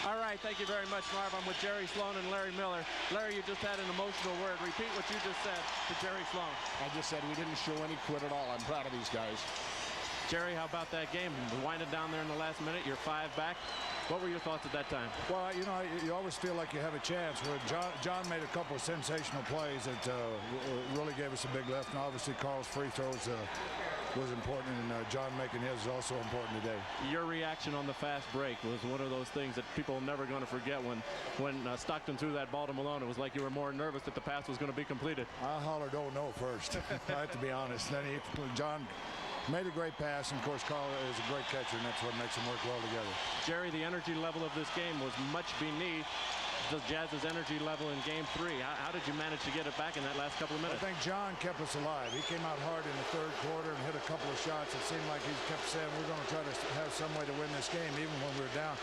All right, thank you very much, Marv. I'm with Jerry Sloan and Larry Miller. Larry, you just had an emotional word. Repeat what you just said to Jerry Sloan. I just said we didn't show any quit at all. I'm proud of these guys. Jerry, how about that game? Winding down there in the last minute, you're 5 back. What were your thoughts at that time? Well, you know, you always feel like you have a chance. Where John made a couple of sensational plays that really gave us a big lift. And obviously, Carl's free throws was important, and John making his is also important today. Your reaction on the fast break was one of those things that people are never going to forget. When Stockton threw that ball to Malone, it was like you were more nervous that the pass was going to be completed. I hollered, "Oh no," first. I have to be honest. And then John made a great pass, and of course Carl is a great catcher, and that's what makes them work well together. Jerry, the energy level of this game was much beneath the Jazz's energy level in Game 3. How did you manage to get it back in that last couple of minutes? I think John kept us alive. He came out hard in the third quarter and hit a couple of shots. It seemed like he kept saying, we're going to try to have some way to win this game, even when we were down.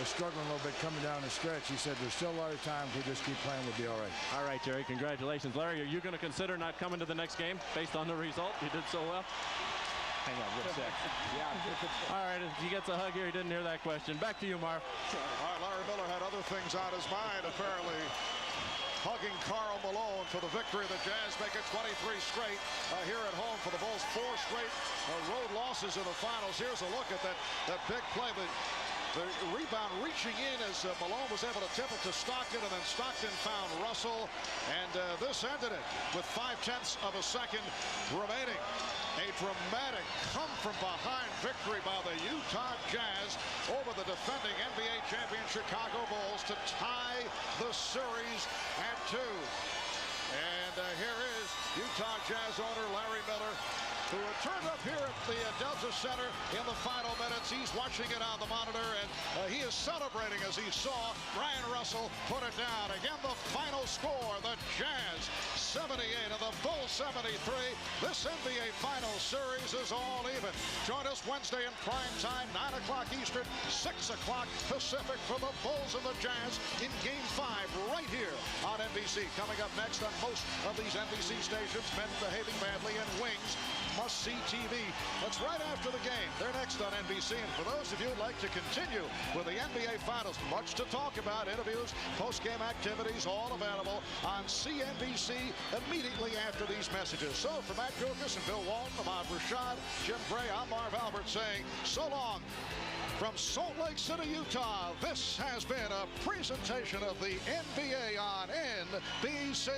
We're struggling a little bit coming down the stretch. He said, there's still a lot of time. If we just keep playing, we'll be all right. All right, Jerry, congratulations. Larry, are you going to consider not coming to the next game based on the result? You did so well. Hang on, real sec. Yeah. All right, he gets a hug here. He didn't hear that question. Back to you, Marv. All right, Larry Miller had other things on his mind, apparently. Hugging Karl Malone for the victory. The Jazz make it 23 straight here at home for the Bulls. 4 straight road losses in the finals. Here's a look at that big play. The rebound reaching in as Malone was able to tip it to Stockton, and then Stockton found Russell, and this ended it with 0.5 of a second remaining. A dramatic come-from-behind victory by the Utah Jazz over the defending NBA champion Chicago Bulls to tie the series at 2. And here is Utah Jazz owner Larry Miller, who had turned up here at the Delta Center in the final minutes. He's watching it on the monitor, and he is celebrating as he saw Brian Russell put it down. Again, the final score, the Jazz 78 and the Bulls 73. This NBA Finals series is all even. Join us Wednesday in prime time, 9 o'clock Eastern, 6 o'clock Pacific for the Bulls and the Jazz in Game 5 right here on NBC. Coming up next on most of these NBC stations, Men Behaving Badly and Wings. Must-see TV. That's right after the game. They're next on NBC. And for those of you who'd like to continue with the NBA Finals, much to talk about, interviews, post-game activities, all available on CNBC immediately after these messages. So for Matt Gilchrist and Bill Walton, Ahmad Rashad, Jim Gray, I'm Marv Albert saying so long from Salt Lake City, Utah. This has been a presentation of the NBA on NBC.